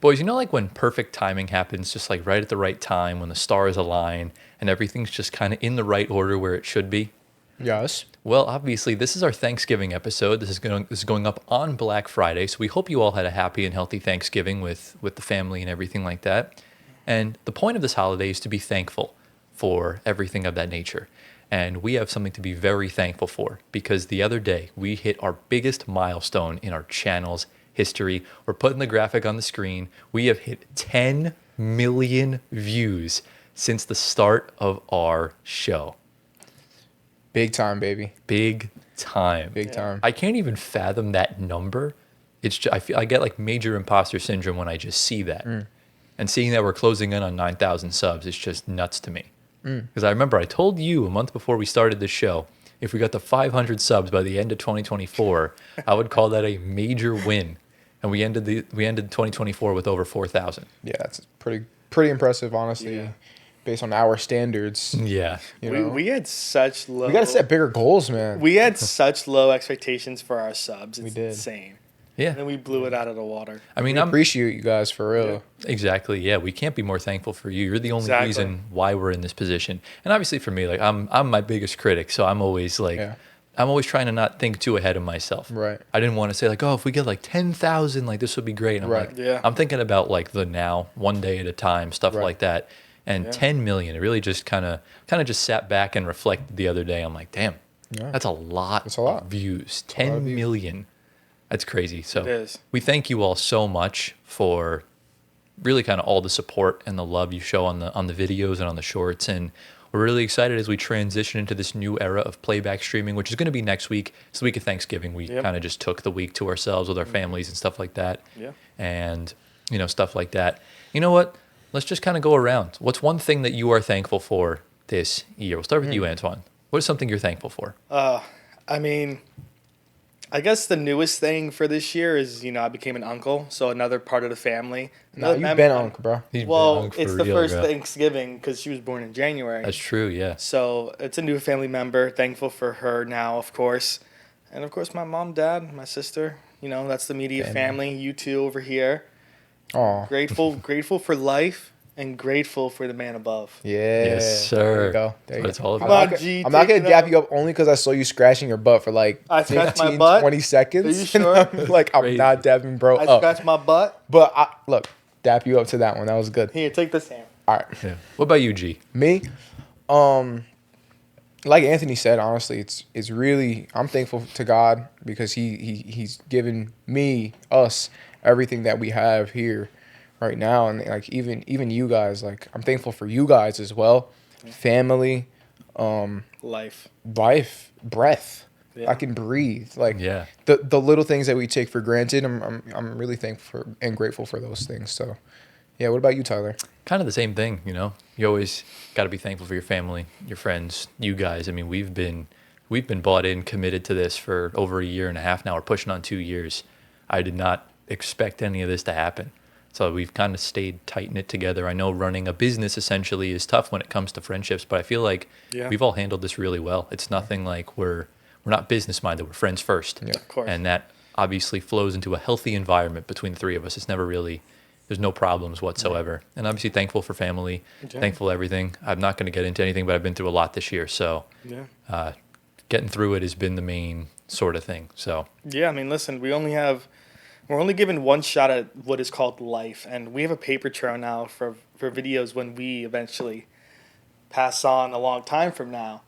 Boys, you know, like when perfect timing happens, just like right at the right time when the stars align and everything's just kind of in the right order where it should be? Yes. Well, obviously, this is our Thanksgiving episode. This is going up on Black Friday, so we hope you all had a happy and healthy Thanksgiving with the family and everything like that. And the point of this holiday is to be thankful for everything of that nature. And we have something to be very thankful for because the other day we hit our biggest milestone in our channel's history. We're putting the graphic on the screen. We have hit 10 million views since the start of our show. Big time, baby. Big time. Big time. I can't even fathom that number. It's just, I get like major imposter syndrome when I just see that. And seeing that we're closing in on 9,000 subs is just nuts to me. Because I remember I told you a month before we started this show, if we got to 500 subs by the end of 2024, I would call that a major win. And we ended 2024 with over 4,000. Yeah, it's pretty impressive, honestly, based on our standards. Yeah. You know? We had such low. We got to set bigger goals, man. We had such low expectations for our subs. It's We did. insane. Yeah. And we blew it out of the water. I mean, We appreciate you guys for real. exactly. Yeah, we can't be more thankful for you. You're the only Exactly. reason why we're in this position. And obviously for me, like I'm my biggest critic, so I'm always like I'm always trying to not think too ahead of myself. Right. I didn't want to say like, oh, if we get like 10,000, like this would be great. And I'm Right. like, Yeah. I'm thinking about like the now, one day at a time, stuff Right. like that. And 10 million, it really just kind of just sat back and reflected the other day. I'm like, damn, that's a lot That's a lot. of views. a lot 10 of views. million. That's crazy. So It is. we thank you all so much for really kind of all the support and the love you show on the videos and on the shorts. And we're really excited as we transition into this new era of playback streaming, which is going to be next week. It's the week of Thanksgiving. We Yep. kind of just took the week to ourselves with our families and stuff like that. Yeah. And, you know, stuff like that. You know what? Let's just kind of go around. What's one thing that you are thankful for this year? We'll start with you, Antoine. What is something you're thankful for? I mean, I guess the newest thing for this year is, I became an uncle. So another part of the family. Nah, you've been uncle, bro. He's been Well, on for it's the real, first bro. Thanksgiving because she was born in January. That's true, yeah. So it's a new family member. Thankful for her now, of course. And of course, my mom, dad, my sister. That's the immediate family. You two over here. Aw. Grateful for life and grateful for the man above. Yeah. Yes, There sir. you go. There you That's go. what it's all Come about. on, I'm not, G, I'm not take gonna it dap up. you up only because I saw you scratching your butt for like I scratched my 15, butt? 20 seconds. Are you sure? And I'm like, I'm Crazy. not dapping bro I up. scratched my butt. But look, dap you up to that one. That was good. Here, take this hand. All right. Yeah. What about you, G? Me, like Anthony said, honestly, it's really, I'm thankful to God because he's given us everything that we have here right now, and like even you guys, like I'm thankful for you guys as well, family, Life. breath. Yeah. I can breathe. Like Yeah. the little things that we take for granted. I'm really thankful for and grateful for those things. So, yeah. What about you, Tyler? Kind of the same thing, you know. You always got to be thankful for your family, your friends, you guys. I mean, we've been bought in, committed to this for over a year and a half now. We're pushing on 2 years. I did not expect any of this to happen. So we've kind of stayed tight-knit together. I know running a business essentially is tough when it comes to friendships, but I feel like we've all handled this really well. It's nothing like we're not business-minded. We're friends first. Yeah. Of course. And that obviously flows into a healthy environment between the three of us. It's never really, there's no problems whatsoever. And obviously thankful for family, thankful for everything. I'm not going to get into anything, but I've been through a lot this year. So Yeah. getting through it has been the main sort of thing. So Yeah, I mean, listen, we're only given one shot at what is called life, and we have a paper trail now for videos when we eventually pass on a long time from now,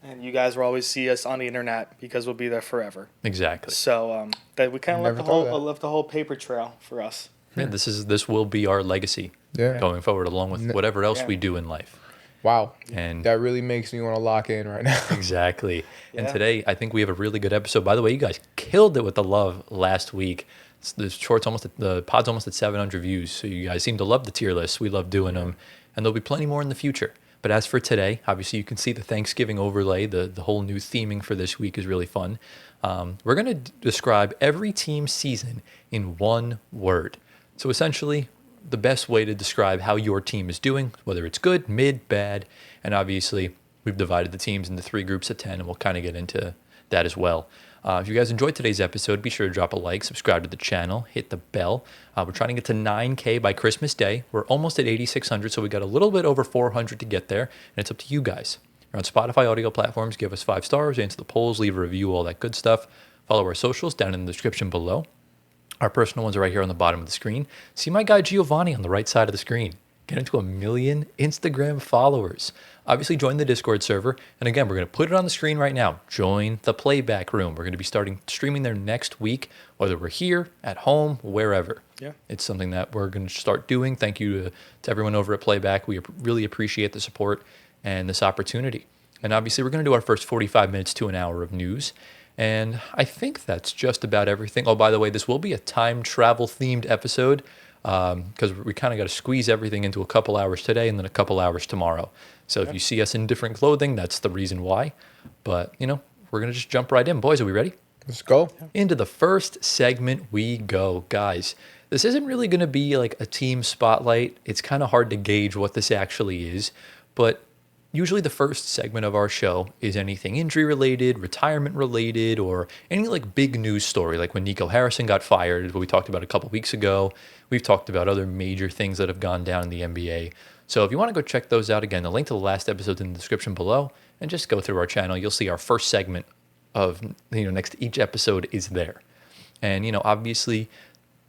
and you guys will always see us on the internet because we'll be there forever. exactly. So that we kind of Never thought of that. left the whole paper trail for us. Yeah, this will be our legacy Yeah. going forward, along with whatever else Yeah. we do in life. Wow. And That really makes me want to lock in right now. exactly. And Yeah. today, I think we have a really good episode. By the way, you guys killed it with the love last week. The pod's almost at 700 views. So you guys seem to love the tier lists. We love doing them, and there'll be plenty more in the future. But as for today, obviously you can see the Thanksgiving overlay. The whole new theming for this week is really fun. We're going to describe every team's season in one word. So essentially, the best way to describe how your team is doing, whether it's good, mid, bad, and obviously we've divided the teams into 3 groups of 10, and we'll kind of get into that as well. If you guys enjoyed today's episode, be sure to drop a like, subscribe to the channel, hit the bell. We're trying to get to 9K by Christmas Day. We're almost at 8,600, so we got a little bit over 400 to get there, and it's up to you guys. We're on Spotify audio platforms. Give us 5 stars, answer the polls, leave a review, all that good stuff. Follow our socials down in the description below. Our personal ones are right here on the bottom of the screen. See my guy Giovanni on the right side of the screen. Get into 1 million Instagram followers. Obviously, join the Discord server. And again, we're going to put it on the screen right now. Join the Playback room. We're going to be streaming there next week, whether we're here, at home, wherever. Yeah. It's something that we're going to start doing. Thank you to everyone over at Playback. We really appreciate the support and this opportunity. And obviously, we're going to do our first 45 minutes to an hour of news. And I think that's just about everything. Oh, by the way, this will be a time travel themed episode because we kind of got to squeeze everything into a couple hours today and then a couple hours tomorrow. So if you see us in different clothing, that's the reason why. But, we're going to just jump right in. Boys, are we ready? Let's go. Into the first segment we go. Guys, this isn't really going to be like a team spotlight. It's kind of hard to gauge what this actually is. But usually the first segment of our show is anything injury related, retirement related, or any like big news story, like when Nico Harrison got fired, what we talked about a couple weeks ago. We've talked about other major things that have gone down in the NBA. So if you want to go check those out, again, the link to the last episode in the description below, and just go through our channel, you'll see our first segment of, next to each episode is there. And, obviously,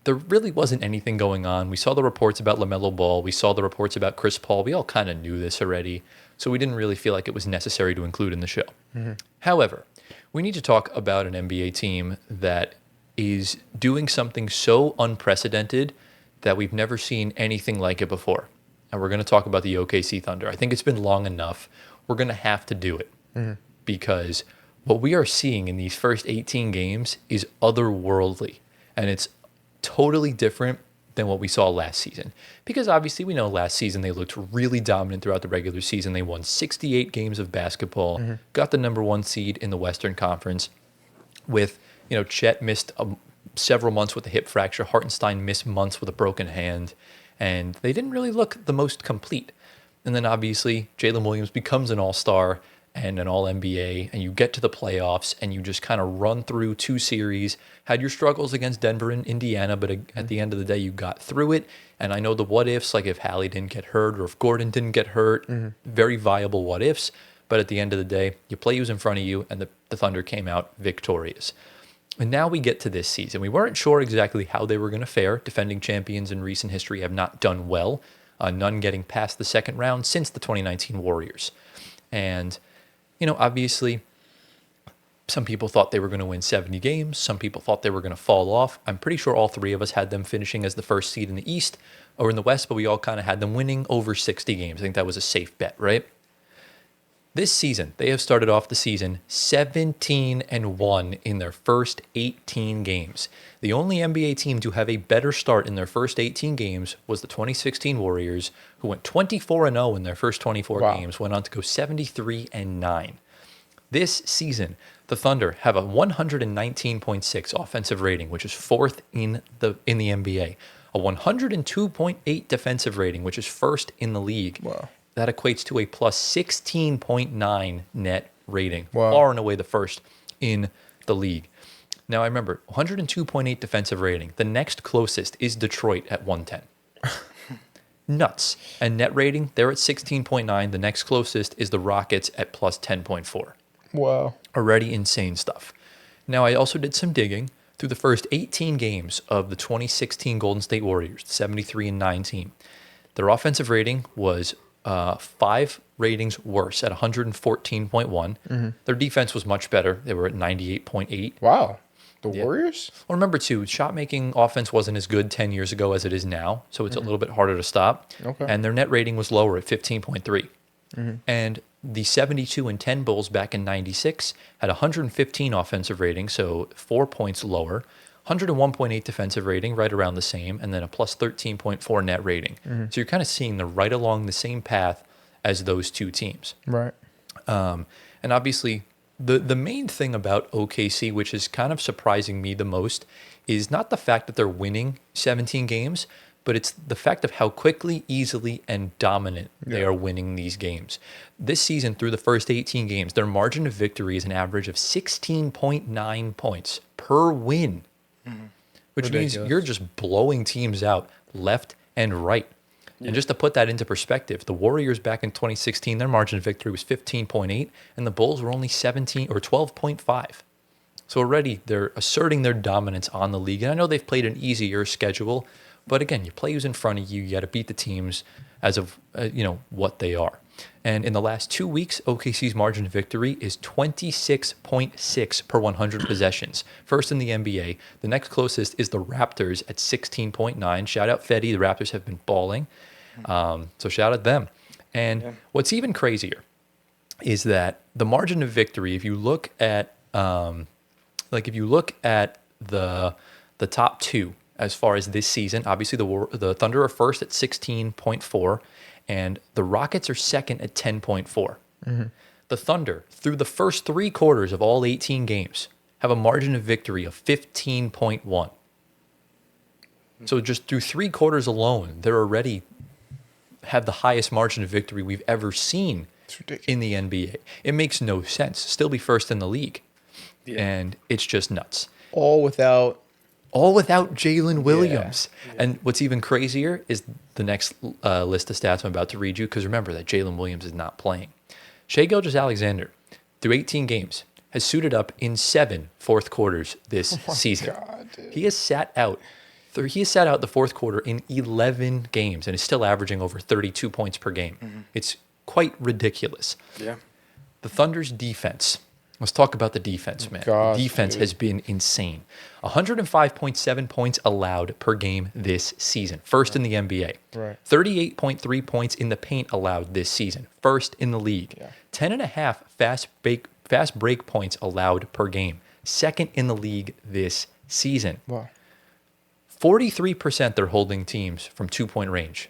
there really wasn't anything going on. We saw the reports about LaMelo Ball. We saw the reports about Chris Paul. We all kind of knew this already. So we didn't really feel like it was necessary to include in the show. Mm-hmm. However, we need to talk about an NBA team that is doing something so unprecedented that we've never seen anything like it before. And we're going to talk about the OKC Thunder. I think it's been long enough. We're going to have to do it because what we are seeing in these first 18 games is otherworldly. And it's totally different than what we saw last season. Because obviously we know last season they looked really dominant throughout the regular season. They won 68 games of basketball, got the number 1 seed in the Western Conference with, Chet missed several months with a hip fracture. Hartenstein missed months with a broken hand. And they didn't really look the most complete. And then obviously Jalen Williams becomes an all-star and an all-NBA, and you get to the playoffs, and you just kind of run through 2 series, had your struggles against Denver and Indiana, but at the end of the day, you got through it. And I know the what-ifs, like if Hallie didn't get hurt or if Gordon didn't get hurt, very viable what-ifs. But at the end of the day, you play who's in front of you, and the Thunder came out victorious. And now we get to this season. We weren't sure exactly how they were going to fare. Defending champions in recent history have not done well, none getting past the second round since the 2019 Warriors. And obviously, some people thought they were going to win 70 games. Some people thought they were going to fall off. I'm pretty sure all 3 of us had them finishing as the first seed in the East or in the West, but we all kind of had them winning over 60 games. I think that was a safe bet, right? This season, they have started off the season 17-1 in their first 18 games. The only NBA team to have a better start in their first 18 games was the 2016 Warriors, who went 24-0 in their first 24 games, went on to go 73-9. This season, the Thunder have a 119.6 offensive rating, which is 4th in the NBA. A 102.8 defensive rating, which is 1st in the league. Wow. That equates to a plus 16.9 net rating. Wow. Far and away the first in the league. Now, I remember 102.8 defensive rating. The next closest is Detroit at 110. Nuts. And net rating, they're at 16.9. The next closest is the Rockets at plus 10.4. Wow. Already insane stuff. Now, I also did some digging through the first 18 games of the 2016 Golden State Warriors, the 73-9 team. Their offensive rating was 5 ratings worse at 114.1. Their defense was much better. They were at 98.8. Wow. The Warriors? Well, remember, too, shot-making offense wasn't as good 10 years ago as it is now, so it's a little bit harder to stop. Okay. And their net rating was lower at 15.3. And the 72-10 Bulls back in 96 had 115 offensive rating, so 4 points lower. 101.8 defensive rating, right around the same, and then a plus 13.4 net rating. So you're kind of seeing them right along the same path as those 2 teams. Right. And obviously, the main thing about OKC, which is kind of surprising me the most, is not the fact that they're winning 17 games, but it's the fact of how quickly, easily, and dominant they are winning these games. This season, through the first 18 games, their margin of victory is an average of 16.9 points per win, which Ridiculous. means you're just blowing teams out left and right. And just to put that into perspective, the Warriors back in 2016, their margin of victory was 15.8, and the Bulls were only 17 or 12.5. So already they're asserting their dominance on the league. And I know they've played an easier schedule, but again, you play who's in front of you. You got to beat the teams as of what they are. And in the last 2 weeks, OKC's margin of victory is 26.6 per 100 possessions. First in the NBA. The next closest is the Raptors at 16.9. Shout out Fetty. The Raptors have been balling. So shout out them. And what's even crazier is that the margin of victory, if you look at the top two as far as this season, obviously the Thunder are first at 16.4, and the Rockets are second at 10.4. The Thunder, through the first 3 quarters of all 18 games, have a margin of victory of 15.1. So just through 3 quarters alone, they're already have the highest margin of victory we've ever seen in the NBA. It makes no sense. Still be first in the league. Yeah. And it's just nuts. All without Jalen Williams. Yeah. And what's even crazier is the next list of stats I'm about to read you, because remember that Jalen Williams is not playing. Shai Gilgeous-Alexander, through 18 games, has suited up in 7 fourth quarters this season. God, he has sat out the fourth quarter in 11 games and is still averaging over 32 points per game. It's quite ridiculous. Yeah. The Thunder's defense. Let's talk about the defense, man. The defense has been insane. 105.7 points allowed per game this season. First in the NBA. Right. 38.3 points in the paint allowed this season. First in the league. Yeah. 10.5 fast break points allowed per game. Second in the league this season. Wow. 43% they're holding teams from 2-point range,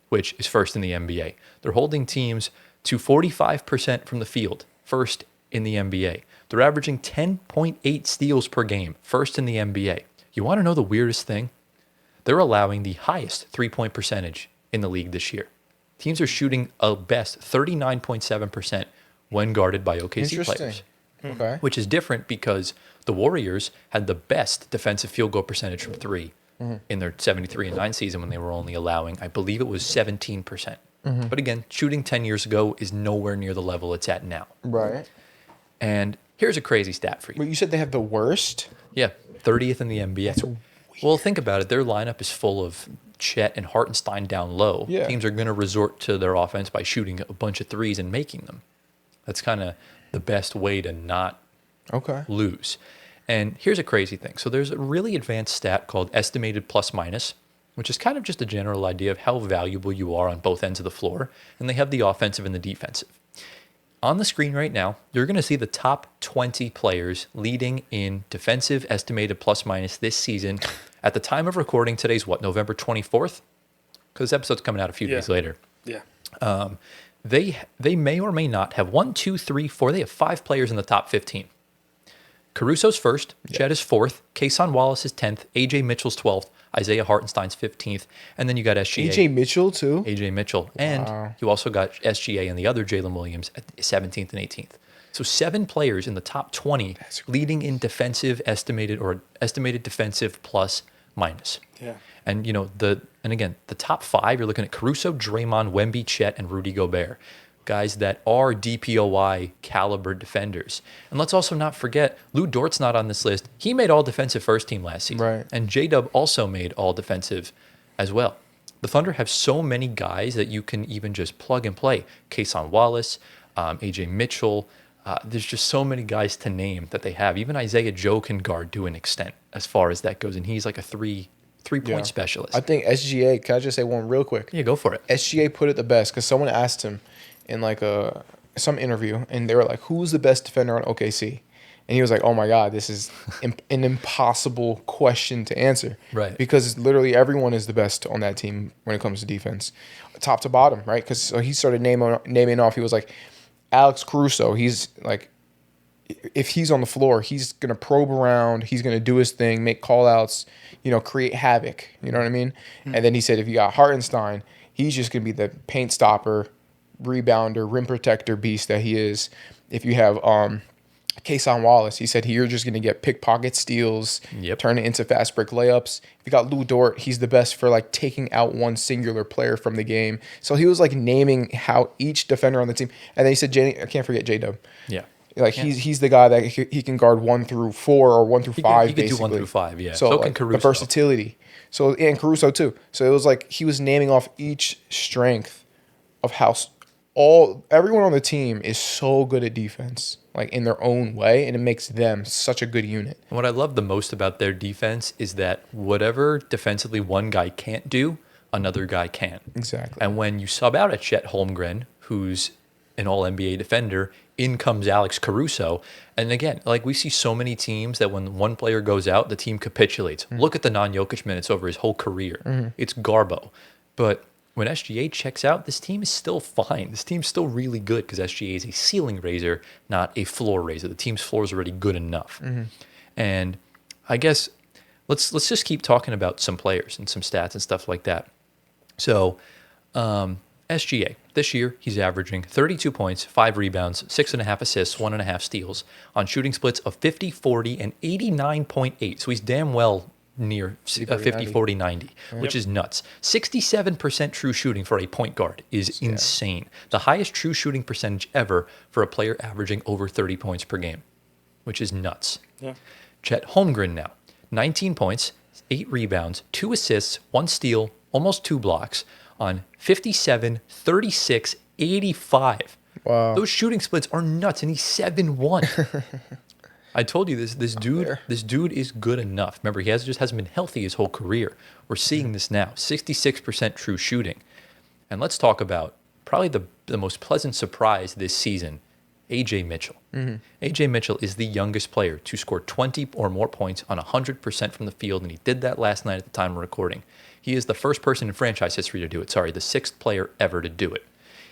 which is first in the NBA. They're holding teams to 45% from the field, first in the NBA. They're averaging 10.8 steals per game, first in the NBA. You want to know the weirdest thing? They're allowing the highest 3-point percentage in the league this year. Teams are shooting a best 39.7% when guarded by OKC players. Okay. Which is different because the Warriors had the best defensive field goal percentage from 3 in their 73-9 season when they were only allowing, I believe it was 17%. But again, shooting 10 years ago is nowhere near the level it's at now. Right. And here's a crazy stat for you. But you said they have the worst? Yeah, 30th in the NBA. That's weird. Well, think about it. Their lineup is full of Chet and Hartenstein down low. Yeah. Teams are going to resort to their offense by shooting a bunch of threes and making them. That's kind of the best way to not lose. And here's a crazy thing. So there's a really advanced stat called estimated plus minus, which is kind of just a general idea of how valuable you are on both ends of the floor. And they have the offensive and the defensive. On the screen right now, you're going to see the top 20 players leading in defensive estimated plus minus this season. At the time of recording, today's what, November 24th? Because this episode's coming out a few days later. Yeah. They may or may not have 1, 2, 3, 4. They have 5 players in the top 15. Caruso's first, Chet is 4th, Kason Wallace is 10th, AJ Mitchell's 12th, Isaiah Hartenstein's 15th, and then you got SGA. AJ Mitchell too? AJ Mitchell. And you also got SGA and the other Jalen Williams at 17th and 18th. So 7 players in the top 20 leading in defensive estimated defensive plus minus. Yeah. And again, the top 5, you're looking at Caruso, Draymond, Wemby, Chet, and Rudy Gobert. Guys that are DPOY caliber defenders. And let's also not forget, Lou Dort's not on this list. He made all defensive first team last season. Right. And J-Dub also made all defensive as well. The Thunder have so many guys that you can even just plug and play. Kason Wallace, AJ Mitchell. There's just so many guys to name that they have. Even Isaiah Joe can guard to an extent as far as that goes. And he's like a three-point specialist. I think SGA, can I just say one real quick? Yeah, go for it. SGA put it the best because someone asked him in like some interview, and they were like, who's the best defender on OKC? And he was like, oh my God, this is an impossible question to answer. Right. Because literally everyone is the best on that team when it comes to defense, top to bottom, right? Because he started naming off, he was like, Alex Caruso, he's like if he's on the floor, he's going to probe around, he's going to do his thing, make call outs, create havoc. You know what I mean? And then he said if you got Hartenstein, he's just going to be the paint stopper, rebounder, rim protector beast that he is. If you have Kason Wallace, he said you're just going to get pickpocket steals, turn it into fast break layups. If you got Lou Dort, he's the best for like taking out one singular player from the game. So he was like naming how each defender on the team. And then he said, I can't forget J-Dub. Yeah. Like he's the guy that he can guard 1 through 4 or 1 through 5. He could do 1 through 5. Yeah. So can like, Caruso. the versatility. So and Caruso too. So it was like he was naming off each strength of how everyone on the team is so good at defense, like in their own way, and it makes them such a good unit. And what I love the most about their defense is that whatever defensively one guy can't do, another guy can. Exactly. And when you sub out a Chet Holmgren, who's an all-NBA defender, in comes Alex Caruso. And again, like we see so many teams that when one player goes out, the team capitulates. Look at the non-Jokic minutes over his whole career. It's Garbo. But when SGA checks out, this team is still fine. This team's still really good because SGA is a ceiling raiser, not a floor raiser. The team's floor is already good enough. And I guess let's just keep talking about some players and some stats and stuff like that. So SGA, this year, he's averaging 32 points, 5 rebounds, 6.5 assists, 1.5 steals on shooting splits of 50, 40, and 89.8. So he's damn well near 50, 40, 90, which is nuts. 67% true shooting for a point guard is insane. The highest true shooting percentage ever for a player averaging over 30 points per game, which is nuts. Yeah. Chet Holmgren now, 19 points, 8 rebounds, 2 assists, 1 steal, almost 2 blocks on 57, 36, 85. Wow. Those shooting splits are nuts, and he's 7'1". I told you this dude is good enough. Remember, he just hasn't been healthy his whole career. We're seeing this now. 66% true shooting. And let's talk about probably the most pleasant surprise this season, A.J. Mitchell. A.J. Mitchell is the youngest player to score 20 or more points on 100% from the field, and he did that last night at the time of recording. He is the first person in franchise history to do it. Sorry, the 6th player ever to do it.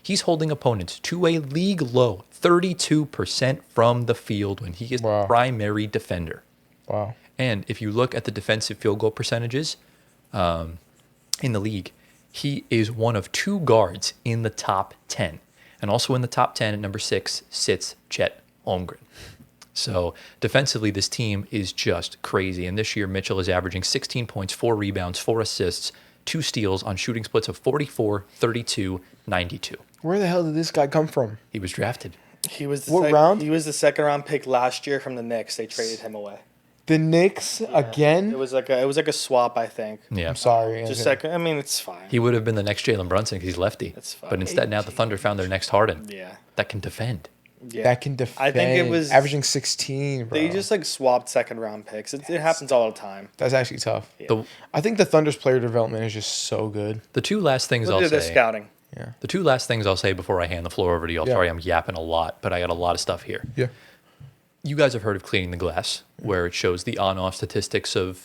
He's holding opponents to a league low 32% from the field when he is the primary defender. Wow. And if you look at the defensive field goal percentages in the league, he is one of 2 guards in the top 10. And also in the top 10 at number 6 sits Chet Holmgren. So defensively, this team is just crazy. And this year, Mitchell is averaging 16 points, 4 rebounds, 4 assists, 2 steals on shooting splits of 44, 32, 92. Where the hell did this guy come from? He was drafted. He was What round? He was the 2nd round pick last year from the Knicks. They traded him away. The Knicks again? It was like a swap, I think. Yeah. I'm sorry. Just second. I mean, it's fine. He would have been the next Jalen Brunson because he's lefty. It's fine. But instead, now the Thunder found their next Harden. Yeah. That can defend. Yeah. That can defend. I think it was averaging 16, bro. They just like swapped 2nd round picks. It happens all the time. That's actually tough. Yeah. I think the Thunder's player development is just so good. The two last things Look I'll at their say. scouting. Yeah. The two last things I'll say before I hand the floor over to y'all. Yeah. Sorry, I'm yapping a lot, but I got a lot of stuff here. Yeah. You guys have heard of cleaning the glass, where it shows the on-off statistics of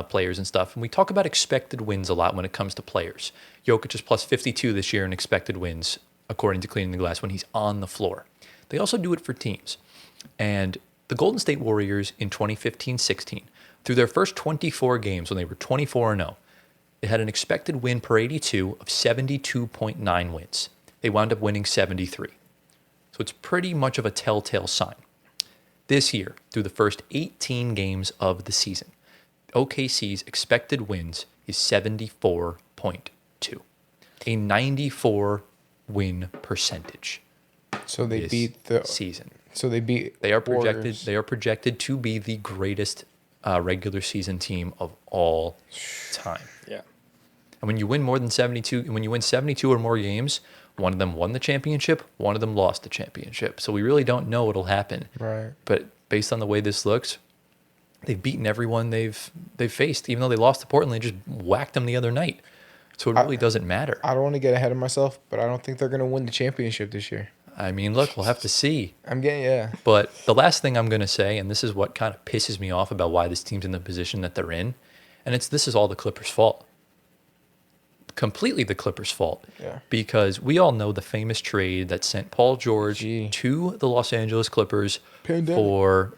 players and stuff. And we talk about expected wins a lot when it comes to players. Jokic is plus 52 this year in expected wins, according to cleaning the glass, when he's on the floor. They also do it for teams. And the Golden State Warriors in 2015-16, through their first 24 games when they were 24-0, they had an expected win per 82 of 72.9 wins. They wound up winning 73. So it's pretty much of a telltale sign. This year, through the first 18 games of the season, OKC's expected wins is 74.2, a 94 win percentage. So they this beat the season. So they beat. They are projected. Warriors. They are projected to be the greatest regular season team of all time. Yeah. And when you win more than 72, when you win 72 or more games, one of them won the championship, one of them lost the championship. So we really don't know what'll happen. Right. But based on the way this looks, they've beaten everyone they've faced. Even though they lost to Portland, they just whacked them the other night. So it really doesn't matter. I don't want to get ahead of myself, but I don't think they're going to win the championship this year. I mean, look, we'll have to see. Yeah. But the last thing I'm going to say, and this is what kind of pisses me off about why this team's in the position that they're in, and this is all the Clippers' fault. completely the Clippers' fault. Yeah. Because we all know the famous trade that sent Paul George to the Los Angeles Clippers for,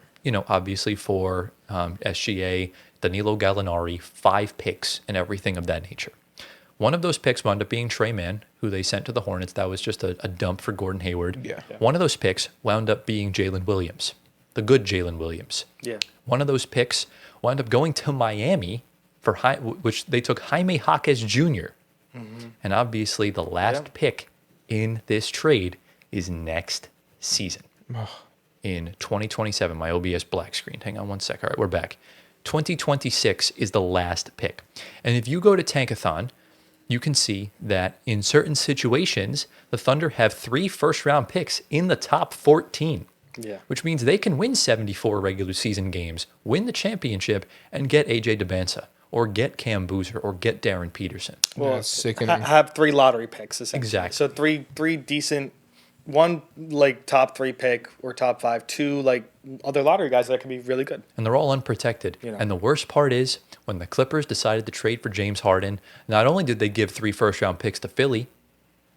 obviously for SGA, Danilo Gallinari, 5 picks and everything of that nature. One of those picks wound up being Trey Mann, who they sent to the Hornets. That was just a dump for Gordon Hayward. Yeah. One of those picks wound up being Jalen Williams, the good Jalen Williams. Yeah. One of those picks wound up going to Miami, which they took Jaime Jaquez Jr. And obviously the last pick in this trade is next season. In 2027, my OBS black screen. Hang on one sec. All right, we're back. 2026 is the last pick. And if you go to Tankathon, you can see that in certain situations, the Thunder have 3 first-round picks in the top 14. Yeah. Which means they can win 74 regular season games, win the championship, and get AJ DeBanza, or get Cam Boozer, or get Darren Peterson. Well, sickening. have 3 lottery picks, essentially. Exactly. So three decent, one like top 3 pick or top 5, 2 like other lottery guys that can be really good. And they're all unprotected. And the worst part is, when the Clippers decided to trade for James Harden, not only did they give 3 first-round picks to Philly,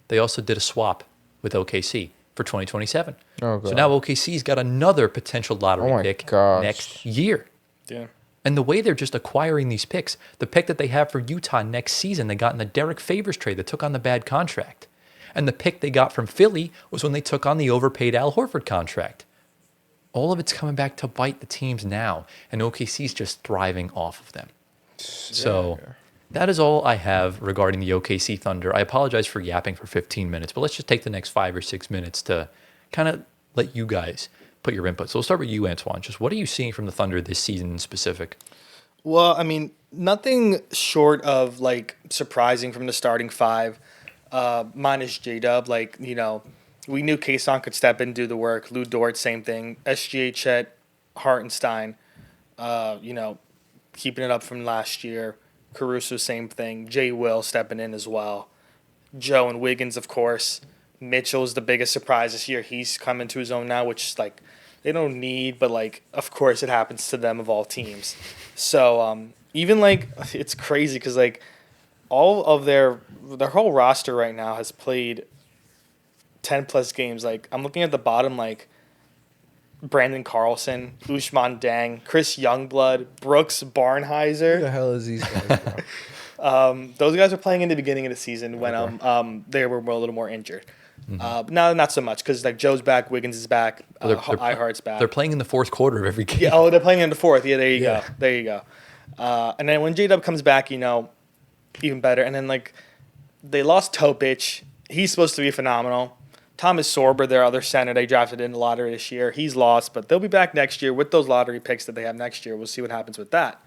they also did a swap with OKC for 2027. Oh, so God. now OKC's got another potential lottery pick next year. Yeah. And the way they're just acquiring these picks, the pick that they have for Utah next season, they got in the Derek Favors trade that took on the bad contract. And the pick they got from Philly was when they took on the overpaid Al Horford contract. All of it's coming back to bite the teams now, and OKC's just thriving off of them. So that is all I have regarding the OKC Thunder. I apologize for yapping for 15 minutes, but let's just take the next 5 or 6 minutes to kind of let you guys put your input. So we'll start with you, Antoine. Just what are you seeing from the Thunder this season in specific? Well, I mean, nothing short of like surprising from the starting 5, minus J-Dub. Like, we knew Kason could step in and do the work. Lou Dort, same thing. SGA, Chet, Hartenstein, keeping it up from last year. Caruso, same thing. Jay Will stepping in as well. Joe and Wiggins, of course. Mitchell's the biggest surprise this year. He's coming to his own now, which is like they don't need, but like of course it happens to them of all teams. So even like it's crazy because like all of their whole roster right now has played 10+ games. Like I'm looking at the bottom, like Brandon Carlson, Usman Dang, Chris Youngblood, Brooks Barnheiser. Who the hell is these guys, bro? Those guys were playing in the beginning of the season when they were a little more injured. Now not so much because like Joe's back, Wiggins is back, Ihart's back. They're playing in the fourth quarter of every game. Yeah, they're playing in the fourth. Yeah, there you go. There you go. And then when J-Dub comes back, even better. And then like they lost Topic. He's supposed to be phenomenal. Thomas Sorber, their other center, they drafted in the lottery this year. He's lost, but they'll be back next year with those lottery picks that they have next year. We'll see what happens with that.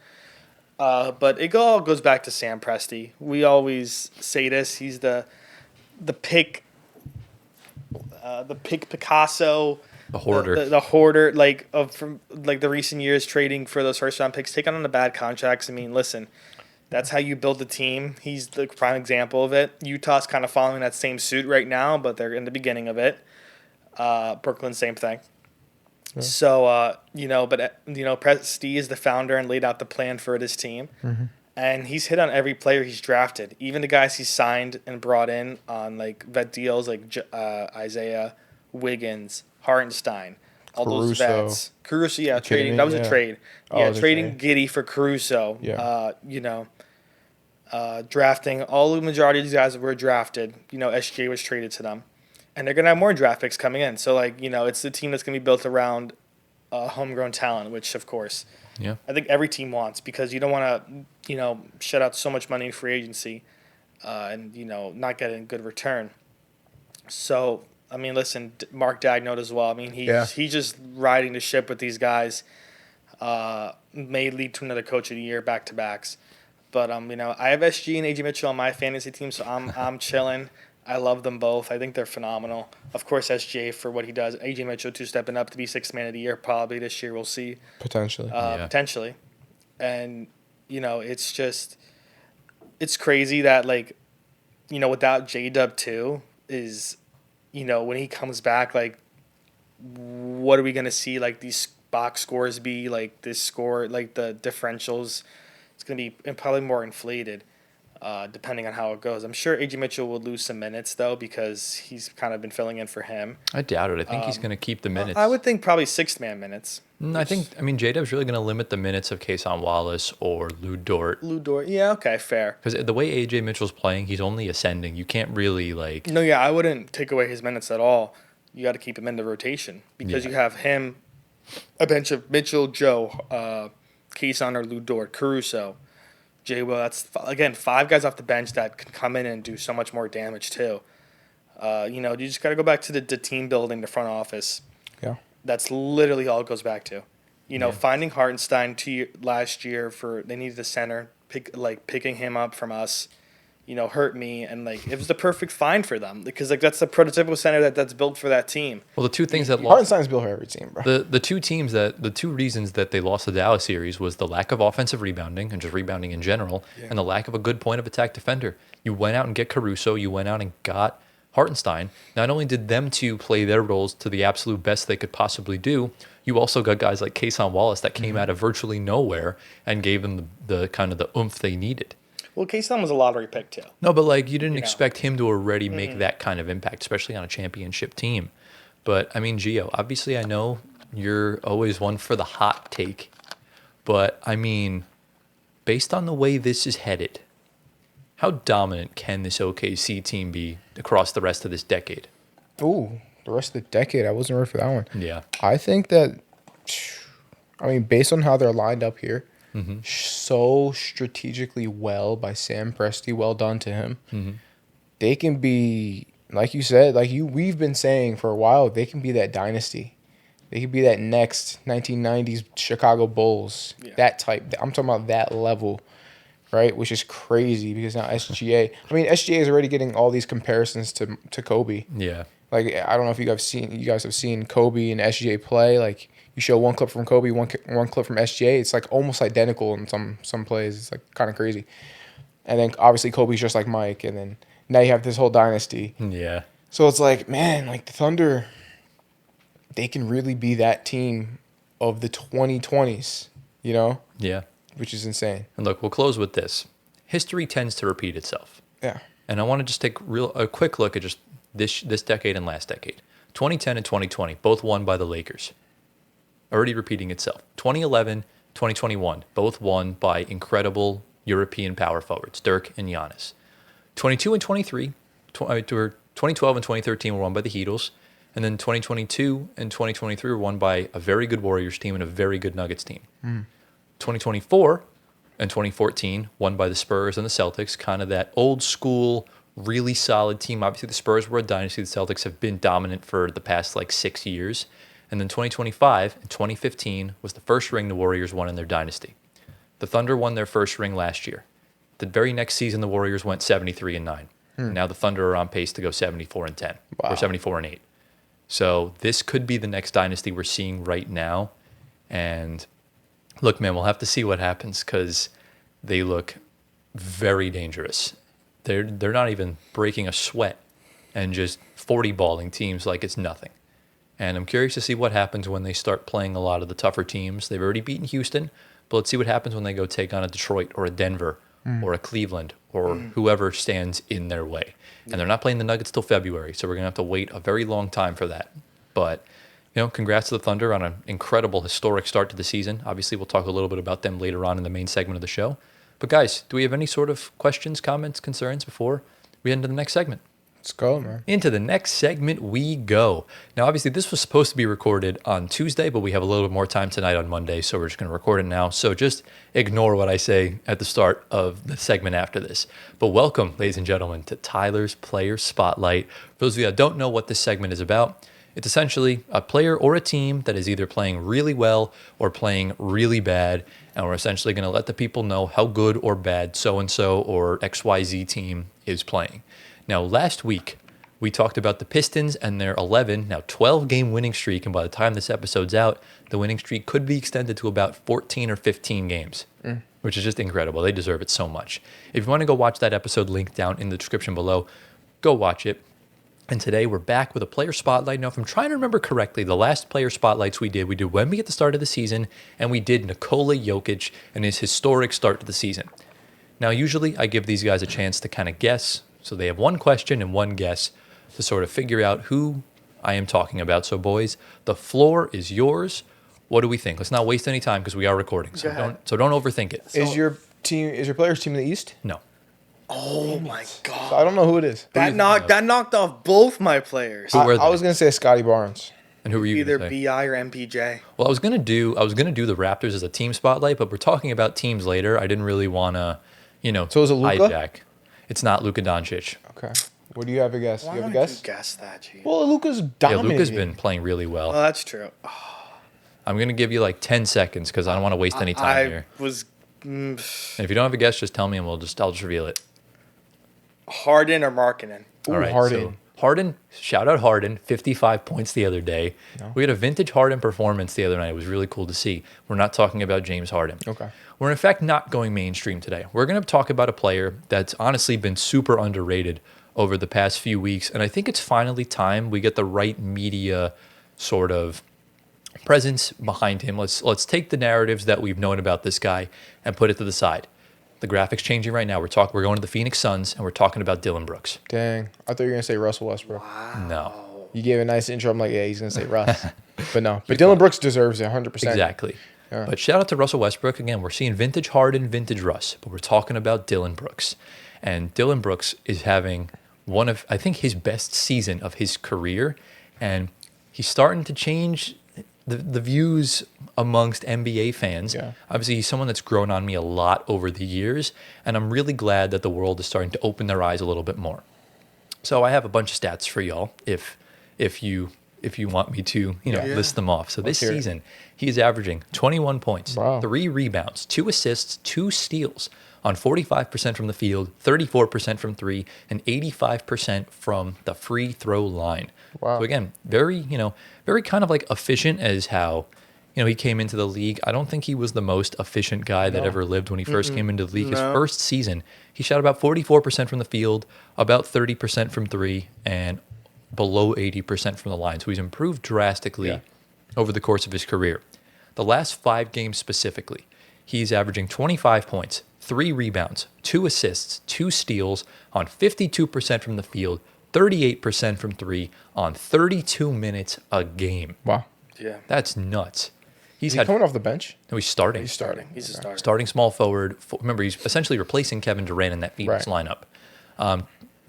But it all goes back to Sam Presti. We always say this. He's the pick Picasso, The hoarder. the hoarder, from the recent years trading for those first round picks, taking on the bad contracts. I mean, listen, that's how you build a team. He's the prime example of it. Utah's kind of following that same suit right now, but they're in the beginning of it. Brooklyn, same thing. Yeah. So, Presti is the founder and laid out the plan for this team. Mm-hmm. And he's hit on every player he's drafted, even the guys he's signed and brought in on vet deals like Isaiah, Wiggins, Hartenstein, all those vets. Caruso, trading. That was a trade. Trading Giddey for Caruso. Yeah. Drafting all the majority of these guys that were drafted. SJ was traded to them, and they're gonna have more draft picks coming in. So it's the team that's gonna be built around homegrown talent, which of course. Yeah. I think every team wants because you don't want to, shut out so much money in free agency and, not get a good return. So, I mean, listen, Mark Dagnall as well. I mean, he's just riding the ship with these guys. May lead to another coach of the year back-to-backs. But, I have SG and AJ Mitchell on my fantasy team, so I'm chilling. I love them both. I think they're phenomenal. Of course, SJ for what he does. AJ Mitchell, too, stepping up to be sixth man of the year probably this year. We'll see. Potentially. Potentially. And, it's crazy that, without J-Dub, too, is, when he comes back, what are we going to see, these box scores be, this score, the differentials, it's going to be probably more inflated. depending on how it goes. I'm sure A.J. Mitchell will lose some minutes, though, because he's kind of been filling in for him. I doubt it. I think he's going to keep the minutes. I would think probably sixth-man minutes. I mean, J-Dub's really going to limit the minutes of Kason Wallace or Lou Dort. Lou Dort, yeah, okay, fair. Because the way A.J. Mitchell's playing, he's only ascending. You can't really, like... No, yeah, I wouldn't take away his minutes at all. You got to keep him in the rotation because you have him, a bench of Mitchell, Joe, Kason or Lou Dort, Caruso, Jay Will. That's, again, 5 guys off the bench that can come in and do so much more damage, too. You just got to go back to the team building, the front office. Yeah. That's literally all it goes back to. Finding Hartenstein last year they needed a center, picking him up from us, hurt me. And, it was the perfect find for them because, that's the prototypical center that's built for that team. Well, the two things that Hartenstein's built for every team, bro. The two reasons that they lost the Dallas series was the lack of offensive rebounding and just rebounding in general, and the lack of a good point of attack defender. You went out and get Caruso. You went out and got Hartenstein. Not only did them two play their roles to the absolute best they could possibly do, you also got guys like Kason Wallace that came out of virtually nowhere and gave them the kind of the oomph they needed. Well, Kason was a lottery pick, too. No, but you didn't expect him to already make that kind of impact, especially on a championship team. But, I mean, Gio, obviously I know you're always one for the hot take. But, I mean, based on the way this is headed, how dominant can this OKC team be across the rest of this decade? Ooh, the rest of the decade. I wasn't ready for that one. Yeah. I think that, based on how they're lined up here, so strategically well by Sam Presti, well done to him. They can be, like you said, we've been saying for a while, they can be that dynasty. They could be that next 1990s Chicago Bulls, that type. I'm talking about that level, right? Which is crazy because now SGA. SGA is already getting all these comparisons to Kobe. Yeah. I don't know if you guys have seen Kobe and SGA play. You show one clip from Kobe, one clip from SGA. It's almost identical in some plays. It's kind of crazy. And then obviously Kobe's just like Mike, and then now you have this whole dynasty. Yeah. So it's the Thunder, they can really be that team of the 2020s, Yeah. Which is insane. And look, we'll close with this. History tends to repeat itself. Yeah. And I want to just take a quick look at just this decade and last decade. 2010 and 2020, both won by the Lakers. Already repeating itself. 2011, 2021, both won by incredible European power forwards, Dirk and Giannis. 22 and 23, 2012 and 2013 were won by the Heatles. And then 2022 and 2023 were won by a very good Warriors team and a very good Nuggets team. 2024 and 2014 won by the Spurs and the Celtics, kind of that old school, really solid team. Obviously, the Spurs were a dynasty. The Celtics have been dominant for the past 6 years. And then 2025 and 2015 was the first ring the Warriors won in their dynasty. The Thunder won their first ring last year. The very next season, the Warriors went 73-9. Now the Thunder are on pace to go 74-10 or 74-8. So this could be the next dynasty we're seeing right now. And look, man, we'll have to see what happens because they look very dangerous. They're not even breaking a sweat and just 40-balling teams like it's nothing. And I'm curious to see what happens when they start playing a lot of the tougher teams. They've already beaten Houston, but let's see what happens when they go take on a Detroit or a Denver or a Cleveland or whoever stands in their way. And they're not playing the Nuggets till February, so we're going to have to wait a very long time for that. But, congrats to the Thunder on an incredible, historic start to the season. Obviously, we'll talk a little bit about them later on in the main segment of the show. But guys, do we have any sort of questions, comments, concerns before we head into the next segment? Let's go, man. Into the next segment we go. Now, obviously, this was supposed to be recorded on Tuesday, but we have a little bit more time tonight on Monday, so we're just going to record it now. So just ignore what I say at the start of the segment after this. But welcome, ladies and gentlemen, to Tyler's Player Spotlight. For those of you that don't know what this segment is about, it's essentially a player or a team that is either playing really well or playing really bad, and we're essentially going to let the people know how good or bad so-and-so or XYZ team is playing. Now, last week, we talked about the Pistons and their 12-game winning streak, and by the time this episode's out, the winning streak could be extended to about 14 or 15 games, which is just incredible. They deserve it so much. If you want to go watch that episode, link down in the description below, go watch it. And today, we're back with a player spotlight. Now, if I'm trying to remember correctly, the last player spotlights we did Wemby at the start of the season, and we did Nikola Jokic and his historic start to the season. Now, usually I give these guys a chance to kind of guess. So they have one question and one guess to sort of figure out who I am talking about. So, boys, the floor is yours. What do we think? Let's not waste any time because we are recording. So don't overthink it. Is your players' team in the East? No. Oh my So God. I don't know who it is. That knocked off both my players. Who were I they? was gonna say Scotty Barnes. And who were you Either going to say? BI or MPJ. Well, I was gonna do the Raptors as a team spotlight, but we're talking about teams later. I didn't really want to, So is it Luka? hijack. It's not Luka Doncic. Okay. What do you have a guess? Why You have a would guess? you guess that, G? Well, Luka's Yeah, dominating. Luka's been playing really well. Well, that's true. I'm gonna give you like 10 seconds because I don't want to waste any time I here. was And if you don't have a guess, just tell me and I'll just reveal it. Harden or Markkinen. Ooh, All right, Harden. so Harden, shout out Harden, 55 points the other day. No. We had a vintage Harden performance the other night. It was really cool to see. We're not talking about James Harden. Okay. We're in fact not going mainstream today. We're going to talk about a player that's honestly been super underrated over the past few weeks. And I think it's finally time we get the right media sort of presence behind him. Let's take the narratives that we've known about this guy and put it to the side. The graphic's changing right now. We're going to the Phoenix Suns and we're talking about Dillon Brooks. Dang. I thought you were gonna say Russell Westbrook. No. You gave a nice intro. I'm like, yeah, he's gonna say Russ. But no. But Dillon Brooks deserves it 100%. Exactly. Yeah. But shout out to Russell Westbrook. Again, we're seeing vintage Harden, vintage Russ, but we're talking about Dillon Brooks. And Dillon Brooks is having one of, I think, his best season of his career. And he's starting to change the views amongst NBA fans. Yeah. Obviously, he's someone that's grown on me a lot over the years. And I'm really glad that the world is starting to open their eyes a little bit more. So I have a bunch of stats for y'all if you want me to, list them off. So Let's this hear it. season, he is averaging 21 points, Wow. 3 rebounds, 2 assists, 2 steals on 45% from the field, 34% from 3, and 85% from the free throw line. Wow. So again, very kind of like efficient as how, he came into the league. I don't think he was the most efficient guy that ever lived when he first came into the league. His No. first season, he shot about 44% from the field, about 30% from 3, and below 80% from the line. So he's improved drastically over the course of his career. The last 5 games specifically, he's averaging 25 points, 3 rebounds, 2 assists, 2 steals on 52% from the field, 38% from 3 on 32 minutes a game. Wow. Yeah. That's nuts. Is he coming off the bench? No, he's starting. He's starting. He's a starter. Starting small forward. Remember, he's essentially replacing Kevin Durant in that Phoenix lineup.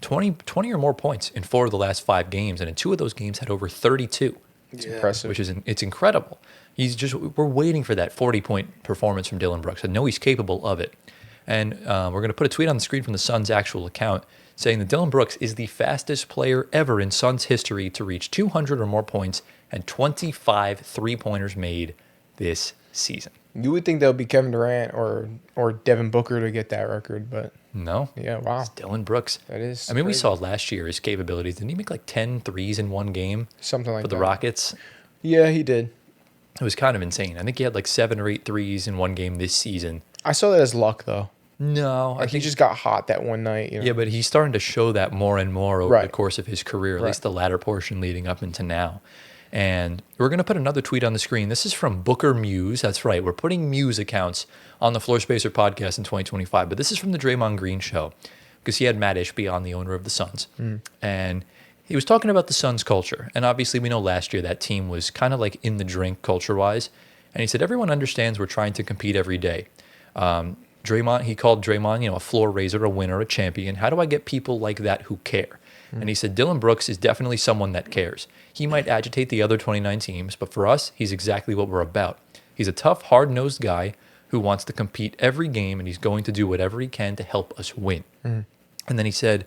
20 or more points in 4 of the last 5 games, and in 2 of those games had over 32, It's Yeah. impressive. which is it's incredible. We're waiting for that 40-point performance from Dillon Brooks. I know he's capable of it. And we're going to put a tweet on the screen from the Suns' actual account saying that Dillon Brooks is the fastest player ever in Suns history to reach 200 or more points and 25 three-pointers made this season. You would think that would be Kevin Durant or Devin Booker to get that record, but No? yeah, wow. It's Dillon Brooks. That is I mean, we crazy. saw last year his capabilities. Didn't he make like 10 threes in one game Something like for the that. Rockets? Yeah, he did. It was kind of insane. I think he had like 7 or 8 threes in one game this season. I saw that as luck though. No, I Like he think just got hot that one night. yeah, but he's starting to show that more and more over the Right. course of his career, at Right. least the latter portion leading up into now. And we're going to put another tweet on the screen. This is from Booker Muse. That's right. We're putting Muse accounts on the Floor Spacer podcast in 2025. But this is from the Draymond Green show because he had Matt Ishby on, the owner of the Suns. And he was talking about the Suns culture. And obviously, we know last year that team was kind of like in the drink culture-wise. And he said, everyone understands we're trying to compete every day. He called Draymond, a floor raiser, a winner, a champion. How do I get people like that who care? And he said, Dillon Brooks is definitely someone that cares. He might agitate the other 29 teams, but for us, he's exactly what we're about. He's a tough, hard-nosed guy who wants to compete every game, and he's going to do whatever he can to help us win. And then he said,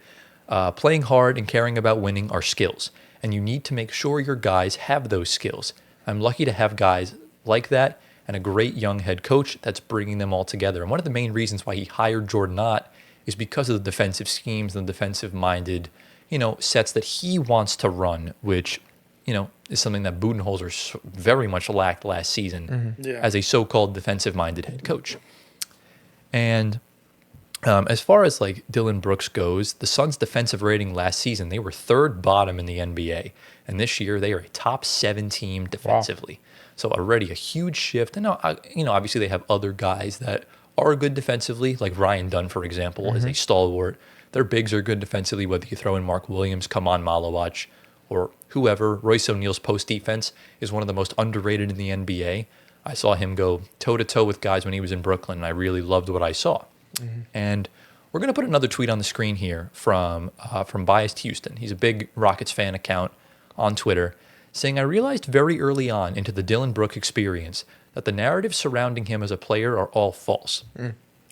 playing hard and caring about winning are skills, and you need to make sure your guys have those skills. I'm lucky to have guys like that and a great young head coach that's bringing them all together. And one of the main reasons why he hired Jordan Knott is because of the defensive schemes and the defensive-minded, sets that he wants to run, which, is something that Budenholzer very much lacked last season Yeah. as a so-called defensive-minded head coach. And as far as like Dillon Brooks goes, the Suns' defensive rating last season, they were 3rd bottom in the NBA. And this year, they are a top 7 team defensively. So already a huge shift. And now, obviously they have other guys that are good defensively, like Ryan Dunn, for example, is a stalwart. Their bigs are good defensively, whether you throw in Mark Williams, Kaman Malawach, or whoever. Royce O'Neal's post defense is one of the most underrated in the NBA. I saw him go toe-to-toe with guys when he was in Brooklyn, and I really loved what I saw. And we're going to put another tweet on the screen here from Biased Houston. He's a big Rockets fan account on Twitter, saying, I realized very early on into the Dillon Brooks experience that the narratives surrounding him as a player are all false.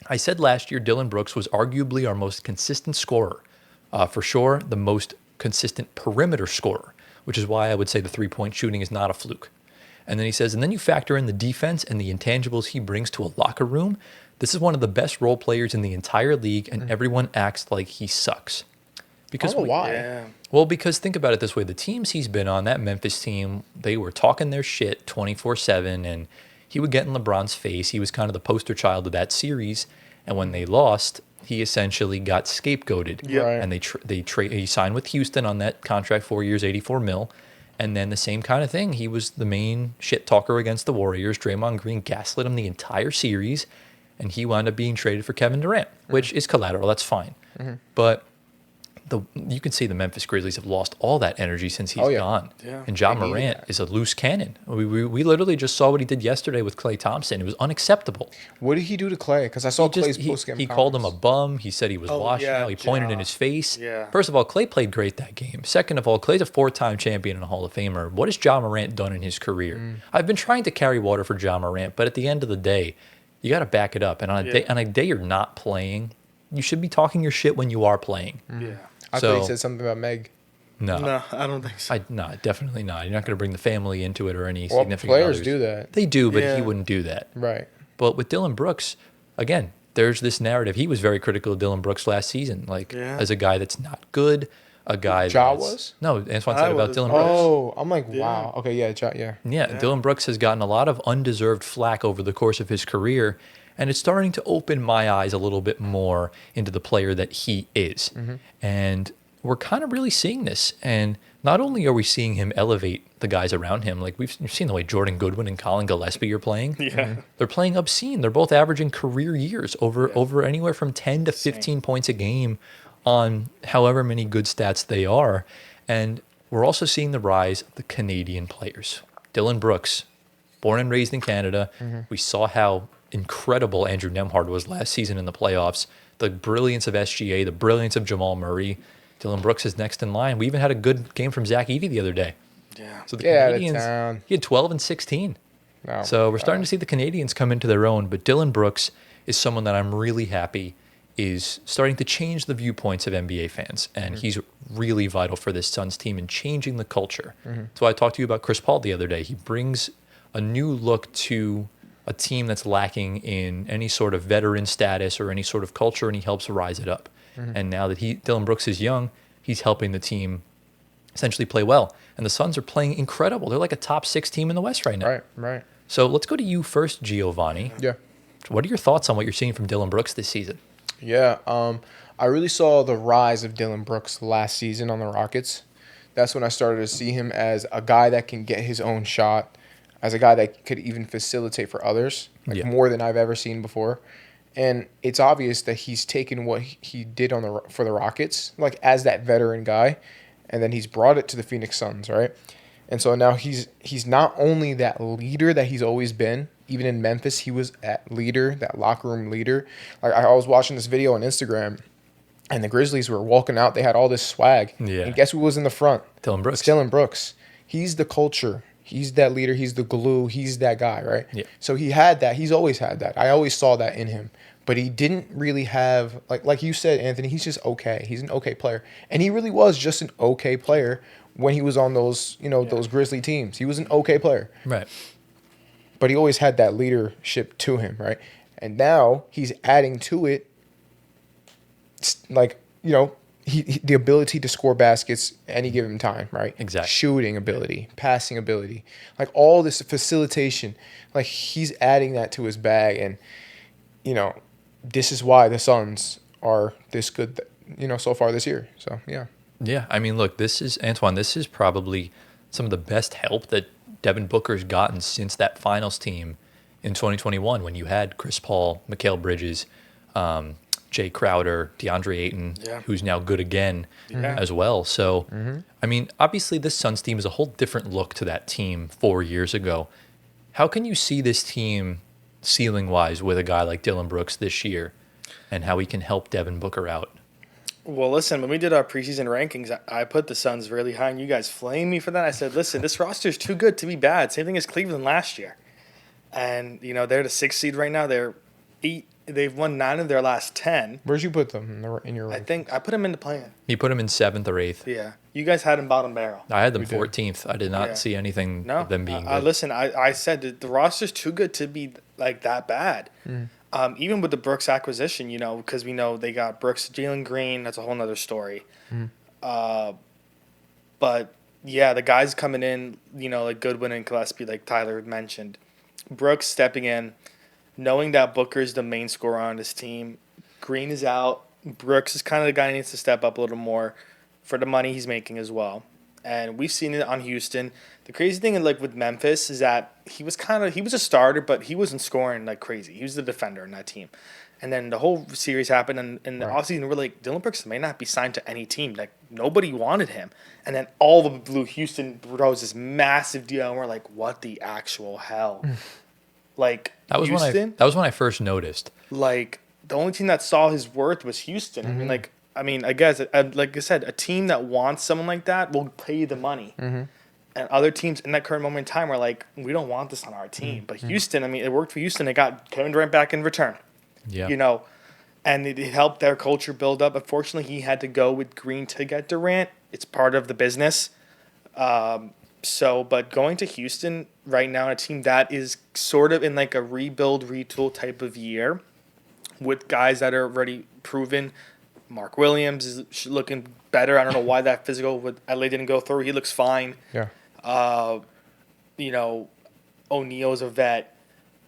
I said last year Dillon Brooks was arguably our most consistent scorer. For sure, the most consistent perimeter scorer, which is why I would say the three-point shooting is not a fluke. And then he says, and then you factor in the defense and the intangibles he brings to a locker room. This is one of the best role players in the entire league, and everyone acts like he sucks. Because why? Yeah. Well, because think about it this way. The teams he's been on, that Memphis team, they were talking their shit 24/7, and he would get in LeBron's face. He was kind of the poster child of that series. And when they lost, he essentially got scapegoated. Yep. Right. And he signed with Houston on that contract, 4 years, $84 million. And then the same kind of thing. He was the main shit talker against the Warriors. Draymond Green gaslit him the entire series, and he wound up being traded for Kevin Durant, which is collateral. That's fine. But you can see the Memphis Grizzlies have lost all that energy since he's gone. Yeah. And Ja They need Morant that. is a loose cannon. We literally just saw what he did yesterday with Klay Thompson. It was unacceptable. What did he do to Clay? Because I saw Clay's post-game He called him a comments. bum. He said he was washed yeah, out. He pointed in Ja. his face. Yeah. First of all, Klay played great that game. Second of all, Klay's a 4-time champion and a Hall of Famer. What has Ja Morant done in his career? I've been trying to carry water for Ja Morant, but at the end of the day, you got to back it up. And on a day you're not playing, you should be talking your shit when you are playing. Yeah. I So- thought he said something about Meg. No, I don't think so. No, definitely not. You're not going to bring the family into it or any Well, significant players others. do that. They do, but Yeah. he wouldn't do that. Right. But with Dillon Brooks, again, there's this narrative. He was very critical of Dillon Brooks last season, Yeah. as a guy that's not good, a guy Ja that's... was? No, Antoine I said about was. Dillon Brooks. Oh, I'm like, Yeah. wow. Okay, yeah, yeah. Yeah, Dillon Brooks has gotten a lot of undeserved flack over the course of his career, and it's starting to open my eyes a little bit more into the player that he is. And we're kind of really seeing this. And not only are we seeing him elevate the guys around him, like we've seen the way Jordan Goodwin and Colin Gillespie are playing. Yeah. They're playing obscene. They're both averaging career years over anywhere from 10 to 15 points a game on however many good stats they are. And we're also seeing the rise of the Canadian players. Dillon Brooks, born and raised in Canada. We saw how incredible Andrew Nembhard was last season in the playoffs. The brilliance of SGA, the brilliance of Jamal Murray. Dillon Brooks is next in line. We even had a good game from Zach Edey the other day. Yeah. So the Get out of Canadians, town. he had 12 and 16. No. So we're starting to see the Canadians come into their own. But Dillon Brooks is someone that I'm really happy is starting to change the viewpoints of NBA fans. And he's really vital for this Suns team in changing the culture. So I talked to you about Chris Paul the other day. He brings a new look to a team that's lacking in any sort of veteran status or any sort of culture, and he helps rise it up. And now that Dillon Brooks is young, he's helping the team essentially play well. And the Suns are playing incredible. They're like a top 6 team in the West right now. Right. So let's go to you first, Giovanni. Yeah. What are your thoughts on what you're seeing from Dillon Brooks this season? Yeah. I really saw the rise of Dillon Brooks last season on the Rockets. That's when I started to see him as a guy that can get his own shot, as a guy that could even facilitate for others, more than I've ever seen before. And it's obvious that he's taken what he did for the Rockets, like as that veteran guy, and then he's brought it to the Phoenix Suns, right? And so now he's not only that leader that he's always been. Even in Memphis, he was that leader, that locker room leader. Like I was watching this video on Instagram, and the Grizzlies were walking out. They had all this swag. Yeah. And guess who was in the front? Dillon Brooks. It's Dillon Brooks. He's the culture. He's that leader. He's the glue. He's that guy, right? Yeah. So he had that. He's always had that. I always saw that in him. But he didn't really have, like you said, Anthony, he's just okay. He's an okay player. And he really was just an okay player when he was on those, those Grizzly teams. He was an okay player. Right. But he always had that leadership to him, right? And now he's adding to it, the ability to score baskets any given time, right? Exactly. Shooting ability, passing ability, like all this facilitation. Like he's adding that to his bag, and this is why the Suns are this good, so far this year. So yeah. Yeah, I mean, look, this is probably some of the best help that Devin Booker's gotten since that finals team in 2021 when you had Chris Paul, Mikal Bridges, Jay Crowder, DeAndre Ayton, who's now good again as well. So, I mean, obviously this Suns team is a whole different look to that team 4 years ago. How can you see this team ceiling-wise with a guy like Dillon Brooks this year and how he can help Devin Booker out? Well, listen, when we did our preseason rankings, I put the Suns really high, and you guys flamed me for that. I said, listen, this roster is too good to be bad. Same thing as Cleveland last year. And, you know, they're the 6th seed right now. They've won 9 of their last 10. Where'd you put them in your rank? I think I put them into playing. He put him in 7th or 8th. Yeah. You guys had him bottom barrel. I had them 14th. I did not see anything of them being good. Listen, I said that the roster's too good to be, like, that bad. Even with the Brooks acquisition, you know, because we know they got Brooks, Jalen Green. That's a whole nother story. But, yeah, the guys coming in, you know, like Goodwin and Gillespie, like Tyler mentioned. Brooks stepping in, knowing that Booker is the main scorer on this team. Green is out. Brooks is kind of the guy who needs to step up a little more for the money he's making as well. And we've seen it on Houston. The crazy thing, like with Memphis, is that he was a starter, but he wasn't scoring like crazy. He was the defender in that team. And then the whole series happened, and in the offseason, we're like, Dillon Brooks may not be signed to any team. Like, nobody wanted him. And then all of the blue Houston throws this massive deal, and we're like, what the actual hell? Like, That was Houston? that was when I first noticed. Like, the only team that saw his worth was Houston. I mean, I guess, like I said, a team that wants someone like that will pay the money. And other teams in that current moment in time are like, we don't want this on our team. But Houston, I mean, it worked for Houston. They got Kevin Durant back in return. Yeah. You know, and it helped their culture build up. Unfortunately, he had to go with Green to get Durant. It's part of the business. But going to Houston right now, a team that is sort of in like a rebuild, retool type of year with guys that are already proven. Mark Williams is looking better. I don't know why that physical with LA didn't go through. He looks fine. Yeah. You know, O'Neal's a vet.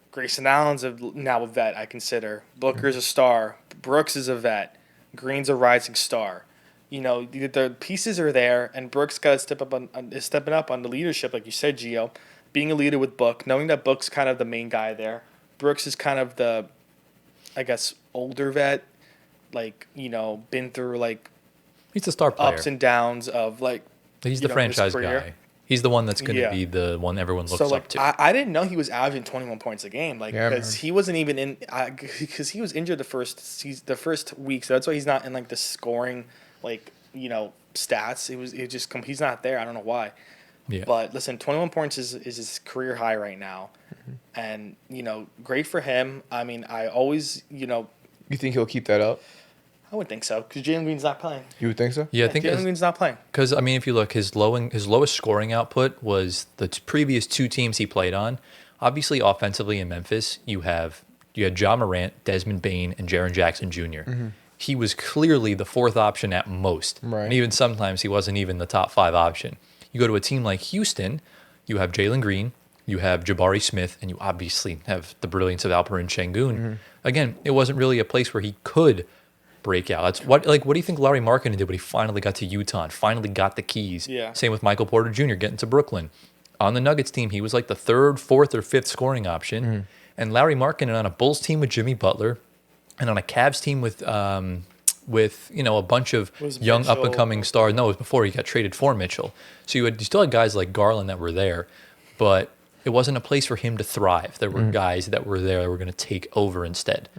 Grayson Allen's now a vet, I consider. Booker's a star. Brooks is a vet. Green's a rising star. You know, the pieces are there, and Brooks got to stepping up on the leadership, like you said, Gio. Being a leader with Book, knowing that Book's kind of the main guy there. Brooks is kind of the, I guess, older vet. Like, you know, been through, like, He's the star player. ups and downs of, like, He's the franchise guy. He's the one that's going to be the one everyone looks up to. I didn't know he was averaging 21 points a game, like, because he wasn't even in, because he was injured the first week, so that's why he's not in like the scoring, like, you know, stats. He's not there. I don't know why. Yeah. But listen, 21 points is his career high right now, and you know, great for him. I mean, I always, you know. You think he'll keep that up? I would think so, because Jalen Green's not playing. You would think so? Yeah, I think Jalen Green's not playing. Because, I mean, if you look, his lowest scoring output was the previous 2 teams he played on. Obviously, offensively in Memphis, you had Ja Morant, Desmond Bane, and Jaren Jackson Jr. He was clearly the 4th option at most. Right. And even sometimes he wasn't even the top 5 option. You go to a team like Houston, you have Jalen Green, you have Jabari Smith, and you obviously have the brilliance of Alperen Şengün. Again, it wasn't really a place where he could break out. That's what do you think Larry Markkinen did when he finally got to Utah and finally got the keys? Yeah. Same with Michael Porter Jr. getting to Brooklyn. On the Nuggets team, he was like the 3rd, 4th, or 5th scoring option. And Larry Markkinen on a Bulls team with Jimmy Butler, and on a Cavs team with you know, a bunch of young Mitchell. up and coming stars. No, it was before he got traded for Mitchell. So you still had guys like Garland that were there, but it wasn't a place for him to thrive. There were guys that were there that were going to take over instead.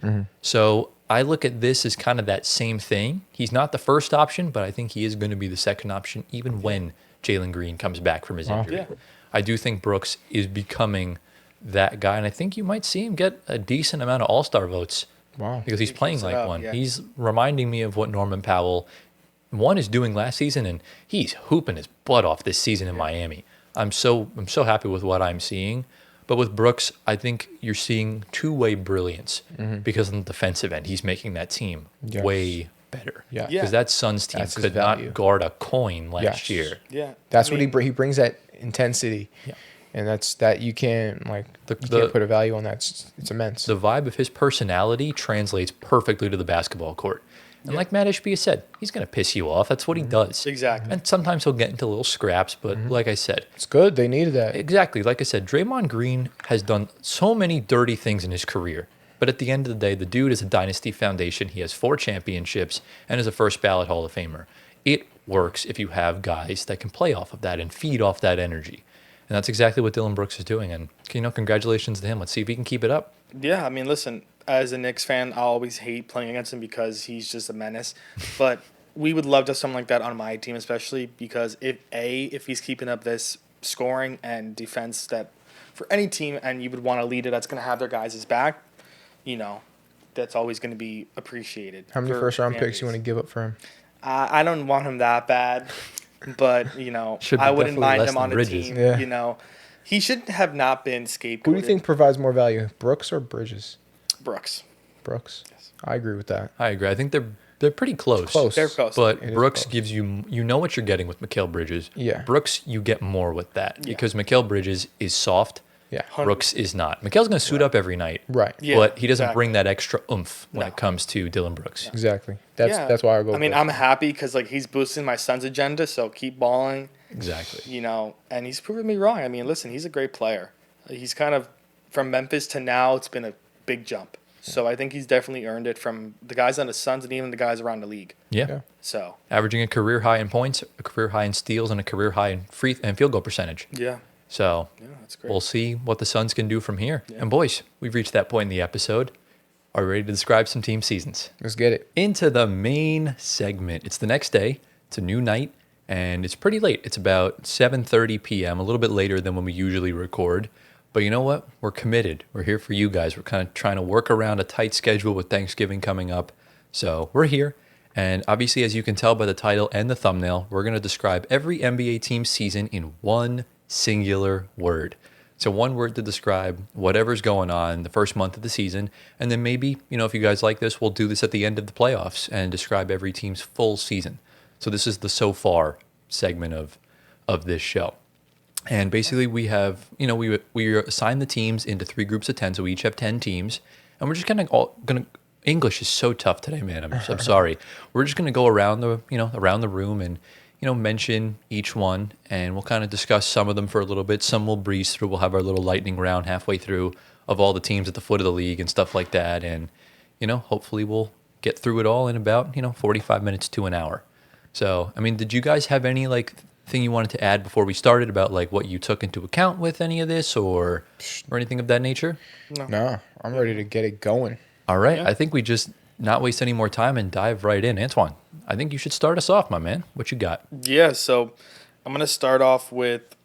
So I look at this as kind of that same thing. He's not the first option, but I think he is going to be the second option even when Jalen Green comes back from his injury. Yeah. I do think Brooks is becoming that guy, and I think you might see him get a decent amount of all-star votes. Wow. Because he's playing like one. Yeah. He's reminding me of what Norman Powell, is doing last season, and he's hooping his butt off this season in Miami. I'm so happy with what I'm seeing. But with Brooks, I think you're seeing two-way brilliance because on the defensive end, he's making that team way better. Yeah. Because that Suns team could not guard a coin last year. Yeah. That's what he brings, that intensity. Yeah. And that you can't can't put a value on that. It's immense. The vibe of his personality translates perfectly to the basketball court. And like Matt Ishbia said, he's going to piss you off. That's what he does. Exactly. And sometimes he'll get into little scraps, but like I said, It's good. They needed that. exactly, like I said, Draymond Green has done so many dirty things in his career. But at the end of the day, the dude is a dynasty foundation. He has 4 championships and is a first ballot Hall of Famer. It works if you have guys that can play off of that and feed off that energy. And that's exactly what Dillon Brooks is doing. And, congratulations to him. Let's see if he can keep it up. Yeah, I mean, listen, as a Knicks fan, I always hate playing against him because he's just a menace. But we would love to have something like that on my team, especially because if he's keeping up this scoring and defense that for any team, and you would want a leader that's going to have their guys' back, that's always going to be appreciated. How many first-round picks you want to give up for him? I don't want him that bad, but, Should be I wouldn't definitely mind less him than on a Bridges. team. Yeah. He should have not been scapegoated. Who do you think provides more value, Brooks or Bridges? Brooks. Brooks. I agree with that. I agree. I think they're pretty close. Close. They're close. But It is Brooks close. gives you know what you're getting with Mikal Bridges. Yeah. Brooks, you get more with that Yeah. because Mikal Bridges is soft. Yeah. Brooks is not. Mikal's going to suit up every night. Right. Yeah, but he doesn't exactly. bring that extra oomph when No. it comes to Dillon Brooks. Exactly. That's why I go. I mean, I'm happy because he's boosting my son's agenda. So keep balling, Exactly. and he's proven me wrong. I mean, listen, he's a great player. He's kind of from Memphis to now. It's been a big jump. So I think he's definitely earned it from the guys on the Suns and even the guys around the league. Yeah. Yeah. So Averaging a career high in points, a career high in steals, and a career high in free and field goal percentage. yeah, So that's great. we'll see what the Suns can do from here. And boys, we've reached that point in the episode. Are we ready to describe some team seasons? Let's get it. Into the main segment. It's the next day. It's a new night, and it's pretty late. It's about 7:30 p.m., a little bit later than when we usually record. But you know what? We're committed. We're here for you guys. We're kind of trying to work around a tight schedule with Thanksgiving coming up. So we're here. And obviously, as you can tell by the title and the thumbnail, we're going to describe every NBA team's season in one singular word. So one word to describe whatever's going on the first month of the season. And then maybe, if you guys like this, we'll do this at the end of the playoffs and describe every team's full season. So this is the so far segment of this show. And basically we have, we assign the teams into 3 groups of 10. So we each have 10 teams. And we're just kind of English is so tough today, man. I'm sorry. We're just going to go around the room and, mention each one, and we'll kind of discuss some of them for a little bit. Some we'll breeze through. We'll have our little lightning round halfway through of all the teams at the foot of the league and stuff like that. And, hopefully we'll get through it all in about, 45 minutes to an hour. So, I mean, did you guys have any, thing you wanted to add before we started about, what you took into account with any of this or anything of that nature? No, I'm ready to get it going. All right. Yeah. I think we just not waste any more time and dive right in. Antoine, I think you should start us off, my man. What you got? Yeah, so I'm going to start off with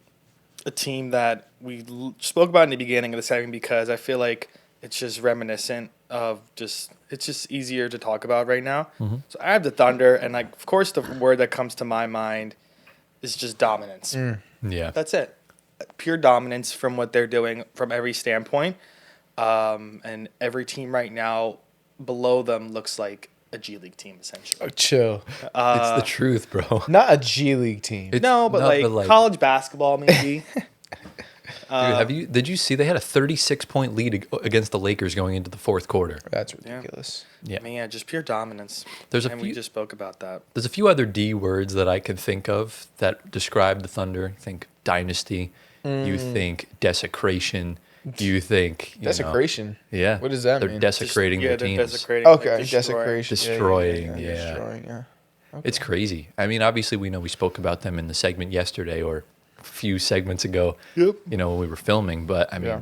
a team that we spoke about in the beginning of the segment because I feel like it's just reminiscent of it's just easier to talk about right now. Mm-hmm. So I have the Thunder, and of course the word that comes to my mind is just dominance. Yeah. That's it. Pure dominance from what they're doing from every standpoint. And every team right now below them looks like a G League team, essentially. Oh, chill. It's the truth, bro. Not a G League team. It's No, but not like college basketball, maybe. Dude, did you see they had a 36-point lead against the Lakers going into the fourth quarter? That's ridiculous. Yeah. I mean, yeah, just pure dominance. There's a and few- we just spoke about that. There's a few other D words that I can think of that describe the Thunder. Think dynasty. You think desecration. You think Desecration. Yeah. What does that They're mean? desecrating their they're teams. desecrating. Okay, like, destroy. desecration. Destroying, yeah. Destroying, yeah. It's crazy. I mean, obviously, we know we spoke about them in the segment yesterday or a few segments ago, Yep. when we were filming. But, I mean, Yeah.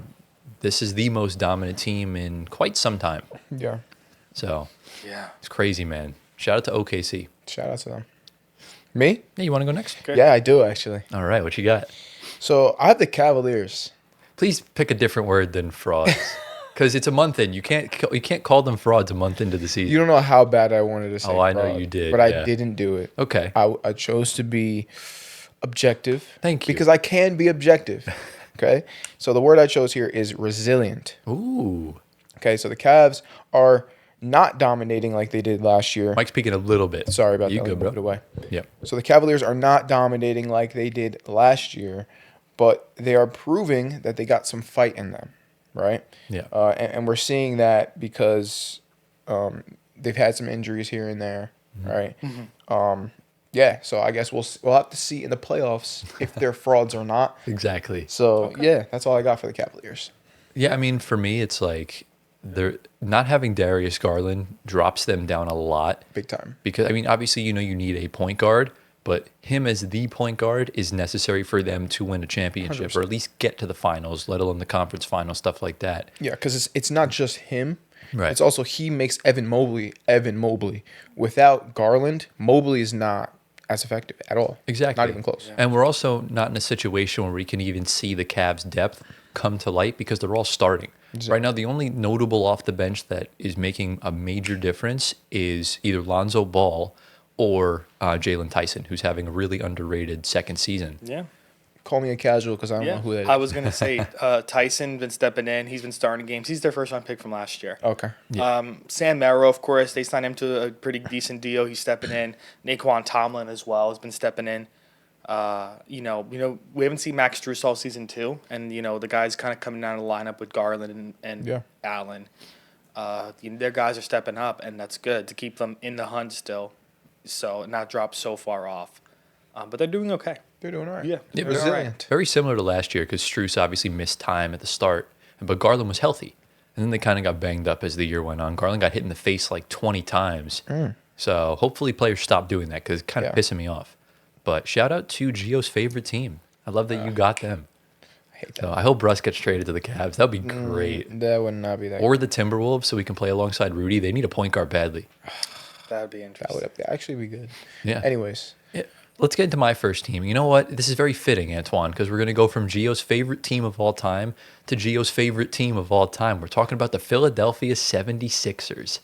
this is the most dominant team in quite some time. Yeah. So, Yeah. it's crazy, man. Shout out to OKC. Shout out to them. Me? Yeah, you want to go next? Okay. Yeah, I do actually. All right, what you got? So I have the Cavaliers. Please pick a different word than frauds. Because it's a month in. You can't call them frauds a month into the season. You don't know how bad I wanted to say. Oh, I know fraud, you did, but yeah. I didn't do it. Okay. I chose to be objective. Thank you. Because I can be objective. Okay. So the word I chose here is resilient. Ooh. Okay. So the Cavs are not dominating like they did last year. Mike's speaking a little bit. Sorry about you that. good, Move it bro. away. Yep. So the Cavaliers are not dominating like they did last year, but they are proving that they got some fight in them, right? Yeah. And we're seeing that because they've had some injuries here and there, right? Yeah, so I guess we'll have to see in the playoffs if they're frauds or not. Exactly. So yeah, that's all I got for the Cavaliers. Yeah, I mean, for me, it's like they're not having Darius Garland drops them down a lot. Big time. Because, I mean, obviously, you need a point guard, but him as the point guard is necessary for them to win a championship 100%. or at least get to the finals, let alone the conference finals, stuff like that. Yeah, because it's not just him. Right. It's also he makes Evan Mobley. Without Garland, Mobley is not as effective at all. Exactly. Not even close. And we're also not in a situation where we can even see the Cavs' depth come to light because they're all starting. Exactly. Right now, the only notable off the bench that is making a major difference is either Lonzo Ball or Jalen Tyson, who's having a really underrated second season. Yeah. Call me a casual because I don't know who that is. I was going to say Tyson been stepping in. He's been starting games. He's their first-round pick from last year. Okay. Sam Merrill, of course, they signed him to a pretty decent deal. He's stepping in. Naquan Tomlin as well has been stepping in. We haven't seen Max Strus all season 2, and the guys kind of coming down the lineup with Garland and Allen. Their guys are stepping up, and that's good to keep them in the hunt still, so not drop so far off. But they're doing okay. They're doing all right. Yeah, They're they're all right. resilient. Very similar to last year because Strus obviously missed time at the start, but Garland was healthy. And then they kind of got banged up as the year went on. Garland got hit in the face like 20 times. So hopefully players stop doing that because it's kind of pissing me off. But shout out to Gio's favorite team. I love that you got them. I hate that. So I hope Russ gets traded to the Cavs. That would be great. That would not be that. Or the Timberwolves so we can play alongside Rudy. They need a point guard badly. That would be That interesting. would actually be good. Yeah. Anyways, Yeah. Let's get into my first team. You know what? This is very fitting, Antoine, because we're going to go from Gio's favorite team of all time to Gio's favorite team of all time. We're talking about the Philadelphia 76ers.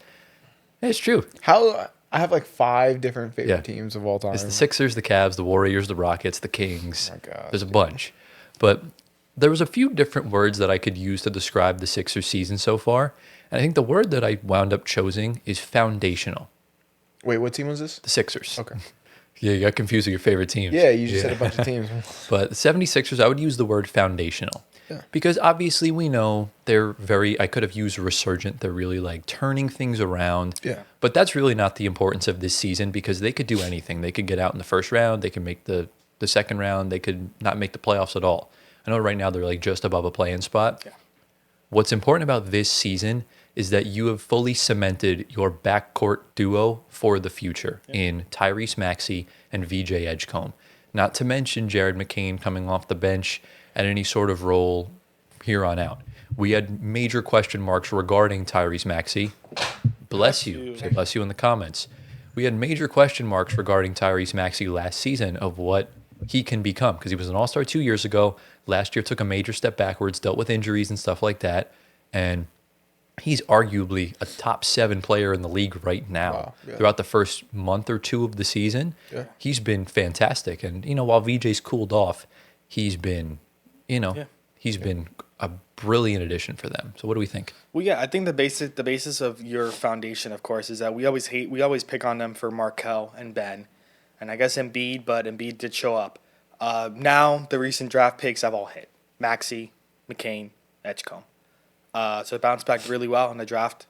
It's true. I have like 5 different favorite teams of all time. It's the Sixers, the Cavs, the Warriors, the Rockets, the Kings. Oh my God, There's a bunch. But there was a few different words that I could use to describe the Sixers season so far. And I think the word that I wound up choosing is foundational. Wait, what team was this? The Sixers. Okay. Yeah, you got confused with your favorite teams. Yeah, you just said a bunch of teams. But the 76ers, I would use the word foundational. Yeah. Because obviously we know they're I could have used resurgent. They're really like turning things around. Yeah. But that's really not the importance of this season because they could do anything. They could get out in the first round. They could make the second round. They could not make the playoffs at all. I know right now they're like just above a play-in spot. Yeah. What's important about this season is that you have fully cemented your backcourt duo for the future in Tyrese Maxey and VJ Edgecombe. Not to mention Jared McCain coming off the bench at any sort of role here on out. We had major question marks regarding Tyrese Maxey. Bless you. Say bless you in the comments. We had major question marks regarding Tyrese Maxey last season of what he can become because he was an all-star 2 years ago. Last year took a major step backwards, dealt with injuries and stuff like that. And he's arguably a top 7 player in the league right now. Wow, yeah. Throughout the first month or 2 of the season, he's been fantastic. And, while VJ's cooled off, he's been, he's been a brilliant addition for them. So what do we think? Well, yeah, I think the basis of your foundation, of course, is that we always pick on them for Markelle and Ben, and I guess Embiid, but Embiid did show up. Now the recent draft picks have all hit: Maxey, McCain, Edgecombe. So it bounced back really well in the draft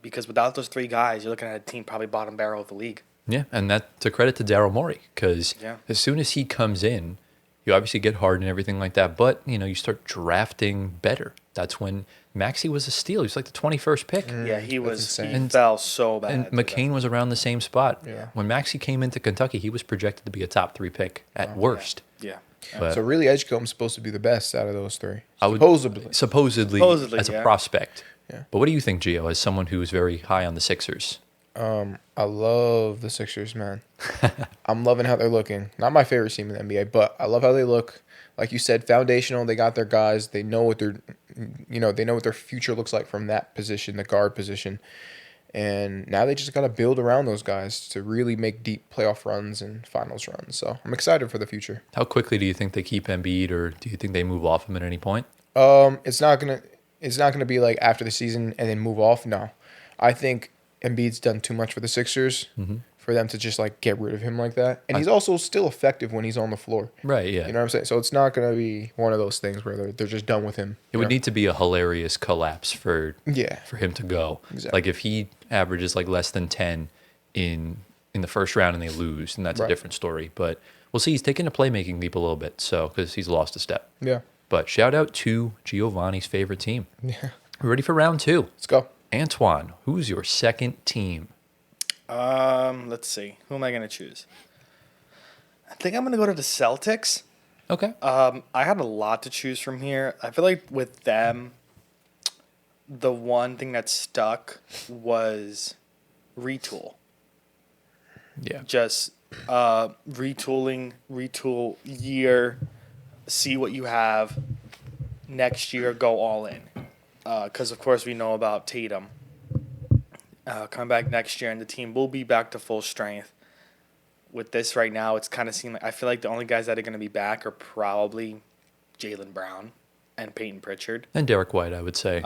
because without those 3 guys, you're looking at a team probably bottom barrel of the league. Yeah, and that's a credit to Daryl Morey because as soon as he comes in, you obviously get hard and everything like that, but you start drafting better. That's when Maxey was a steal. He was like the 21st pick. Yeah, he was. insane. He fell so bad. And McCain was around the same spot. Yeah. When Maxey came into Kentucky, he was projected to be a top 3 pick at worst. Yeah. But So really, Edgecombe's supposed to be the best out of those 3. I would- Supposedly. supposedly as a prospect. Yeah. But what do you think, Gio, as someone who is very high on the Sixers? I love the Sixers, man. I'm loving how they're looking. Not my favorite team in the NBA, but I love how they look. Like you said, foundational. They got their guys. They know what they know what their future looks like from that position, the guard position. And now they just got to build around those guys to really make deep playoff runs and finals runs. So I'm excited for the future. How quickly do you think they keep Embiid, or do you think they move off him at any point? It's not gonna be like after the season and then move off. No, I think Embiid's done too much for the Sixers for them to just like get rid of him like that. And he's also still effective when he's on the floor. Right, yeah. You know what I'm saying? So it's not going to be one of those things where they're just done with him. It would need to be a hilarious collapse for him to go. Exactly. Like if he averages like less than 10 in the first round and they lose, then that's a different story. But we'll see. He's taking a playmaking leap a little bit, so because he's lost a step. Yeah. But shout out to Giovanni's favorite team. Yeah. We're ready for round 2. Let's go. Antoine, who's your second team? Let's see. Who am I going to choose? I think I'm going to go to the Celtics. Okay. I had a lot to choose from here. I feel like with them, the one thing that stuck was retool. Yeah. Just retool year, see what you have. Next year, go all in. Because, of course, we know about Tatum. Come back next year, and the team will be back to full strength. With this right now, it's kind of seemed like I feel like the only guys that are going to be back are probably Jaylen Brown and Peyton Pritchard. And Derek White, I would say.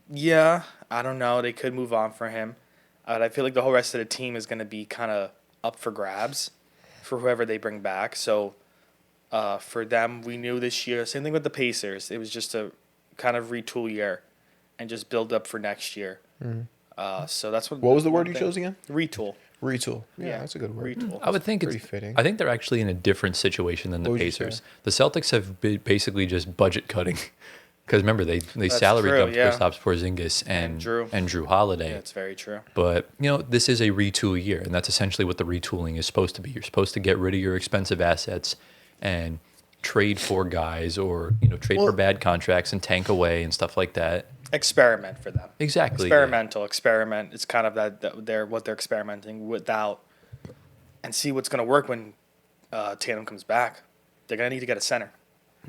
Yeah, I don't know. They could move on for him. I feel like the whole rest of the team is going to be kind of up for grabs for whoever they bring back. So for them, we knew this year, same thing with the Pacers. It was just a kind of retool year and just build up for next year. Mm-hmm. So that's what. What was the word you chose again? Retool. Retool. Yeah, that's a good word. Retool. I would think Pretty it's fitting. I think they're actually in a different situation than the What would you Pacers. say? The Celtics have been basically just budget cutting because remember they That's salary true, dumped yeah. Kristaps Porzingis and Drew. Drew Holiday. Yeah, it's very true. But this is a retool year, and that's essentially what the retooling is supposed to be. You're supposed to get rid of your expensive assets and trade for guys, or trade for bad contracts and tank away and stuff like that. Experiment for them. Exactly. Experimental. Experiment. It's kind of that they're what they're experimenting without, and see what's going to work when Tatum comes back. They're going to need to get a center.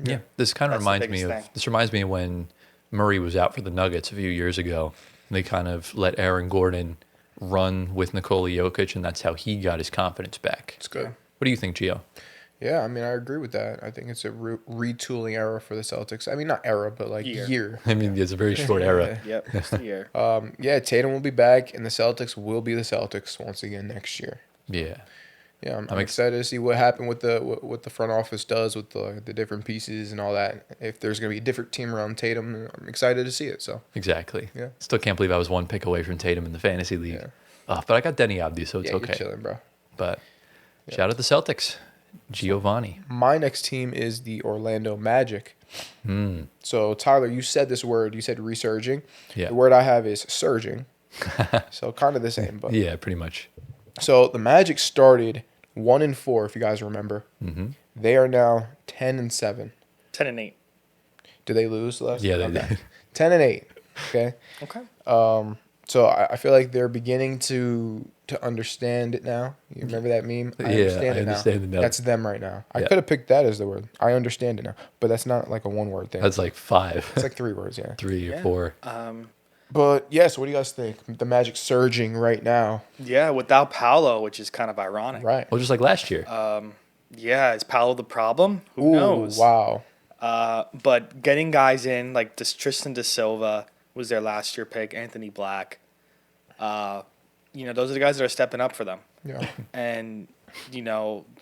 Yeah. This kind of That's the reminds me biggest thing. This reminds me of when Murray was out for the Nuggets a few years ago. They kind of let Aaron Gordon run with Nikola Jokic, and that's how he got his confidence back. It's good. What do you think, Gio? Yeah, I mean, I agree with that. I think it's a retooling era for the Celtics. I mean, not era, but like year. I mean, it's a very short era. Yep, next year. Yeah, Tatum will be back, and the Celtics will be the Celtics once again next year. Yeah. Yeah, I'm excited to see what happened with what the front office does with the different pieces and all that. If there's going to be a different team around Tatum, I'm excited to see it. So Exactly. Yeah. Still can't believe I was one pick away from Tatum in the fantasy league. Yeah. But I got Denny Abdi, so it's yeah, okay. you're chilling, bro. But shout out the Celtics. Giovanni. My next team is the Orlando Magic. So Tyler, you said this word. You said resurging. Yeah. The word I have is surging. So kind of the same, but Yeah, pretty much. so the Magic started 1-4, if you guys remember. Mm-hmm. They are now 10-7. 10-8. Did they lose last? Yeah, they Okay. did. 10-8. Okay. Okay. So I feel like they're beginning to understand it now. You remember that meme? Yeah, I understand it now. That's them right now. I Yeah. could have picked that as the word. I understand it now, but that's not like a one-word thing. That's like 5. It's like 3 words, yeah. 3 or 4. But yes, what do you guys think? The Magic surging right now, Yeah, without Paolo, which is kind of ironic. right? Well, just like last year. Yeah, is Paolo the problem? Who Ooh, knows? wow. But getting guys in like this Tristan Da Silva was their last year pick. Anthony Black. Those are the guys that are stepping up for them. Yeah. And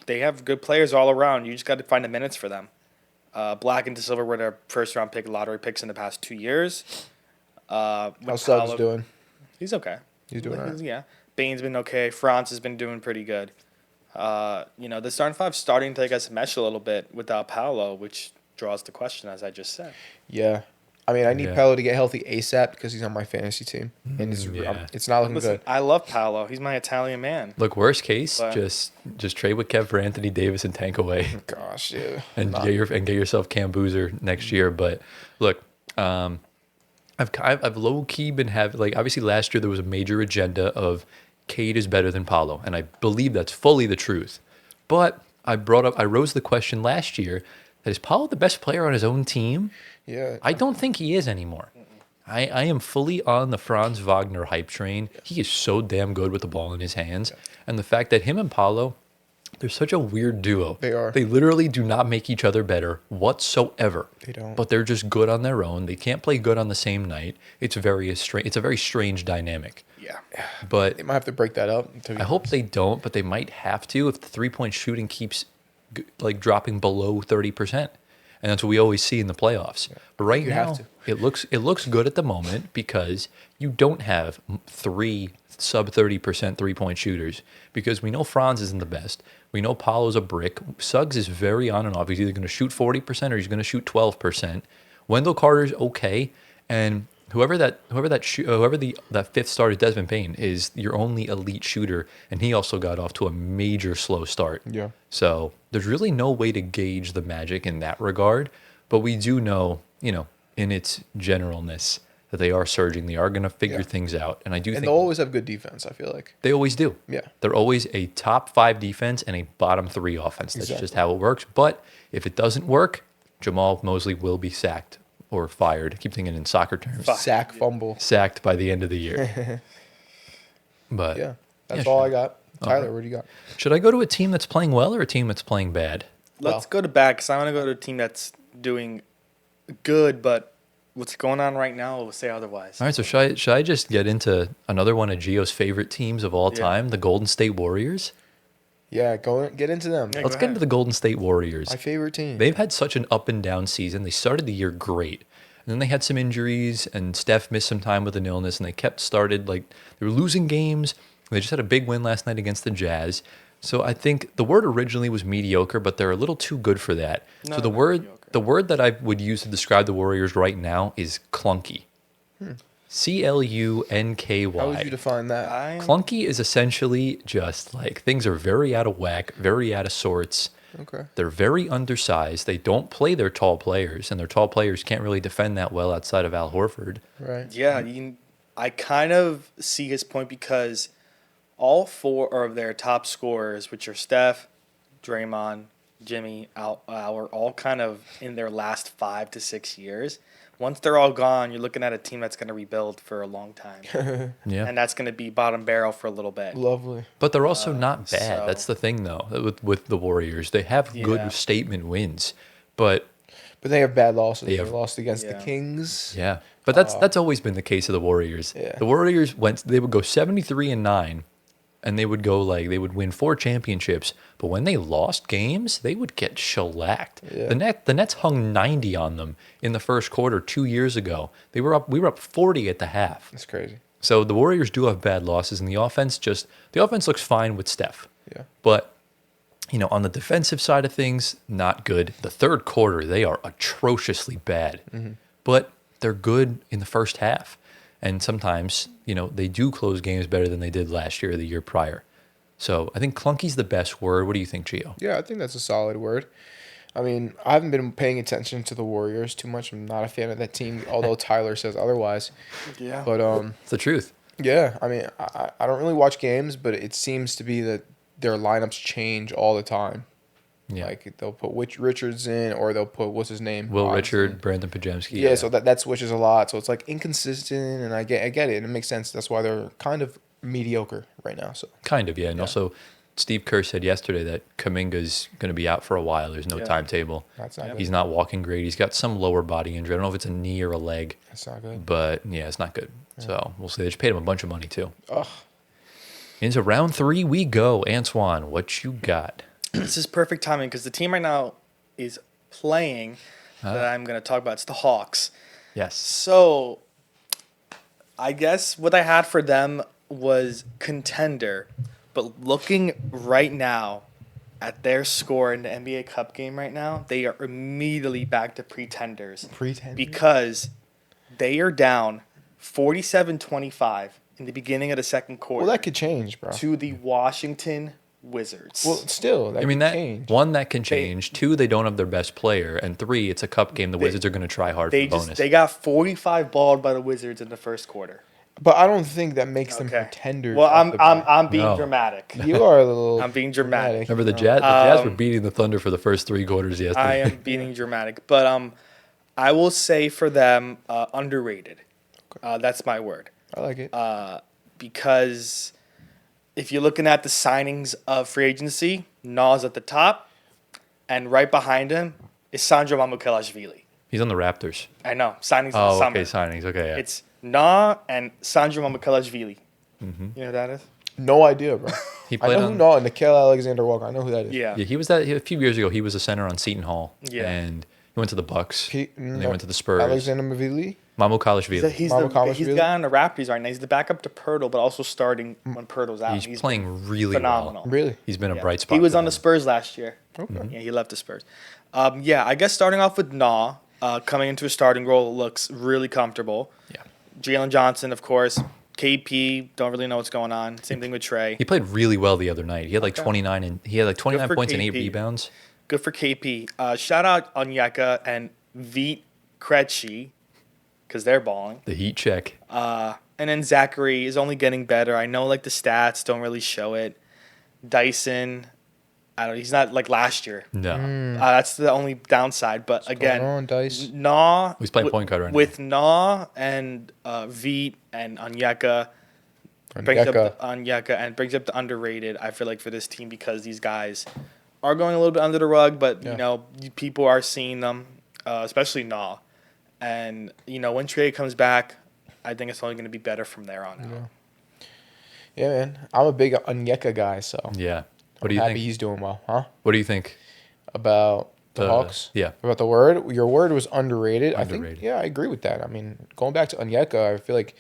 they have good players all around. You just got to find the minutes for them. Black and Da Silva were their first round pick, lottery picks in the past 2 years. How Suggs doing? He's okay. He's doing all right. Yeah. Bane's been okay. Franz has been doing pretty good. The starting five's starting to, I guess, mesh a little bit without Paolo, which draws the question, as I just said. Yeah. I mean, I need Yeah. Paolo to get healthy ASAP because he's on my fantasy team, and Yeah. it's not looking Listen, good. I love Paolo. He's my Italian man. Look, worst case, But- just trade with Kev for Anthony Davis and tank away. Gosh, yeah. and get yourself Cam Boozer next year. But look, I've low key been having, like, obviously last year there was a major agenda of Cade is better than Paolo, and I believe that's fully the truth. But I rose the question last year that is Paolo the best player on his own team? Yeah. I don't think he is anymore. I am fully on the Franz Wagner hype train. He is so damn good with the ball in his hands, and the fact that him and Paolo They're such a weird duo. They are. They literally do not make each other better whatsoever. They don't. But they're just good on their own. They can't play good on the same night. It's a very strange dynamic. Yeah. But They might have to break that up. I hope they don't, but they might have to if the three-point shooting keeps like dropping below 30%. And that's what we always see in the playoffs. But right You now, have to. it looks good at the moment because you don't have three sub 30% three-point shooters because we know Franz isn't the best. We know Paulo's a brick. Suggs is very on and off. He's either going to shoot 40% or he's going to shoot 12%. Wendell Carter's okay, and that fifth starter, Desmond Payne, is your only elite shooter, and he also got off to a major slow start. Yeah. So there's really no way to gauge the Magic in that regard, but we do know, in its generalness, that they are surging. They are going to figure things out, and I do And think they'll always have good defense, I feel like. they always do. Yeah. They're always a top 5 defense and a bottom 3 offense. That's just how it works. But if it doesn't work, Jamal Mosley will be sacked or fired. I keep thinking in soccer terms. Sack, fumble. Sacked by the end of the year. But Yeah. That's yeah, all sure. I got. Tyler, what do you got? Should I go to a team that's playing well or a team that's playing bad? Let's go to back because I want to go to a team that's doing good, but what's going on right now will say otherwise. All right, so should I just get into another one of Gio's favorite teams of all Yeah. time, the Golden State Warriors? Yeah, get into them. Yeah. Let's Go get ahead. into the Golden State Warriors. My favorite team. They've had such an up and down season. They started the year great. And then they had some injuries, and Steph missed some time with an illness, and they they were losing games. They just had a big win last night against the Jazz. So I think the word originally was mediocre, but they're a little too good for that. No, So the not word mediocre. the word that I would use to describe the Warriors right now is clunky. CLUNKY. How would you define that? Clunky is essentially just like things are very out of whack, very out of sorts. Okay. They're very undersized. They don't play their tall players, and their tall players can't really defend that well outside of Al Horford. Right. Yeah, I kind of see his point because all 4 of their top scorers, which are Steph, Draymond, Jimmy, are all kind of in their last 5 to 6 years. Once they're all gone, you're looking at a team that's going to rebuild for a long time. Yeah. And that's going to be bottom barrel for a little bit. Lovely. But they're also not bad. so- That's the thing, though, with the Warriors. They have Yeah. good statement wins, but But they have bad losses. They They have- lost against the Yeah. Kings. yeah. But that's always been the case of the Warriors. Yeah. The Warriors they would go 73-9, and they would win 4 championships. But when they lost games, they would get shellacked. Yeah. The Nets hung 90 on them in the first quarter 2 years ago. We were up 40 at the half. That's crazy. So the Warriors do have bad losses, and the offense looks fine with Steph. Yeah. But on the defensive side of things, not good. The third quarter, they are atrociously bad. But they're good in the first half. And sometimes, they do close games better than they did last year or the year prior. So I think clunky's the best word. What do you think, Gio? Yeah, I think that's a solid word. I mean, I haven't been paying attention to the Warriors too much. I'm not a fan of that team, although Tyler says otherwise. Yeah. But It's the truth. yeah, I mean, I don't really watch games, but it seems to be that their lineups change all the time. Yeah. Like they'll put Richards in, or they'll put what's his name, Will Hodgson. Richard, Brandon Pajemski. Yeah, so that switches a lot. So it's like inconsistent, and I get it, and it makes sense. That's why they're kind of mediocre right now. So Kind of, yeah. And also, Steve Kerr said yesterday that Kuminga's going to be out for a while. There's no Yeah. timetable. that's not good. He's not walking great. He's got some lower body injury. I don't know if it's a knee or a leg, That's not good. but yeah, it's not good. So we'll see. They just paid him a bunch of money too. Ugh. Into round 3 we go. Antoine, what you got? This is perfect timing because the team right now is playing that I'm going to talk about. It's the Hawks. Yes. So, I guess what I had for them was contender, but looking right now at their score in the NBA Cup game right now, they are immediately back to pretenders because they are down 47-25 in the beginning of the second quarter Well, that could change, bro. to the Washington Wizards. Well, still, that I mean, could that change. one, that can change. 2, they don't have their best player. And 3, it's a cup game. The Wizards are going to try hard for the bonus. They got 45 balled by the Wizards in the first quarter. But I don't think that makes them Okay. pretenders. Well, off the bat. I'm being No. dramatic. You are a little. I'm being dramatic. Remember the Jazz? The Jazz were Um, beating the Thunder for the first 3 quarters I yesterday. am being dramatic, but I will say for them underrated. That's my word I like it. because if you're looking at the signings of free agency, Nas at the top, and right behind him is Sandro Mamukelashvili. He's on the Raptors. I know, signings in the Oh, summer. okay, signings. Okay, yeah. It's Na and Sandro Mamukelashvili. Mm-hmm. You know who that is? No idea, bro. He I played know on. who Noah and Nickeil Alexander-Walker. I know who that is. Yeah. Yeah, he was that a few years ago. He was a center on Seton Hall. Yeah. And he went to the Bucks. He, And they went to the Spurs. Alexander Mavili. Mamu He's Kalashvili. the guy on the Raptors right now. He's the backup to Pirtle, but also starting when Pirtle's out. He's playing really phenomenal. well. Really? He's been a Yeah. bright spot. He was for on the them. Spurs last year. Okay. Yeah, he left the Spurs. Yeah, I guess starting off with Na, coming into a starting role looks really comfortable. Yeah. Jalen Johnson, of course. KP, don't really know what's going on. Same thing with Trey. He played really well the other night. He had like 29 and he had like 29 for points and 8 KP. rebounds. Good for KP. Shout out Onyeka and Vít Krejci, because they're balling. The heat check. And then Zachary is only getting better. I know like the stats don't really show it. Dyson, I don't. He's not like last year. No. That's the only downside. But What's again, going on, Dice? Na. He's playing point guard right now. With Na and Vít and Onyeka brings up the underrated. I feel like for this team because these guys are going a little bit under the rug, but you know people are seeing them, especially Na. And you know when Trey comes back, I think it's only going to be better from there on out. Yeah, man. I'm a big Onyeka guy, so Yeah. What I'm do you happy think? he's doing well, huh? What do you think? About the Hawks? Yeah. About the word? Your word was underrated. I Underrated. think, yeah, I agree with that. I mean, going back to Onyeka, I feel like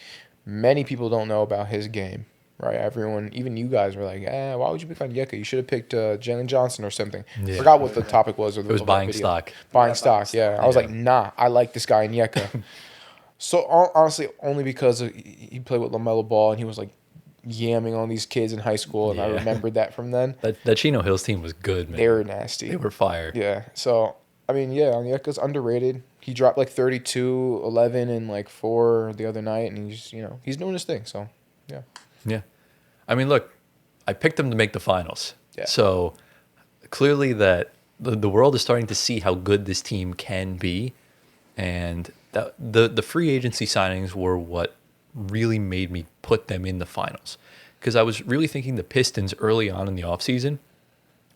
many people don't know about his game, right? Everyone, even you guys were like, why would you pick Onyeka? You should have picked Jalen Johnson or something. Yeah. Forgot what the topic was. Of the, It was of that buying video. stock. Buying stock, yeah. I was Yeah. like, nah, I like this guy Onyeka. So honestly, only because he played with LaMelo Ball and he was like yamming on these kids in high school, and I Yeah. remembered that from then. That Chino Hills team was good, man. They were nasty. They were fire. Yeah. So, I mean, yeah, Onyeka's underrated. He dropped like 32, 11, and like 4 the other night, and he's, he's doing his thing. So, yeah. Yeah. I mean, look, I picked them to make the finals. Yeah. So clearly that the world is starting to see how good this team can be. And that the free agency signings were what really made me put them in the finals. Because I was really thinking the Pistons early on in the offseason,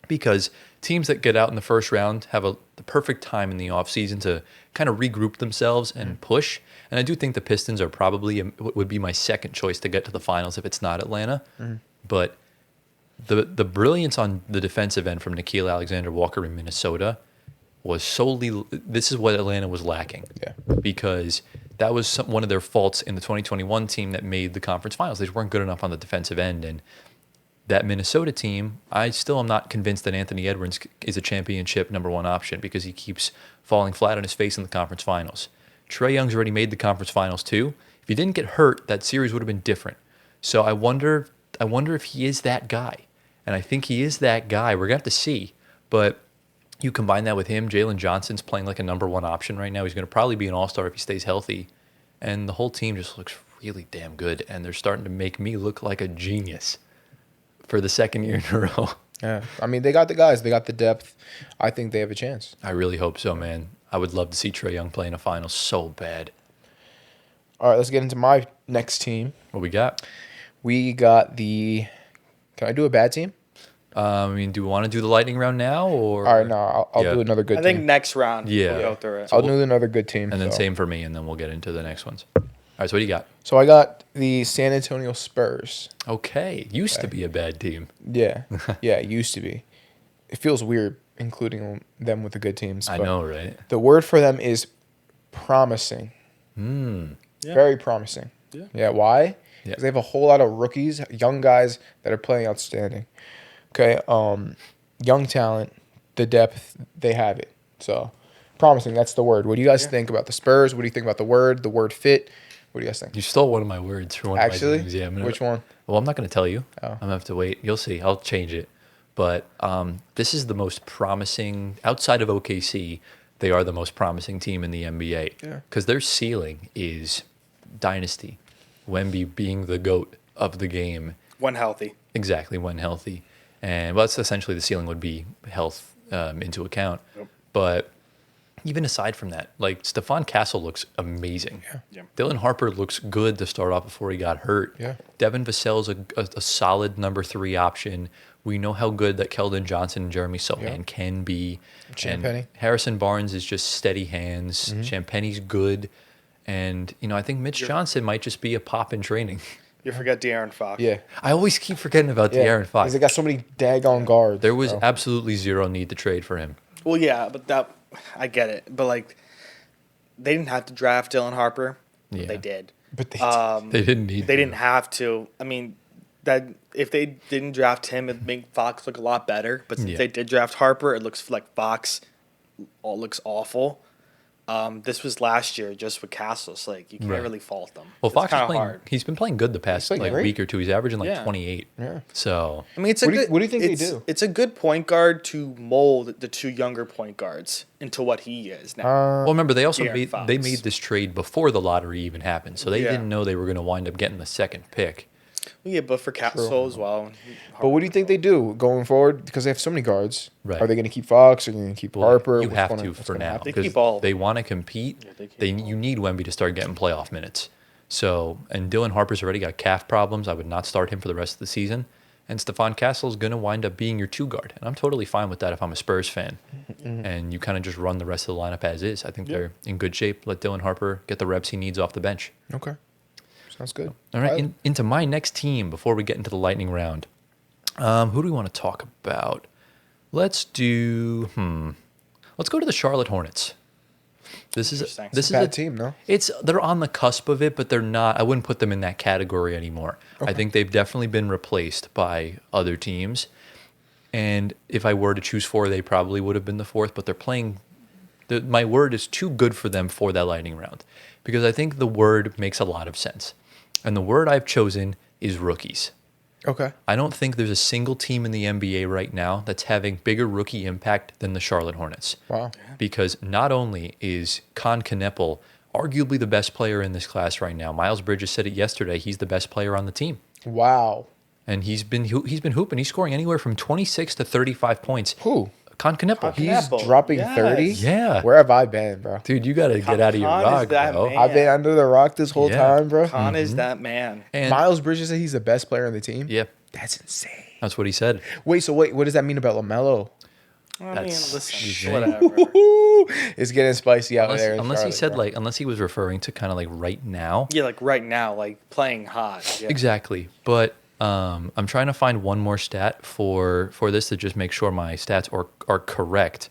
because teams that get out in the first round have the perfect time in the offseason to kind of regroup themselves and push. And I do think the Pistons are probably would be my second choice to get to the finals if it's not Atlanta. But the brilliance on the defensive end from Nickeil Alexander-Walker in Minnesota was solely, this is what Atlanta was lacking. Yeah. Because that was one of their faults in the 2021 team that made the conference finals. They just weren't good enough on the defensive end. And that Minnesota team, I still am not convinced that Anthony Edwards is a championship number one option because he keeps falling flat on his face in the conference finals. Trae Young's already made the conference finals too. If he didn't get hurt, that series would have been different. So I wonder if he is that guy. And I think he is that guy. We're going to have to see. But you combine that with him, Jalen Johnson's playing like a number one option right now. He's going to probably be an all-star if he stays healthy. And the whole team just looks really damn good. And they're starting to make me look like a genius for the second year in a row. Yeah. I mean, they got the guys. They got the depth. I think they have a chance. I really hope so, man. I would love to see Trae Young play in a final so bad. All right, let's get into my next team. What we got? We got the... Can I do a bad team? I mean, do we want to do the lightning round now? Or All right, no, I'll Yeah. do another good I think team. next round Yeah. we'll go through it. I'll do another good team. And then so. same for me, and then we'll get into the next ones. All right, so what do you got? So I got the San Antonio Spurs. Okay, used to be a bad team. Yeah. Yeah, it used to be. It feels weird including them with the good teams. I but know, right? The word for them is promising. Yeah. Very promising. Yeah. Yeah, why? Yeah. Because they have a whole lot of rookies, young guys that are playing outstanding. Okay, young talent, the depth, they have it. So, promising, that's the word. What do you guys think about the Spurs? What do you think about the word fit? What do you guys think? You stole one of my words for one Actually? of my teams. Yeah, Which one? Well, I'm not going to tell you. Oh. I'm going to have to wait. You'll see. I'll change it. But this is the most promising, outside of OKC, they are the most promising team in the NBA. Yeah. Because their ceiling is dynasty. Wemby being the GOAT of the game. When healthy. Exactly, when healthy. And well, that's essentially the ceiling would be health into account. Yep. But even aside from that, like Stephon Castle looks amazing. Yeah. Dylan Harper looks good to start off before he got hurt. Yeah. Devin Vassell's a solid number 3 option. We know how good that Keldon Johnson and Jeremy Sohan can be. Champagny. And Harrison Barnes is just steady hands. Champagny's good. And, I think Mitch Johnson might just be a pop in training. You forget De'Aaron Fox. Yeah. I always keep forgetting about Yeah. De'Aaron Fox. Because they got so many daggone guards. There was bro. absolutely zero need to trade for him. Well, yeah, but I get it. But, like, they didn't have to draft Dylan Harper. But Yeah. they did. But they They didn't need They to. didn't have to. I mean, that if they didn't draft him, it'd make Fox look a lot better. But since Yeah. they did draft Harper, it looks like Fox all looks awful. This was last year just with Castles. Like, you can't Right. really fault them. Well, It's Fox is kinda playing. hard. He's been playing good the past playing great. week or two. He's averaging like Yeah. 28. Yeah. So I mean, it's a What do you- good. what do you think they it's- do? It's a good point guard to mold the 2 younger point guards into what he is now. well, remember they also De'Aaron Fox. made this trade before the lottery even happened, so they Yeah. didn't know they were going to wind up getting the second pick. Yeah, but for Castle as well. But what do you think they do going forward? Because they have so many guards. Right. Are they going to keep Fox? Are they going to keep Harper? You What's have gonna- to what's for gonna now happen? They because keep all- they want to compete. they keep all. You need Wemby to start getting playoff minutes. So and Dylan Harper's already got calf problems. I would not start him for the rest of the season. And Stephon Castle's going to wind up being your 2 guard, and I'm totally fine with that if I'm a Spurs fan. And you kind of just run the rest of the lineup as is. I think they're in good shape. Let Dylan Harper get the reps he needs off the bench. Okay. Sounds good. All right, into my next team before we get into the lightning round. Who do we want to talk about? Let's do. Let's go to the Charlotte Hornets. This is Interesting. this is Bad a team, no? They're on the cusp of it, but they're not. I wouldn't put them in that category anymore. I think they've definitely been replaced by other teams. And if I were to choose 4, they probably would have been the 4th. But they're playing. My word is too good for them for that lightning round, because I think the word makes a lot of sense. And the word I've chosen is rookies. Okay. I don't think there's a single team in the NBA right now that's having bigger rookie impact than the Charlotte Hornets. Wow. Because not only is Con Kneppel arguably the best player in this class right now, Miles Bridges said it yesterday, he's the best player on the team. Wow. And he's been hooping. He's scoring anywhere from 26 to 35 points. Who? Con Kneppel. Con- He's Kneppel. dropping Yes. 30? Yeah. Where have I been, bro? Dude, you got to get out of your Con is rock, that bro. man. I've been under the rock this whole Yeah. time, bro. Con is that man. And Miles Bridges said he's the best player on the team? yeah, That's insane. that's what he said. Wait, what does that mean about LaMelo? I mean, That's listen, insane. whatever. It's getting spicy out Unless, there. in unless he Charlotte, said bro. unless he was referring to kind of like right now. Yeah, like right now, like playing hot. Yeah. Exactly. But I'm trying to find one more stat for this to just make sure my stats are correct.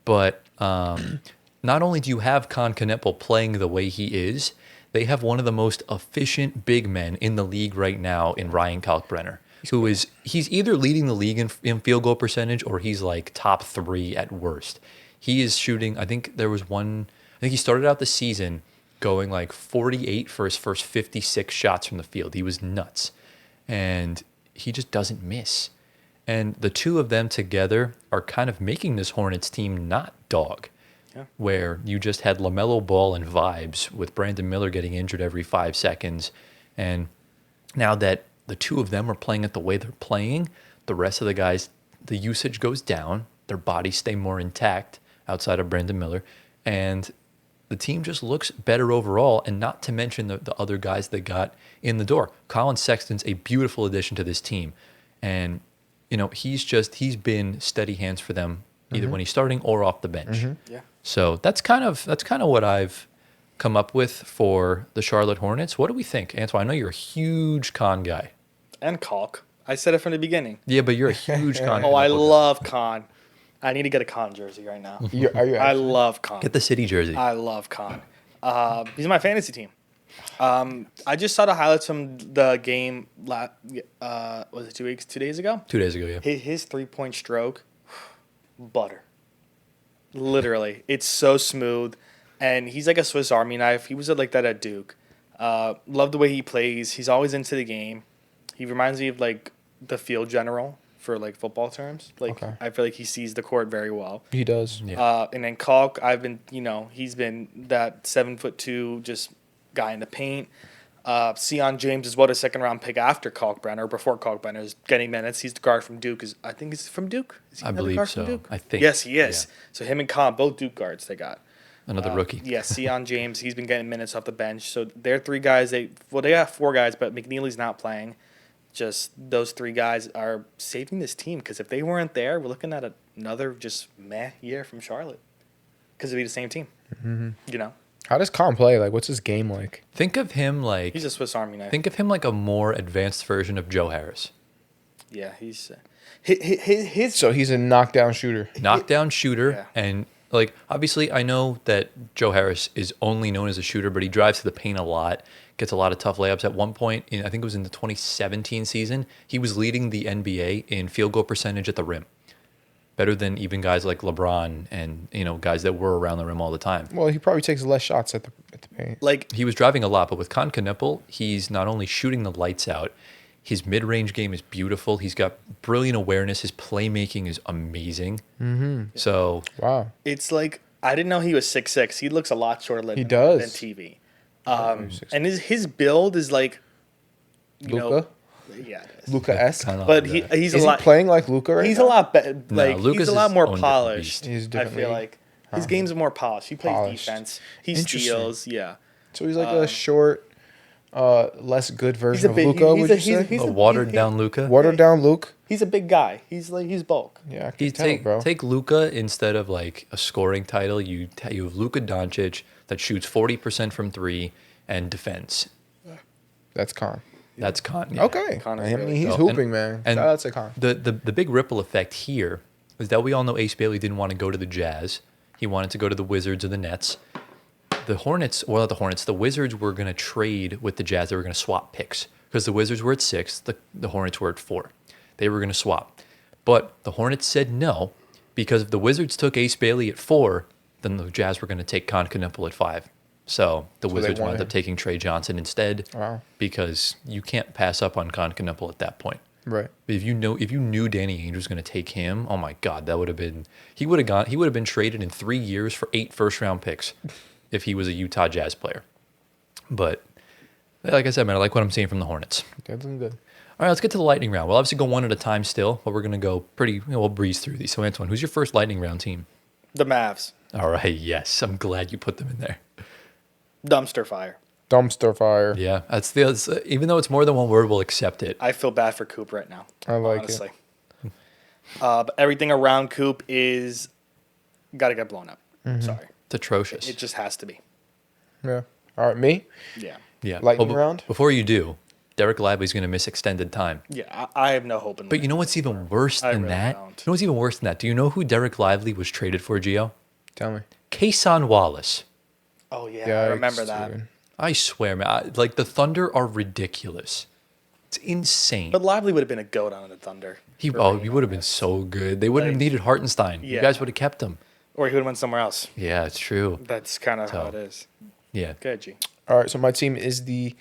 But not only do you have Con Kneppel playing the way he is, they have one of the most efficient big men in the league right now in Ryan Kalkbrenner, he's either leading the league in field goal percentage or he's like top 3 at worst. He is shooting, I think he started out the season going like 48 for his first 56 shots from the field. He was nuts. And he just doesn't miss. And the 2 of them together are kind of making this Hornets team not dog. Yeah. Where you just had LaMelo Ball and vibes with Brandon Miller getting injured every 5 seconds. And now that the 2 of them are playing it the way they're playing, the rest of the guys, the usage goes down. Their bodies stay more intact outside of Brandon Miller. And the team just looks better overall, and not to mention the other guys they got in the door. Colin Sexton's a beautiful addition to this team. And, he's been steady hands for them, either when he's starting or off the bench. Yeah. So that's kind of what I've come up with for the Charlotte Hornets. What do we think, Antoine? I know you're a huge Con guy. And Kalk. I said it from the beginning. Yeah, but you're a huge Con. Oh, I Kneppel guy. love Con. I need to get a Con jersey right now. Are you I actually? love Con. Get the city jersey. I love Con. He's my fantasy team. I just saw the highlights from the game. Was it 2 days ago? 2 days ago, yeah. His 3-point stroke, butter. Literally, it's so smooth, and he's like a Swiss Army knife. He was like that at Duke. Love the way he plays. He's always into the game. He reminds me of like the field general for like football terms. Like Okay. I feel like he sees the court very well. He does. Yeah. And then Kalk, he's been that 7'2" just guy in the paint. Sion James is a second-round pick after Kalkbrenner, before Kalkbrenner is getting minutes. He's the guard from Duke. I think he's from Duke. Is he I another believe guard so. from Duke? I think. Yes, he is. Yeah. So him and Khan, both Duke guards they got. Another rookie. Yeah, Sion James, he's been getting minutes off the bench. So they're three guys. They got four guys, but McNeely's not playing. Just those three guys are saving this team because if they weren't there, we're looking at another just meh year from Charlotte because it'd be the same team. Mm-hmm. You know, How does Con play? Like, what's his game like? Think of him like he's a Swiss Army knife. think of him like a more advanced version of Joe Harris. Yeah, he's his So he's a knockdown shooter. Knockdown shooter, Yeah. and like obviously I know that Joe Harris is only known as a shooter, but he drives to the paint a lot, gets a lot of tough layups. At one point, I think it was in the 2017 season, he was leading the NBA in field goal percentage at the rim, better than even guys like LeBron and guys that were around the rim all the time. Well, he probably takes less shots at the paint. like He was driving a lot, but with Con Knuppel, he's not only shooting the lights out, his mid-range game is beautiful. He's got brilliant awareness. His playmaking is amazing. Mm-hmm. So Wow. it's like I didn't know he was 6'6". He looks a lot shorter than He does. than TV. And his build is like Luka? Yeah, it is. Luka-esque. kinda But like he, that. he's Is a he lot. playing like Luka right He's now? a lot better. No, Like Lucas he's a lot is more own different polished. beast. He's I different feel league. like his game's more polished. He plays Polished. defense. He Interesting. steals. Yeah. So he's like a short, less good He's version a of big. Luka, would you he's, say? he's a watered down Luca. Watered down Luke? He's a big guy. He's bulk. Yeah, I can You tell, bro. take Luca instead of like a scoring title. You have Luka Doncic that shoots 40% from three and defends. That's Con. That's Con. Yeah. Okay. Con is I mean, really he's So, hooping, man. And Shout out to Con. the big ripple effect here is that we all know Ace Bailey didn't want to go to the Jazz. He wanted to go to the Wizards or the Nets. The Hornets, well, not the Hornets, the Wizards were going to trade with the Jazz. They were going to swap picks because the Wizards were at 6, the Hornets were at 4. They were going to swap. But the Hornets said no because if the Wizards took Ace Bailey at 4, then the Jazz were going to take Con Knuppel at 5. So the they Wizards wound wanted- up taking Trey Johnson instead Wow. because you can't pass up on Con Knuppel at that point. Right. If you knew Danny Ainge was going to take him, oh my God, that would have been he would have been traded in 3 years for 8 first-round picks if he was a Utah Jazz player. But like I said, man, I like what I'm seeing from the Hornets. That's good. All right, let's get to the lightning round. We'll obviously go one at a time still, but we're going to go we'll breeze through these. So Antoine, who's your first lightning round team? The Mavs. All right, yes, I'm glad you put them in there. Dumpster fire. Dumpster fire. Yeah, even though it's more than one word, we'll accept it. I feel bad for Coop right now. I like honestly. But everything around Coop is got to get blown up. Mm-hmm. Sorry. It's atrocious. It just has to be. Yeah. All right, me? Yeah. Yeah. Lightning round? Before you do, Derek Lively's going to miss extended time. Yeah, I have no hope in But you know what's even worse I than really that? don't. You know what's even worse than that? Do you know who Derek Lively was traded for, Gio? Tell me. Kason Wallace. Oh, yeah, I remember Yikes, that. dude. I swear, man. Like, the Thunder are ridiculous. It's insane. But Lively would have been a goat on the Thunder. He would have been so good. They wouldn't have needed Hartenstein. You Yeah. guys would have kept him. Or he would have went somewhere else. Yeah, it's true. That's kind of how So- it is. Yeah. Good, G. All right, so my team is the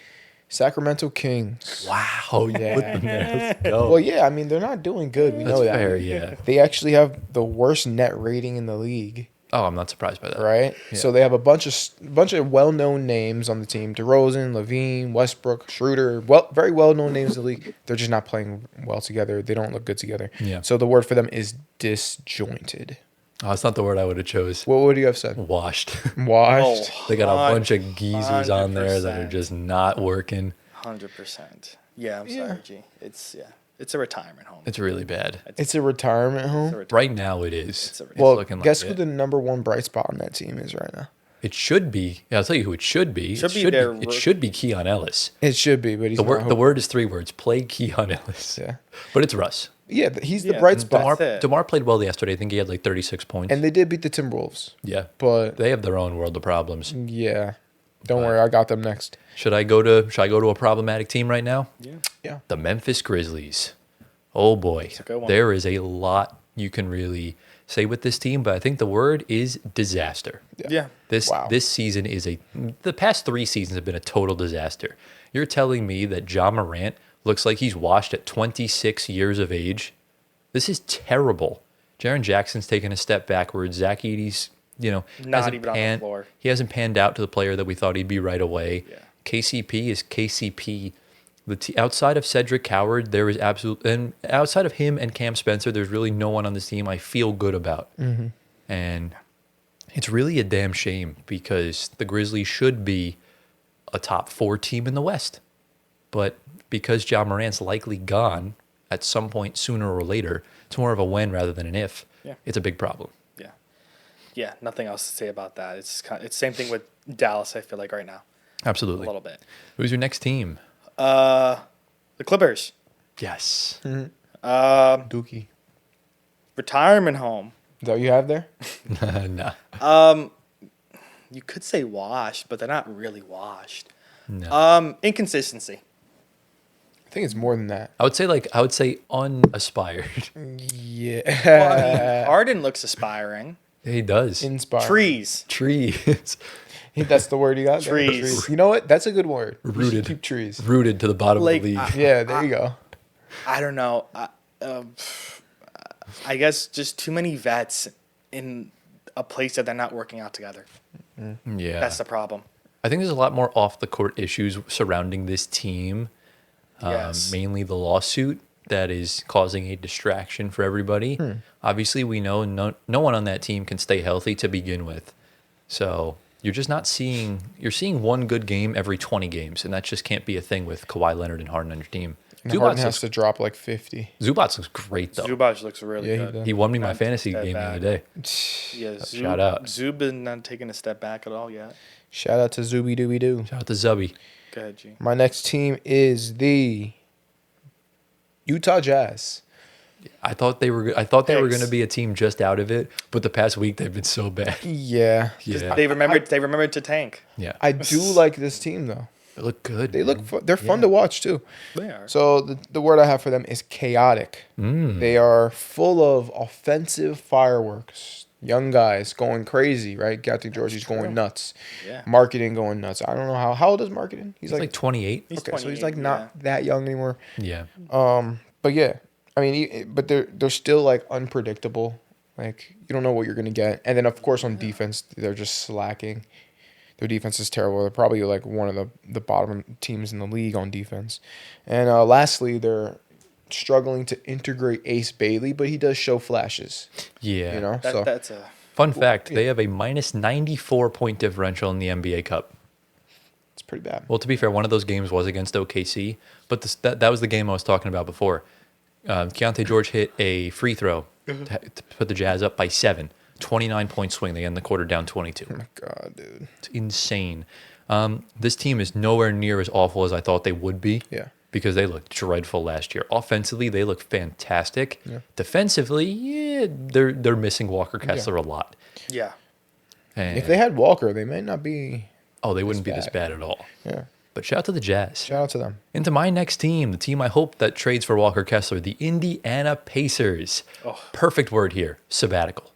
Sacramento Kings. Wow. You put them there. Let's go. Well, yeah, I mean, they're not doing good. We That's know that. fair, yeah. They actually have the worst net rating in the league, Oh, I'm not surprised by that. right? Yeah. So they have a bunch of well-known names on the team: DeRozan, Levine, Westbrook, Schroeder. Very well-known names in the league. They're just not playing well together. They don't look good together. Yeah. So the word for them is disjointed. Oh, that's not the word I would have chose. What would you have said? Washed. Washed. They got a bunch of geezers on there that are 100%. just not working. 100%. Yeah, I'm Yeah. sorry, G. It's a retirement home. It's really bad. It's a retirement It's a home. retirement. Right now it is. It's a- It's Well, looking like guess who it. the number one bright spot on that team is right now? It should be. Yeah, I'll tell you who it should be. Should be their It should be Keon Ellis. It should be, but he's The word is 3 words. Play Keon Ellis. Yeah. But it's Russ. Yeah, he's the Yeah, bright that's spot. it. DeMar played well yesterday. I think he had like 36 points. And they did beat the Timberwolves. yeah. But They have their own world of problems. yeah, don't worry, I got them next. Should I go to a problematic team right now? Yeah. The Memphis Grizzlies. Oh boy. a good one. There is a lot you can really say with this team, but I think the word is disaster. Yeah. This season the past 3 seasons have been a total disaster. You're telling me that Ja Morant looks like he's washed at 26 years of age? This is terrible. Jaren Jackson's taken a step backwards. Zach Edey's, Not hasn't even on the floor. He hasn't panned out to the player that we thought he'd be right away. Yeah. KCP is KCP. Outside of Cedric Coward, there is and outside of him and Cam Spencer, there's really no one on this team I feel good about. And it's really a damn shame because the Grizzlies should be a top 4 team in the West. But because Ja Morant's likely gone at some point sooner or later, it's more of a when rather than an if. Yeah. It's a big problem. Yeah, nothing else to say about that. It's same thing with Dallas, I feel like, right now. Absolutely. A little bit. Who's your next team? The Clippers. Yes. Dookie. Retirement home. Is that what you have there? Nah. You could say washed, but they're not really washed. No. Inconsistency. I think it's more than that. I would say unaspired. Yeah. Well, I mean, Harden looks aspiring. He does. Inspired. Trees. That's the word you got? Trees. You know what? That's a good word. We should Rooted. keep trees. Rooted to the bottom Like, of the league. Yeah, there you go. I don't know. I guess just too many vets in a place that they're not working out together. Yeah. That's the problem. I think there's a lot more off the court issues surrounding this team. Yes. Mainly the lawsuit that is causing a distraction for everybody. Obviously, we know no one on that team can stay healthy to begin with. So you're just not seeing – you're seeing one good game every 20 games, and that just can't be a thing with Kawhi Leonard and Harden on your team. And Harden has to drop like 50. Zubats looks great, though. Zubac looks really Yeah, he good. does. He won me my Not fantasy that game the bad. other day. Yeah, Shout out. Zub is not taking a step back at all yet. Shout out to Zuby Dooby Doo. Shout out to Zubby. Go ahead, G. My next team is the Utah Jazz. I thought they were going Knicks. to be a team just out of it, but the past week they've been so bad. Yeah. Yeah. They remembered to tank. Yeah. I do like this team, though. They look good. They look they're fun Yeah. to watch, too. They are. So the word I have for them is chaotic. They are full of offensive fireworks. Young guys going crazy, right? Gatti Georgie's true. going nuts. Yeah. Marketing going nuts. I don't know how old is Marketing? He's like 28. He's okay, so he's 28, like not that young anymore. Yeah. But yeah, I mean, but they're still like unpredictable. Like you don't know what you're gonna get. And then of course on defense, they're just slacking. Their defense is terrible. They're probably like one of the bottom teams in the league on defense. And lastly, they're struggling to integrate Ace Bailey, but he does show flashes. Yeah. You know, That's a Fun fact, they have a minus 94 point differential in the NBA Cup. it's pretty bad. Well, to be fair, one of those games was against OKC, but that was the game I was talking about before. Keontae George hit a free throw to put the Jazz up by 7. 29-point swing. They end the quarter down 22. Oh my God, dude. It's insane. This team is nowhere near as awful as I thought they would be. Yeah. Because they looked dreadful last year. Offensively, they look fantastic. Yeah. Defensively, yeah, they're missing Walker Kessler a lot. yeah. And, If they had Walker, they might not be. they wouldn't be this bad. bad at all. Yeah. But shout out to the Jazz. Shout out to them. Into my next team, the team I hope that trades for Walker Kessler, the Indiana Pacers. Oh. Perfect word here, sabbatical.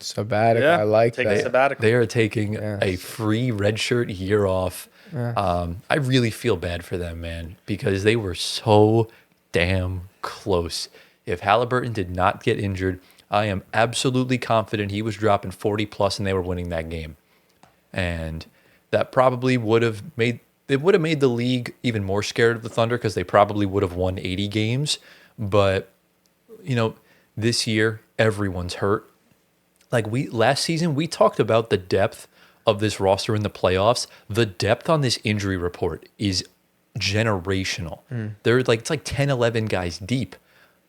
Sabbatical. Yeah. I like Take a that. sabbatical. They are taking Yes. a free redshirt year off. I really feel bad for them, man, because they were so damn close. If Halliburton did not get injured, I am absolutely confident he was dropping 40 plus and they were winning that game. And that probably would have made the league even more scared of the Thunder because they probably would have won 80 games. But this year everyone's hurt. Like last season, we talked about the depth of this roster in the playoffs. The depth on this injury report is generational. It's like 10, 11 guys deep.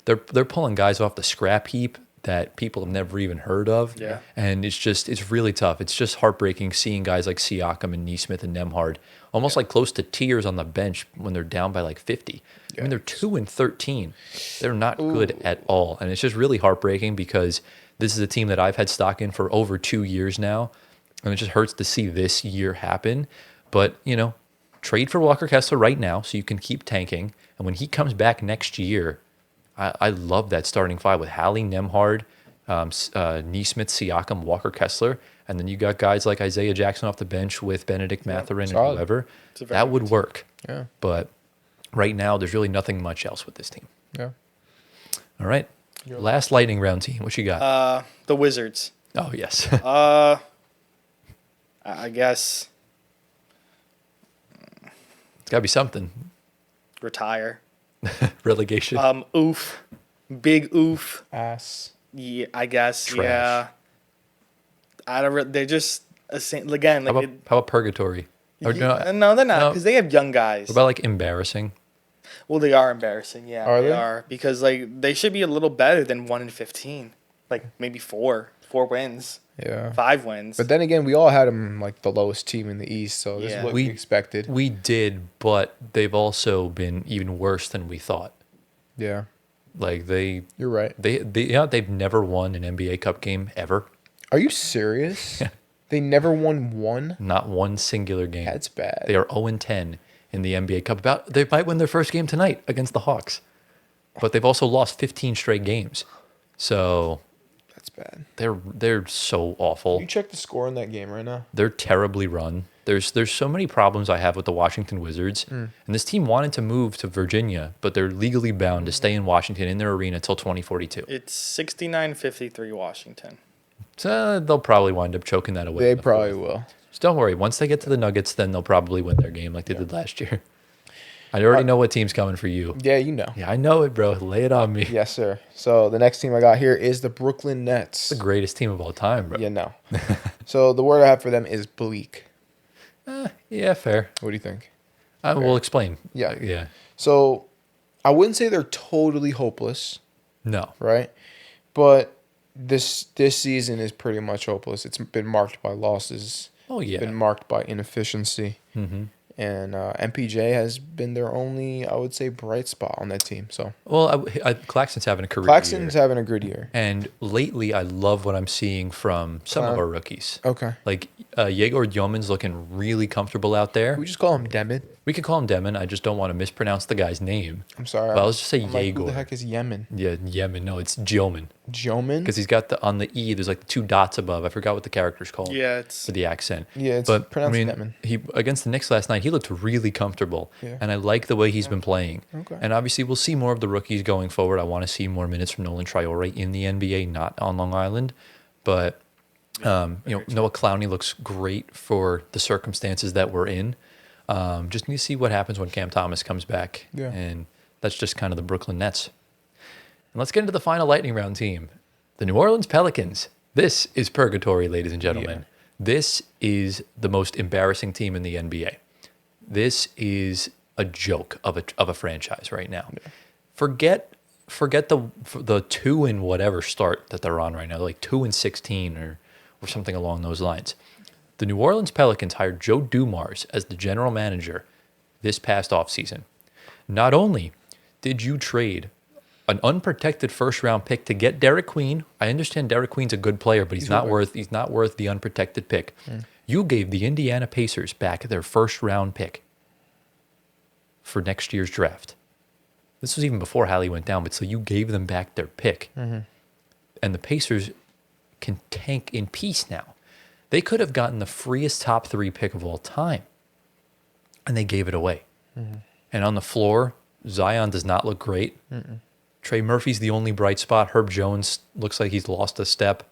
They're pulling guys off the scrap heap that people have never even heard of. Yeah. And it's really tough. It's just heartbreaking seeing guys like Siakam and Nesmith and Nembhard almost like close to tears on the bench when they're down by like 50. I mean, they're 2-13. They're not good at all. And it's just really heartbreaking because this is a team that I've had stock in for over 2 years now. And it just hurts to see this year happen. But, trade for Walker Kessler right now so you can keep tanking. And when he comes back next year, I love that starting five with Hallie, Nembhard, Nesmith, Siakam, Walker Kessler. And then you got guys like Isaiah Jackson off the bench with Benedict Mathurin and whoever. That would work. Yeah. But right now, there's really nothing much else with this team. Yeah. All right. Last lightning round team. What you got? The Wizards. Oh, yes. I guess It's got to be something. Retire. Relegation. Oof. Big oof. Ass. Yeah, I guess. Trash. Yeah. They're just again like How about purgatory? Or no, they're not because they have young guys. What about like embarrassing? Well, they are embarrassing. Yeah, Are they they? are because like they should be a little better than 1-15, like maybe four wins, Yeah. 5 wins. But then again, we all had them like the lowest team in the East, so this is Yeah. what we expected. We did, but they've also been even worse than we thought. Yeah, Like you're right. they've never won an NBA Cup game ever. Are you serious? They never won one? Not one singular game. That's bad. They are 0-10 in the NBA Cup. They might win their first game tonight against the Hawks, but they've also lost 15 straight games. So That's bad. they're so awful. You check the score in that game right now. They're terribly run. There's so many problems I have with the Washington Wizards. And this team wanted to move to Virginia, but they're legally bound to stay in Washington in their arena until 2042. It's 69-53 Washington. So they'll probably wind up choking that away. They in the probably fourth. will. Just don't worry. Once they get to the Nuggets, then they'll probably win their game like they did last year. I already know what team's coming for you. Yeah, you know. Yeah, I know it, bro. Lay it on me. Yes, sir. So the next team I got here is the Brooklyn Nets. The greatest team of all time, bro. Yeah, no. So the word I have for them is bleak. Yeah, fair. What do you think? We'll explain. Yeah. Yeah. So I wouldn't say they're totally hopeless, No. right? But this season is pretty much hopeless. It's been marked by losses. Oh, yeah. It's been marked by inefficiency. Mm-hmm. And MPJ has been their only, I would say, bright spot on that team. So Well, Claxton's having a career Claxton's year. having a good year. And lately, I love what I'm seeing from some of our rookies. Okay. Like, Yegor Yeoman's looking really comfortable out there. We just call him Demid. We could call him Demon. I just don't want to mispronounce the guy's name. I'm sorry. Well, let's just say I'm like, Yegor. who the heck is Yemen? Yeah, Yemen. No, it's Yeoman. Joman? Because he's got on the E, there's like the 2 dots above. I forgot what the character's called. Yeah, it's For the accent. Yeah, it's but pronounced I mean, Yemen. he against the Knicks last night, he looked really comfortable. Yeah. And I like the way he's been playing. Okay. And obviously, we'll see more of the rookies going forward. I want to see more minutes from Nolan Traore in the NBA, not on Long Island. But, Noah Clowney looks great for the circumstances that we're in. Just need to see what happens when Cam Thomas comes back. Yeah. And that's just kind of the Brooklyn Nets. And let's get into the final lightning round team. The New Orleans Pelicans. This is purgatory, ladies and gentlemen. Yeah. This is the most embarrassing team in the NBA. This is a joke of a franchise right now. Yeah. Forget the 2 and whatever start that they're on right now, like 2-16 or something along those lines. The New Orleans Pelicans hired Joe Dumars as the general manager this past offseason. Not only did you trade an unprotected first-round pick to get Derek Queen. I understand Derek Queen's a good player, but he's not worth the unprotected pick. You gave the Indiana Pacers back their first-round pick for next year's draft. This was even before Hallie went down, but so you gave them back their pick. Mm-hmm. And the Pacers can tank in peace now. They could have gotten the freest top 3 pick of all time, and they gave it away. Mm-hmm. And on the floor, Zion does not look great. Mm-mm. Trey Murphy's the only bright spot. Herb Jones looks like he's lost a step.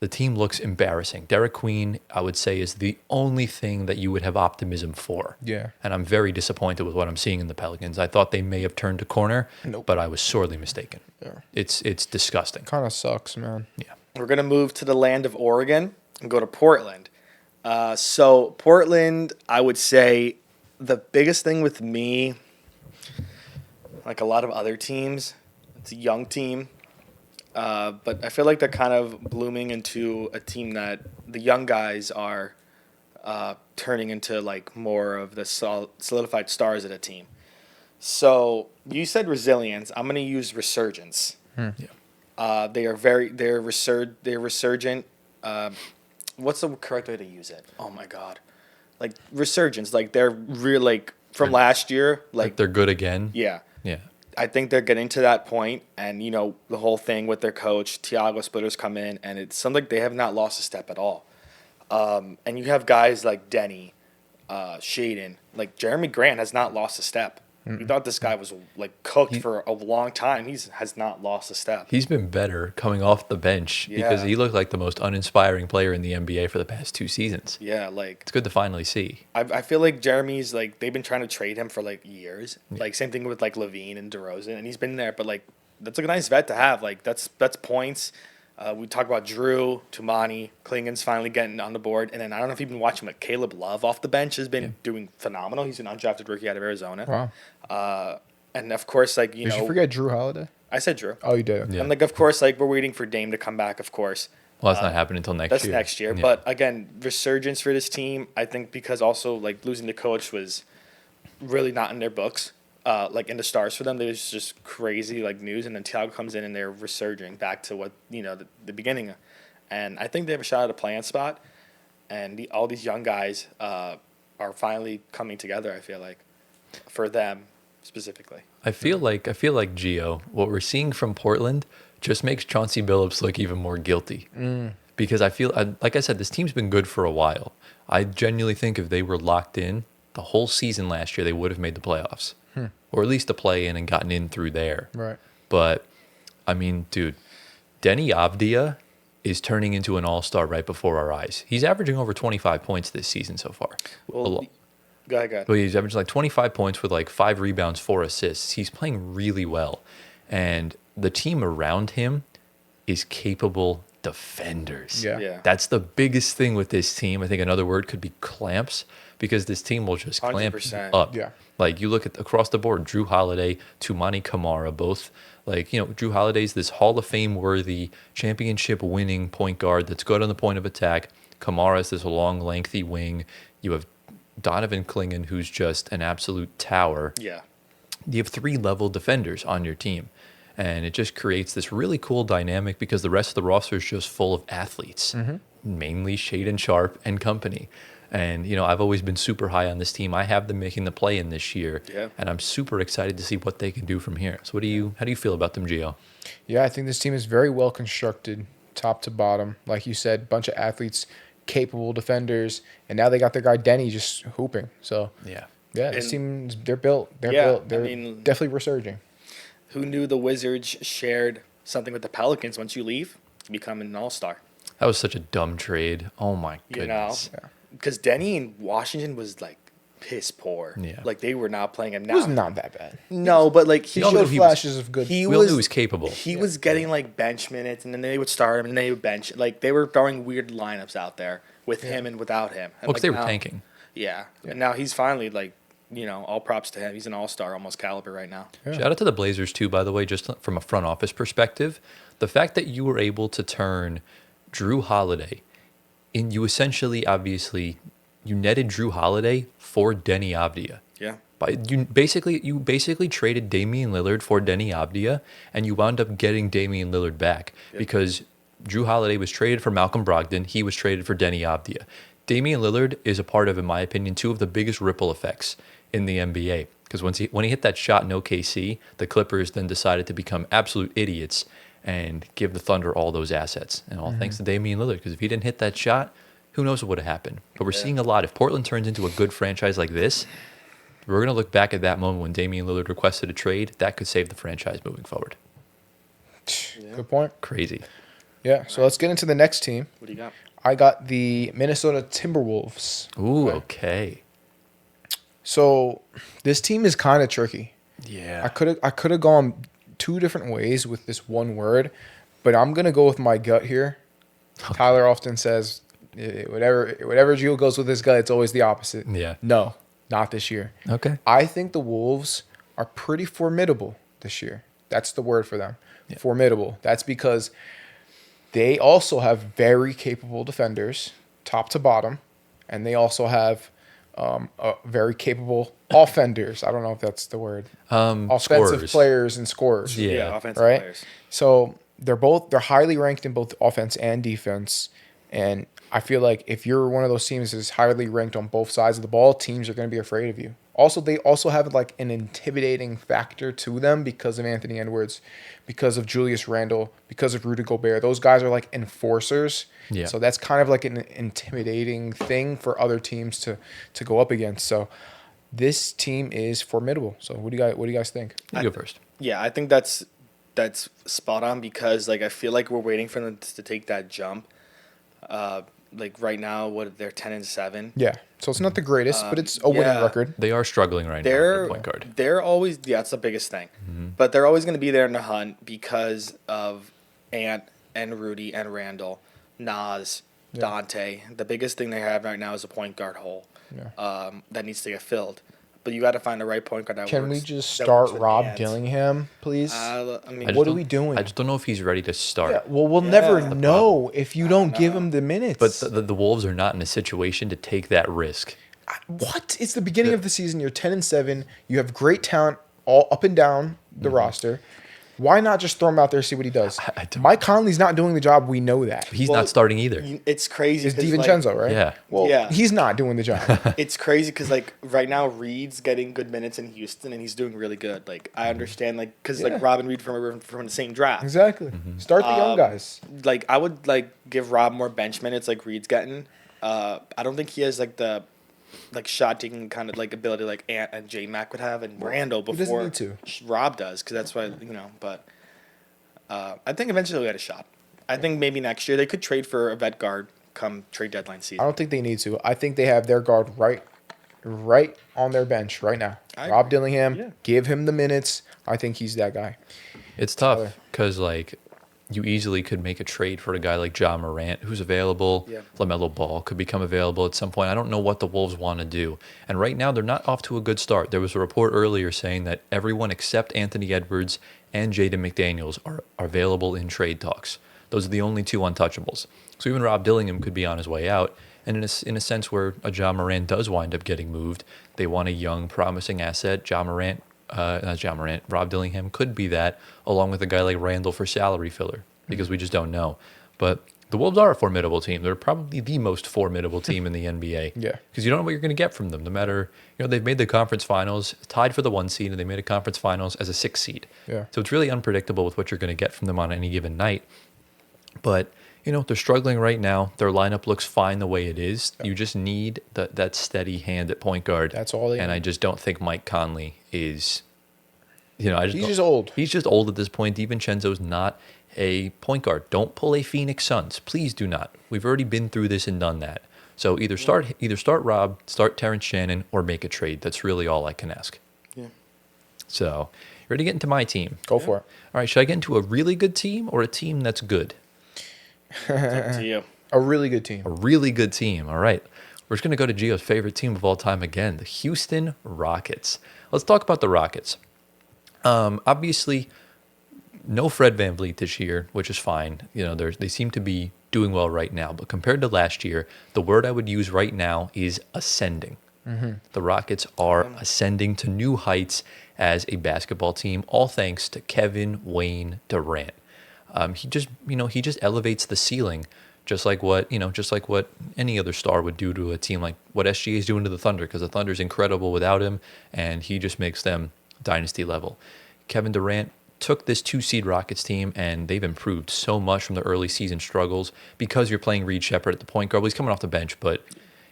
The team looks embarrassing. Derek Queen, I would say, is the only thing that you would have optimism for. Yeah. And I'm very disappointed with what I'm seeing in the Pelicans. I thought they may have turned a corner, Nope. but I was sorely mistaken. Yeah. It's disgusting. Kind of sucks, man. Yeah. We're going to move to the land of Oregon and go to Portland. So Portland, I would say the biggest thing with me, like a lot of other teams, it's a young team, but I feel like they're kind of blooming into a team that the young guys are turning into like more of the solidified stars of the team. So you said resilience. I'm going to use resurgence. Yeah. They're resurgent. What's the correct way to use it? Oh my God, like resurgence. Like they're real, like from last year. Like they're good again. Yeah. Yeah. I think they're getting to that point, and the whole thing with their coach, Thiago Splitters, come in, and it sounds like they have not lost a step at all. And you have guys like Denny, Shaden, like Jeremy Grant has not lost a step. We thought this guy was like cooked for a long time. Has not lost a step. He's been better coming off the bench because he looked like the most uninspiring player in the NBA for the past 2 seasons. Yeah, like It's good to finally see. I feel like Jeremy's like they've been trying to trade him for like years. Yeah. Like same thing with like Levine and DeRozan, and he's been there. But like that's like a nice vet to have. Like that's points. We talk about Drew, Tumani, Klingen's finally getting on the board, and then I don't know if you've been watching, but Caleb Love off the bench has been doing phenomenal. He's an undrafted rookie out of Arizona. Wow. And of course, like Did you forget Drew Holiday? I said Drew. Oh, you did. Yeah. And like of course, like we're waiting for Dame to come back. Of course, Well, that's not happening until next that's year. next year. Yeah. But again, resurgence for this team. I think because also like losing the coach was really not in their books. Like in the stars for them, there was just crazy like news, and then Thiago comes in and they're resurging back to what the beginning, and I think they have a shot at a play-in spot, and all these young guys are finally coming together. I feel like for them specifically. I feel like Gio, what we're seeing from Portland just makes Chauncey Billups look even more guilty. Because like I said, this team's been good for a while. I genuinely think if they were locked in the whole season last year, they would have made the playoffs. Or at least a play in and gotten in through there. Right. But, I mean, dude, Denny Avdia is turning into an all-star right before our eyes. He's averaging over 25 points this season so far. Well, go ahead. Well, he's averaging like 25 points with like 5 rebounds, 4 assists. He's playing really well. And the team around him is capable defenders. Yeah. That's the biggest thing with this team. I think another word could be clamps, because this team will just clamp 100%. up. Yeah. Like you look at across the board, Drew Holiday, Tumani Kamara, both like, Drew Holiday's this Hall of Fame worthy, championship winning point guard that's good on the point of attack. Kamara's this long, lengthy wing. You have Donovan Klingen, who's just an absolute tower. Yeah. You have 3 level defenders on your team. And it just creates this really cool dynamic because the rest of the roster is just full of athletes, mainly Shaedon Sharpe and company. And, I've always been super high on this team. I have them making the play-in this year. Yeah. And I'm super excited to see what they can do from here. So how do you feel about them, Gio? Yeah, I think this team is very well constructed, top to bottom. Like you said, bunch of athletes, capable defenders, and now they got their guy Denny just hooping. So Yeah. this team, they're built. They're Yeah, built. They're I mean- definitely resurging. Who knew the Wizards shared something with the Pelicans? Once you leave, you become an all-star. That was such a dumb trade. Oh, my goodness. Because Denny in Washington was like piss poor. Yeah. Like they were not playing him. It was not that bad. No, but like He all knew showed he was- flashes of good. he We all was knew he was capable. He was getting like bench minutes, and then they would start him, and then they would bench. Like they were throwing weird lineups out there with him and without him. And Well, because like, they were now- tanking. Yeah. And now he's finally like, all props to him. He's an all-star, almost caliber right now. Yeah. Shout out to the Blazers, too, by the way, just from a front office perspective. The fact that you were able to turn Drew Holiday, and you essentially, obviously, you netted Drew Holiday for Denny Avdia. Yeah. You basically traded Damian Lillard for Denny Avdia, and you wound up getting Damian Lillard back because Drew Holiday was traded for Malcolm Brogdon. He was traded for Denny Avdia. Damian Lillard is a part of, in my opinion, 2 of the biggest ripple effects in the NBA. Because when he hit that shot in OKC, the Clippers then decided to become absolute idiots and give the Thunder all those assets. And all thanks to Damian Lillard. Because if he didn't hit that shot, who knows what would have happened. But we're seeing a lot. If Portland turns into a good franchise like this, we're going to look back at that moment when Damian Lillard requested a trade. That could save the franchise moving forward. Good point. Crazy. Yeah. So let's get into the next team. What do you got? I got the Minnesota Timberwolves. Ooh, okay. So this team is kind of tricky. Yeah. I could have gone 2 different ways with this one word, but I'm gonna go with my gut here. Tyler often says, whatever Gio goes with his gut, it's always the opposite. Yeah. No, not this year. Okay. I think the Wolves are pretty formidable this year. That's the word for them. Yeah. Formidable. That's because they also have very capable defenders, top to bottom, and they also have very capable offenders. I don't know if that's the word. Offensive Scorers. players and scorers. Yeah. Offensive Right? players. So they're highly ranked in both offense and defense. And I feel like if you're one of those teams that's highly ranked on both sides of the ball, teams are going to be afraid of you. Also, they also have like an intimidating factor to them because of Anthony Edwards, because of Julius Randle, because of Rudy Gobert. Those guys are like enforcers. Yeah. So that's kind of like an intimidating thing for other teams to go up against. So this team is formidable. So what do you guys think? You go first. Yeah, I think that's spot on because like I feel like we're waiting for them to take that jump. Like right now, they're 10-7. Yeah. So it's not the greatest, but it's a winning yeah. record. They are struggling right now They're at point guard. they're always that's the biggest thing, but they're always going to be there in the hunt because of Ant and Rudy and Randall, Nas, Dante. The biggest thing they have right now is a point guard hole. That needs to get filled. But you got to find the right point guard that Can works. we just that start works with Rob Ant. Dillingham, please? I mean, What are we doing? I just don't know if he's ready to start. Yeah, well, we'll Yeah. never That's the know if you don't give him the minutes. But the Wolves are not in a situation to take that risk. What? It's the beginning of the season. You're 10-7. You have great talent all up and down the roster. Why not just throw him out there, see what he does? I don't- Mike Conley's not doing the job. We know that. He's Well, not starting either. it's crazy. It's 'cause, DiVincenzo, right? Yeah. Well, Yeah. he's not doing the job. It's crazy because like right now Reed's getting good minutes in Houston and he's doing really good. Like I understand like because Yeah. like Robin Reed from the same draft. Exactly. Start the young guys. Like I would like give Rob more bench minutes like Reed's getting. I don't think he has like the shot taking kind of like ability like Ant and J Mac would have and Randall he doesn't before need to. Rob does because that's why but I think eventually he'll get a shot. I think maybe next year they could trade for a vet guard come trade deadline I season. don't think they need to. I think they have their guard right on their bench right now. I Rob agree. Dillingham, Yeah. give him the minutes. I think he's that guy. It's tough because like you easily could make a trade for a guy like Ja Morant who's available. Yeah. LaMelo Ball could become available at some point. I don't know what the Wolves want to do. And right now they're not off to a good start. There was a report earlier saying that everyone except Anthony Edwards and Jaden McDaniels are available in trade talks. Those are the only two untouchables. So even Rob Dillingham could be on his way out. And in a sense where a Ja Morant does wind up getting moved, they want a young, promising asset. Rob Dillingham could be that, along with a guy like Randall for salary filler, because we just don't know. But the Wolves are a formidable team. They're probably the most formidable team in the NBA. Yeah. Because you don't know what you're going to get from them. No matter, they've made the conference finals, tied for the 1 seed, and they made a conference finals as a 6 seed. Yeah. So it's really unpredictable with what you're going to get from them on any given night. But they're struggling right now. Their lineup looks fine the way it is. You just need that steady hand at point guard. That's all they And need. I just don't think Mike Conley is. He's just old. He's just old at this point. DiVincenzo's not a point guard. Don't pull a Phoenix Suns. Please do not. We've already been through this and done that. So either start Rob, start Terrence Shannon, or make a trade. That's really all I can ask. Yeah. So ready to get into my team? Go for it. All right. Should I get into a really good team or a team that's good? It's up to you. A really good team. A really good team. All right. We're just going to go to Gio's favorite team of all time again, the Houston Rockets. Let's talk about the Rockets. Obviously, no Fred VanVleet this year, which is fine. They seem to be doing well right now. But compared to last year, the word I would use right now is ascending. The Rockets are ascending to new heights as a basketball team, all thanks to Kevin Wayne Durant. He just elevates the ceiling, just like what any other star would do to a team, like what SGA is doing to the Thunder, because the Thunder's incredible without him, and he just makes them dynasty level. Kevin Durant took this 2-seed Rockets team, and they've improved so much from the early season struggles because you're playing Reed Shepherd at the point guard. Well, he's coming off the bench, but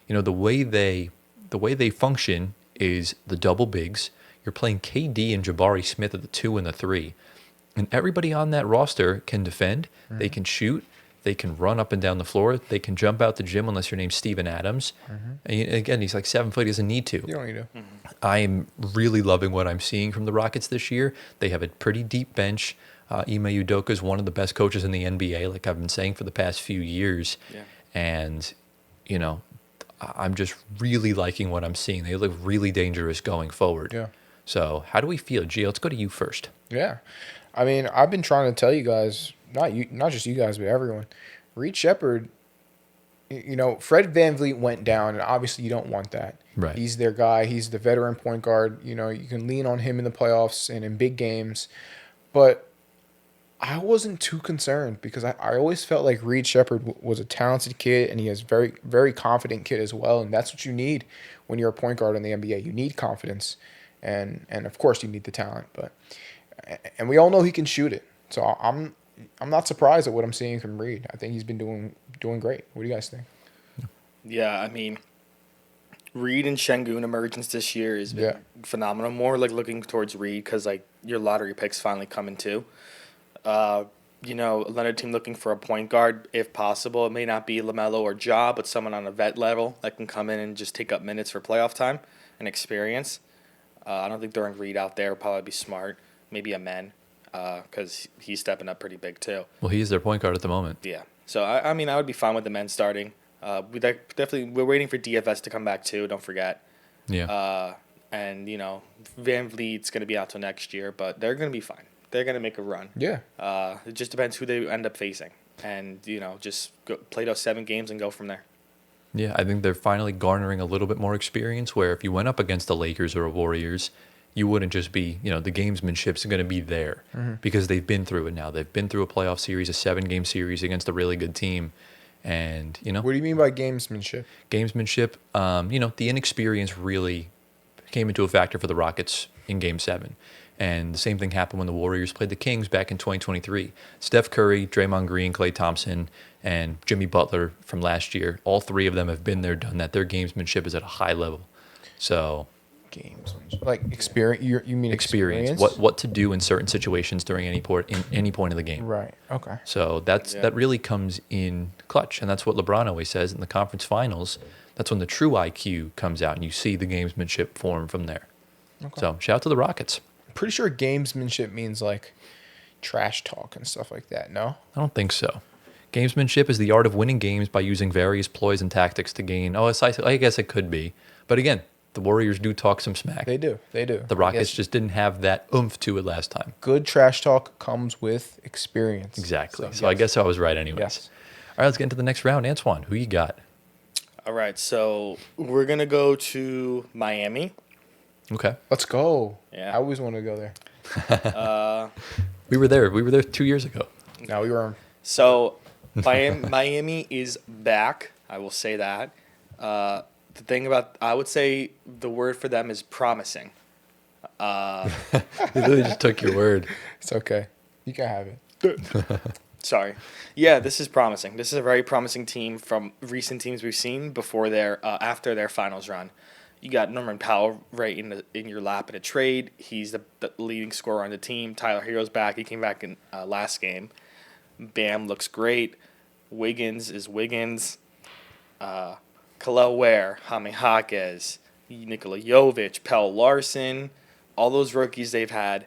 the way they function is the double bigs. You're playing KD and Jabari Smith at the 2 and the 3. And everybody on that roster can defend. They can shoot. They can run up and down the floor. They can jump out the gym unless your name's Steven Adams. And again, he's like 7 foot. He doesn't need to. You don't need to. I'm really loving what I'm seeing from the Rockets this year. They have a pretty deep bench. Ime Udoka is one of the best coaches in the NBA, like I've been saying for the past few years. Yeah. And, I'm just really liking what I'm seeing. They look really dangerous going forward. Yeah. So how do we feel? Gio, let's go to you first. Yeah. I mean, I've been trying to tell you guys, not just you guys, but everyone. Reed Shepherd, Fred VanVleet went down, and obviously you don't want that. Right. He's their guy. He's the veteran point guard. You can lean on him in the playoffs and in big games. But I wasn't too concerned because I always felt like Reed Shepherd was a talented kid, and he is very, very confident kid as well. And that's what you need when you're a point guard in the NBA. You need confidence, and of course you need the talent. And we all know he can shoot it. So I'm not surprised at what I'm seeing from Reed. I think he's been doing great. What do you guys think? Yeah, I mean, Reed and Şengün emergence this year has been phenomenal. More like looking towards Reed because like your lottery picks finally coming too. Another team looking for a point guard if possible. It may not be LaMelo or Ja, but someone on a vet level that can come in and just take up minutes for playoff time and experience. I don't think throwing Reed out there would probably be smart. Maybe a Men, because he's stepping up pretty big too. Well, he's their point guard at the moment. Yeah. So I would be fine with the Men starting. We're waiting for DFS to come back too. Don't forget. Yeah. And Van Vliet's going to be out till next year, but they're going to be fine. They're going to make a run. Yeah. It just depends who they end up facing, and just play those 7 games and go from there. Yeah, I think they're finally garnering a little bit more experience. Where if you went up against the Lakers or a Warriors, you wouldn't just be, the gamesmanship's going to be there because they've been through it now. They've been through a playoff series, a 7-game series against a really good team. And, What do you mean by gamesmanship? Gamesmanship, the inexperience really came into a factor for the Rockets in Game 7. And the same thing happened when the Warriors played the Kings back in 2023. Steph Curry, Draymond Green, Klay Thompson, and Jimmy Butler from last year, all 3 of them have been there, done that. Their gamesmanship is at a high level. So... Gamesmanship. Like experience? You mean experience? What to do in certain situations during any point of the game. Right. Okay. So that really comes in clutch, and that's what LeBron always says in the conference finals. That's when the true IQ comes out, and you see the gamesmanship form from there. Okay. So shout out to the Rockets. I'm pretty sure gamesmanship means like trash talk and stuff like that. No, I don't think so. Gamesmanship is the art of winning games by using various ploys and tactics to gain. I guess it could be, but again. The Warriors do talk some smack. They do. The Rockets just didn't have that oomph to it last time. Good trash talk comes with experience. Exactly. So I guess I was right anyways. Yes. All right, let's get into the next round. Antoine, who you got? All right, so we're going to go to Miami. Okay. Let's go. Yeah. I always want to go there. We were there. We were there 2 years ago. No, we were. So Miami is back. I will say that. The thing about, I would say the word for them is promising. You literally just took your word. It's okay. You can have it. Sorry. Yeah, this is promising. This is a very promising team from recent teams we've seen before after their finals run. You got Norman Powell right in your lap in a trade. He's the leading scorer on the team. Tyler Hero's back. He came back in last game. Bam looks great. Wiggins is Wiggins. Khalil Ware, Jaime Jaquez, Nikola Jovic, Pell Larson, all those rookies they've had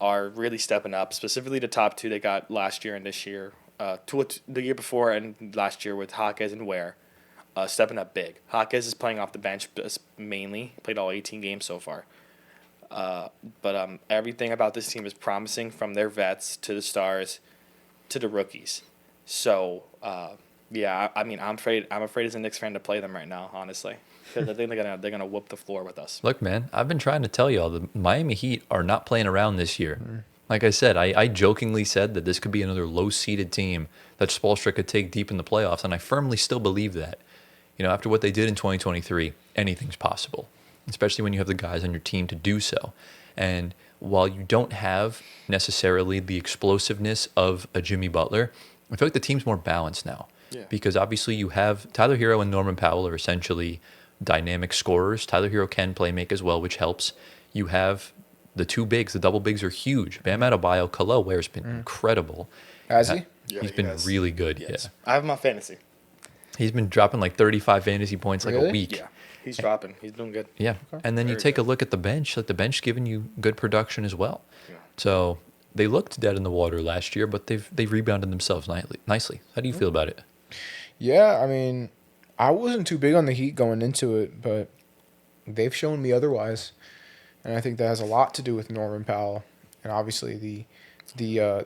are really stepping up, specifically the top 2 they got last year and this year, the year before and last year with Jaquez and Ware, stepping up big. Jaquez is playing off the bench mainly, played all 18 games so far. But everything about this team is promising from their vets to the stars to the rookies. So... yeah, I mean, I'm afraid as a Knicks fan to play them right now, honestly, because I think they're gonna whoop the floor with us. Look, man, I've been trying to tell y'all the Miami Heat are not playing around this year. Like I said, I jokingly said that this could be another low-seeded team that Spoelstra could take deep in the playoffs, and I firmly still believe that. After what they did in 2023, anything's possible, especially when you have the guys on your team to do so. And while you don't have necessarily the explosiveness of a Jimmy Butler, I feel like the team's more balanced now. Yeah. Because obviously you have Tyler Hero and Norman Powell are essentially dynamic scorers. Tyler Hero can play make as well, which helps. You have the 2 bigs. The double bigs are huge. Bam Adebayo, Khalil Ware's been incredible. Has he? Yeah, he's been really good. Yes. Yeah. I have him on fantasy. He's been dropping like 35 fantasy points like a week. Yeah, he's dropping. He's doing good. Yeah. Okay. And then you take a look at the bench. Like the bench giving you good production as well. Yeah. So they looked dead in the water last year, but they've rebounded themselves nicely. How do you feel about it? Yeah, I mean, I wasn't too big on the Heat going into it, but they've shown me otherwise, and I think that has a lot to do with Norman Powell, and obviously the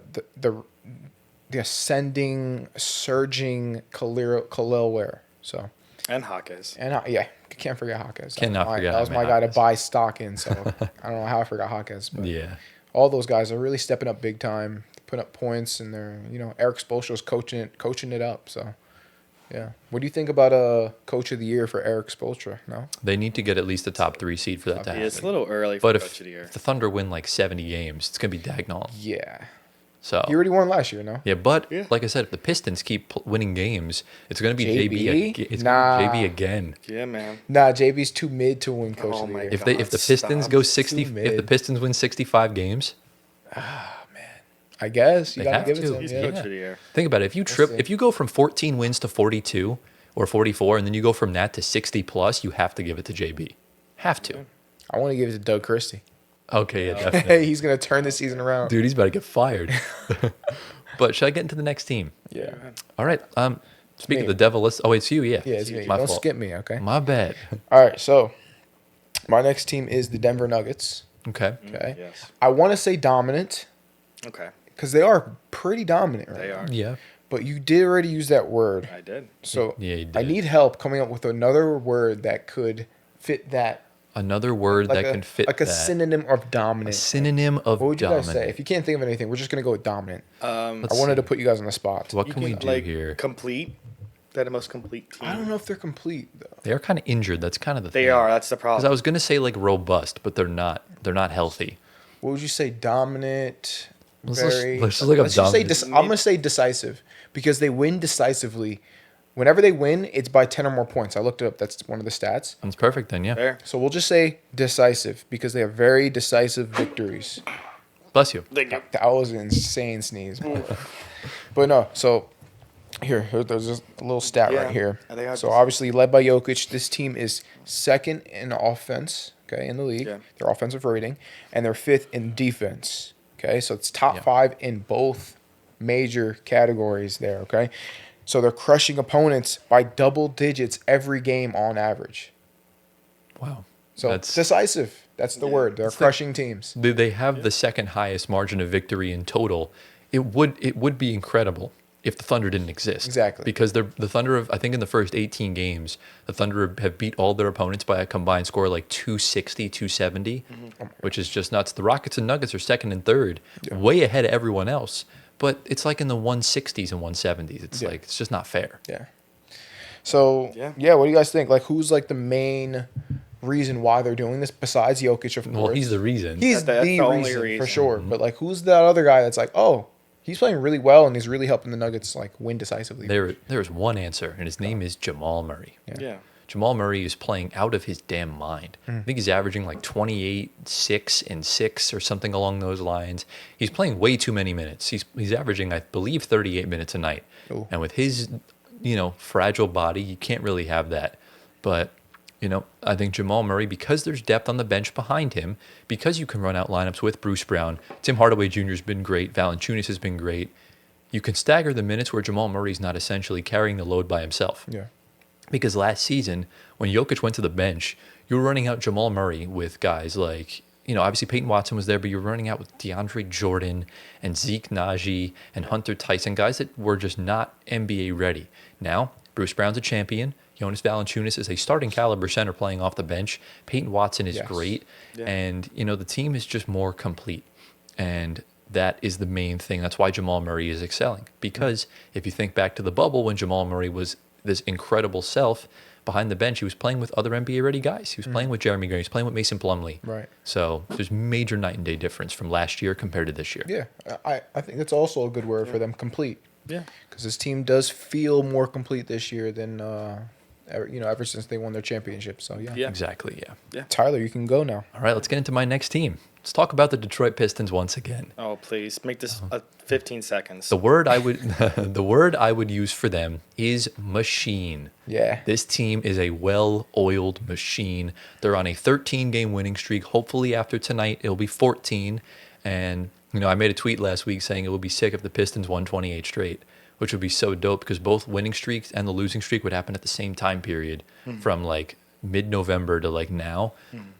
ascending, surging Khalil Ware. So and Jaquez. And yeah, can't forget Jaquez. Cannot forget. That was my guy to buy stock in. So I don't know how I forgot Jaquez, but yeah, all those guys are really stepping up big time, putting up points, and they're Eric Spoelstra's coaching it up. So. Yeah. What do you think about Coach of the Year for Eric Spoelstra? No? They need to get at least a top 3 seed for that to happen. Yeah, it's a little early for but Coach of the Year. If the Thunder win like 70 games, it's going to be Dagnall. Yeah. So He already won last year, no? yeah, but Yeah. like I said, if the Pistons keep winning games, it's going to be JB? JB. It's going to be JB again. Yeah, man. Nah, JB's too mid to win Coach Oh of the my Year. If God. the Pistons Stop. go It's 60, too if the mid. Pistons win 65 games, I guess you They gotta have give it to. to him. He's Yeah. coach of the year. think about it. If you see. if you go from 14 wins to 42 or 44, and then you go from that to 60 plus, you have to give it to JB. Have to. I want to give it to Doug Christie. Okay, yeah, definitely. He's gonna turn this season around. Dude, he's about to get fired. But should I get into the next team? Yeah. All right. Speaking me. of the devil, oh, it's you, yeah. Yeah, it's me. My Don't fault. skip me, okay? My bad. All right, so my next team is the Denver Nuggets. Okay. Okay. Yes. I want to say dominant Okay. because they are pretty dominant right They now. are. Yeah. But you did already use that word. I did. So Yeah, you I did. need help coming up with another word that could fit that. Another word Like that a, can fit like a that. synonym of dominant. Synonym of What would you guys dominant. say? If you can't think of anything, we're just gonna go with dominant. Let's I wanted see. to put you guys on the spot. What can we do like here? complete. They're the most complete team. I don't know if they're complete though. They are kind of injured. That's kind of the thing. They are. That's the Because problem. I was gonna say like robust, but they're not. They're not healthy. What would you say? Dominant. Let's just- Very. let's just look up just say. dominant. I'm gonna say decisive because they win decisively. Whenever they win, it's by 10 or more points. I looked it up. That's one of the stats. That's perfect then. Yeah. Fair. So we'll just say decisive because they have very decisive victories. Bless you. Thank you. That was an insane sneeze. But no, so there's just a little stat Yeah, right here. and they have So this- obviously led by Jokic, this team is second in offense, okay, in the league. Yeah. Their offensive rating, and they're fifth in defense. Okay, so it's top Yeah. 5 in both major categories there, okay? So they're crushing opponents by double digits every game on average. Wow. So That's decisive. That's the word. They're crushing teams. they have the second highest margin of victory in total. It would be incredible if the Thunder didn't exist. Exactly. Because the Thunder have, I think in the first 18 games, the Thunder have beat all their opponents by a combined score like 260, 270, which is just nuts. The Rockets and Nuggets are second and third, way ahead of everyone else. But it's like in the 160s and 170s. It's like it's just not fair. Yeah. So Yeah. what do you guys think? Like, who's like the main reason why they're doing this besides Jokic? Of course, Well, he's the reason. He's That's the the only reason for reason. sure. But like, who's that other guy that's like, oh, he's playing really well and he's really helping the Nuggets like win decisively? There's one answer, and his name is Jamal Murray. Yeah. Jamal Murray is playing out of his damn mind. I think he's averaging like 28, 6, and 6 or something along those lines. He's playing way too many minutes. He's averaging, I believe, 38 minutes a night. Ooh. And with his, fragile body, you can't really have that. But, I think Jamal Murray, because there's depth on the bench behind him, because you can run out lineups with Bruce Brown, Tim Hardaway Jr. has been great, Valanciunas has been great. You can stagger the minutes where Jamal Murray's not essentially carrying the load by himself. Yeah. Because last season, when Jokic went to the bench, you were running out Jamal Murray with guys like, obviously Peyton Watson was there, but you were running out with DeAndre Jordan and Zeke Naji and Hunter Tyson, guys that were just not NBA ready. Now, Bruce Brown's a champion. Jonas Valanciunas is a starting caliber center playing off the bench. Peyton Watson is Yes. great. Yeah. And, the team is just more complete. And that is the main thing. That's why Jamal Murray is excelling. Because if you think back to the bubble when Jamal Murray was this incredible self behind the bench, he was playing with other NBA-ready guys. He was playing with Jeremy Grant. He was playing with Mason Plumlee. Right. So there's major night and day difference from last year compared to this year. Yeah. I think that's also a good word for them. Complete. Yeah. Because this team does feel more complete this year than ever since they won their championship. So yeah. Yeah. Exactly, yeah. Tyler, you can go now. All right, let's get into my next team. Let's talk about the Detroit Pistons once again. Oh, please make this 15 seconds. The word I would the word I would use for them is machine. Yeah. This team is a well-oiled machine. They're on a 13-game winning streak. Hopefully after tonight it'll be 14. And I made a tweet last week saying it would be sick if the Pistons won 28 straight, which would be so dope because both winning streaks and the losing streak would happen at the same time period from like mid-November to like now.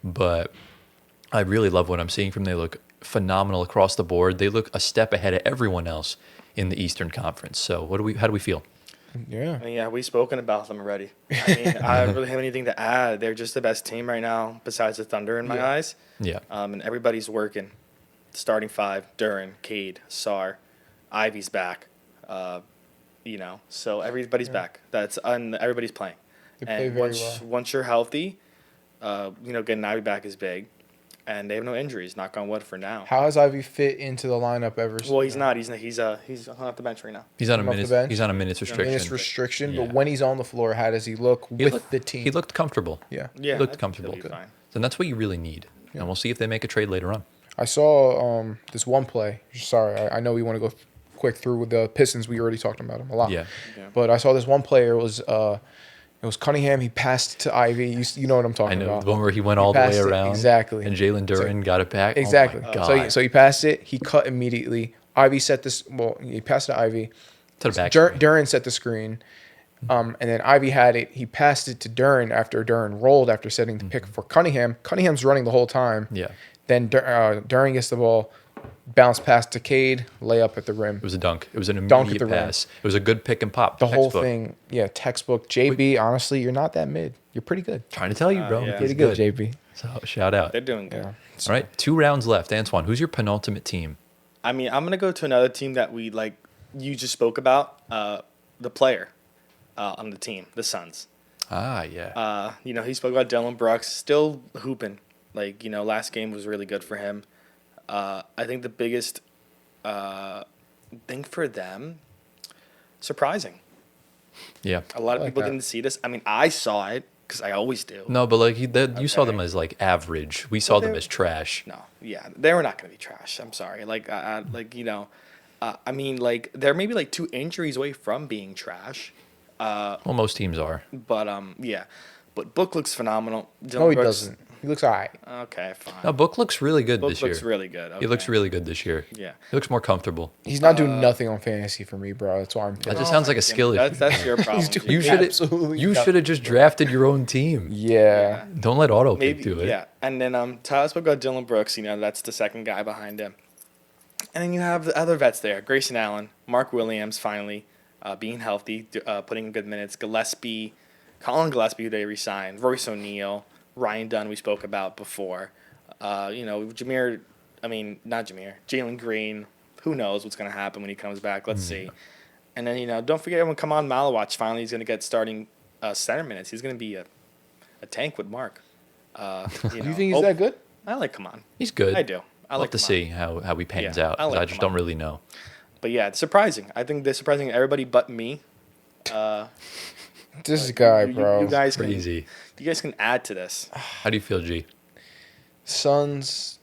But I really love what I'm seeing from them. They look phenomenal across the board. They look a step ahead of everyone else in the Eastern Conference. So how do we feel? Yeah. I mean, yeah, we've spoken about them already. I mean, I don't really have anything to add. They're just the best team right now, besides the Thunder in my eyes. Yeah. And everybody's working. Starting 5, Duran, Cade, Sar, Ivy's back. So everybody's back. Everybody's playing. They play And very once well. once you're healthy, getting Ivy back is big. and they have no injuries. Knock on wood for now. How has Ivy fit into the lineup ever? Well, he's not. He's off the bench right now. He's on a Off the minutes. bench? He's on a minutes restriction. Minutes restriction, Yeah. but when he's on the floor, how does he look with the team? He looked comfortable. Yeah. Yeah, He looked I think comfortable. he'll be fine. And that's what you really need. And we'll see if they make a trade later on. I saw this one play. Sorry, I know we want to go quick through with the Pistons. We already talked about them a lot. Yeah. But I saw this one player. It was Cunningham. He passed to Ivy. You know what I'm I talking know about. the one where he went all the way passed it, around. exactly. And Jalen Duren got it back. Exactly. Oh my God. So he passed it. He cut immediately. Ivy set this. Well, he passed it to Ivy. to the back. screen. Duren set the screen. And then Ivy had it. He passed it to Duren after Duren rolled after setting the pick for Cunningham. Cunningham's running the whole time. Yeah. Then Duren gets the ball, bounce pass to Cade, layup at the rim. It was a dunk. It was an Dunk at immediate the rim. pass. It was a good pick and pop. The whole textbook. thing, yeah, textbook. JB, honestly, you're not that mid. You're pretty good. Trying to tell you, bro. yeah. He's Pretty good, JB. So shout out. They're doing good. Yeah. All right, 2 rounds left. Antoine, who's your penultimate team? I mean, I'm gonna go to another team that we like. You just spoke about the player on the team, the Suns. Ah, yeah. He spoke about Dillon Brooks, still hooping. Like, last game was really good for him. I think the biggest thing for them, surprising. yeah. A lot of I like people that. didn't see this. I mean, I saw it because I always do. No, but like you saw them Okay. as like average. We saw them they're- as trash. No, yeah, they were not going to be trash. I'm sorry. I mean, like, they're maybe like 2 injuries away from being trash. Well, most teams are. But yeah. But Book looks phenomenal. No, Dillon he Brooks- doesn't. He looks all right. Okay, fine. No, Book looks really good Book this year. looks really good. He looks okay. really good this year. Yeah. He looks more comfortable. He's not doing nothing on fantasy for me, bro. That's why I'm That pissed. just Oh sounds my like a skill goodness. issue. That's your problem. doing You Yeah. should absolutely you nothing. should have just drafted your own team. Yeah. Don't let auto pick Maybe do it. yeah. And then Tyler spoke about Dillon Brooks. That's the second guy behind him. And then you have the other vets there: Grayson Allen, Mark Williams, finally being healthy, putting in good minutes. Gillespie, Colin Gillespie, who they re-signed. Royce O'Neal, Ryan Dunn, we spoke about before. Not Jameer. Jalen Green. Who knows what's going to happen when he comes back? Let's see. And then don't forget when Kaman Malawach finally is going to get starting center minutes. He's going to be a tank with Mark. You think he's that good? I like Kaman. He's good. I do. I I'll like have to Kaman. see how he pans Yeah, out. I 'Cause like I just Kaman. don't really know. But yeah, it's surprising. I think they're surprising everybody but me. This guy, bro. You guys Crazy. can add to this. How do you feel, G? Suns.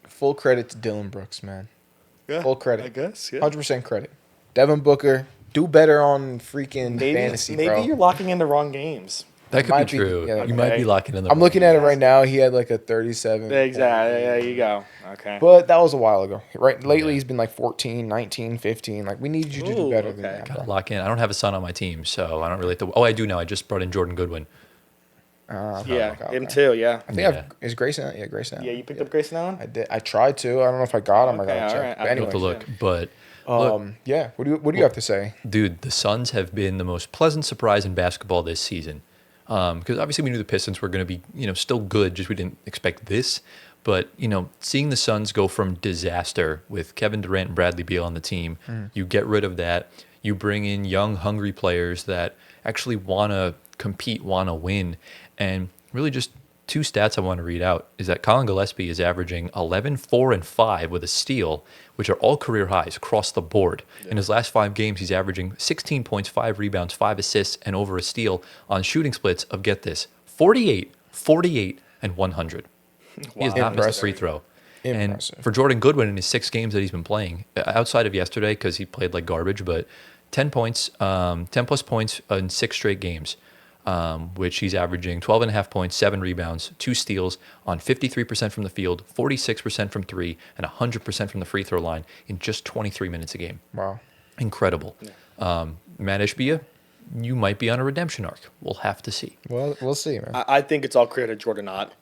Full credit to Dillon Brooks, man. Yeah, Full credit. I guess. Yeah. 100% credit. Devin Booker, do better on freaking fantasy, maybe bro. you're locking in the wrong games. That could Might be be- true. yeah, You might be okay. locking in the. I'm looking at it Yes. right now. He had like a 37. Exactly. There you go. Okay. But that was a while ago. Right? Lately, Yeah. he's been like 14, 19, 15. Like, we need you to do Ooh, better than okay. that, Gotta bro. lock in. I don't have a son on my team, so I don't really have to. Oh, I do now. I just brought in Jordan Goodwin. Yeah, okay. him too. Yeah. I think Yeah. is Grayson? Yeah, Grayson. Yeah, you picked up Grayson Allen. I did. I tried to. I don't know if I got him. Okay, I gotta all check. right. But I'll You'll have to anyway, look, but look, yeah. What do you have to say? dude, the Suns have been the most pleasant surprise in basketball this season. Because obviously we knew the Pistons were going to be, still good, just we didn't expect this. But, seeing the Suns go from disaster with Kevin Durant and Bradley Beal on the team, you get rid of that. You bring in young, hungry players that actually want to compete, want to win. And really just 2 stats I want to read out is that Colin Gillespie is averaging 11, 4, and 5 with a steal, which are all career highs across the board. In his last 5 games, he's averaging 16 points, 5 rebounds, 5 assists, and over a steal on shooting splits of, get this, 48, 48, and 100. He has not missed a Impressive. free throw. Impressive. And for Jordan Goodwin in his 6 games that he's been playing, outside of yesterday because he played like garbage, but 10 points, 10 plus points in 6 straight games, which he's averaging 12.5 points, 7 rebounds, 2 steals on 53% from the field, 46% from 3, and 100% from the free throw line in just 23 minutes a game. Wow. Incredible. Matt Ishbia, you might be on a redemption arc. We'll have to see. Well, we'll see, man. I think it's all credit to Jordan Ott.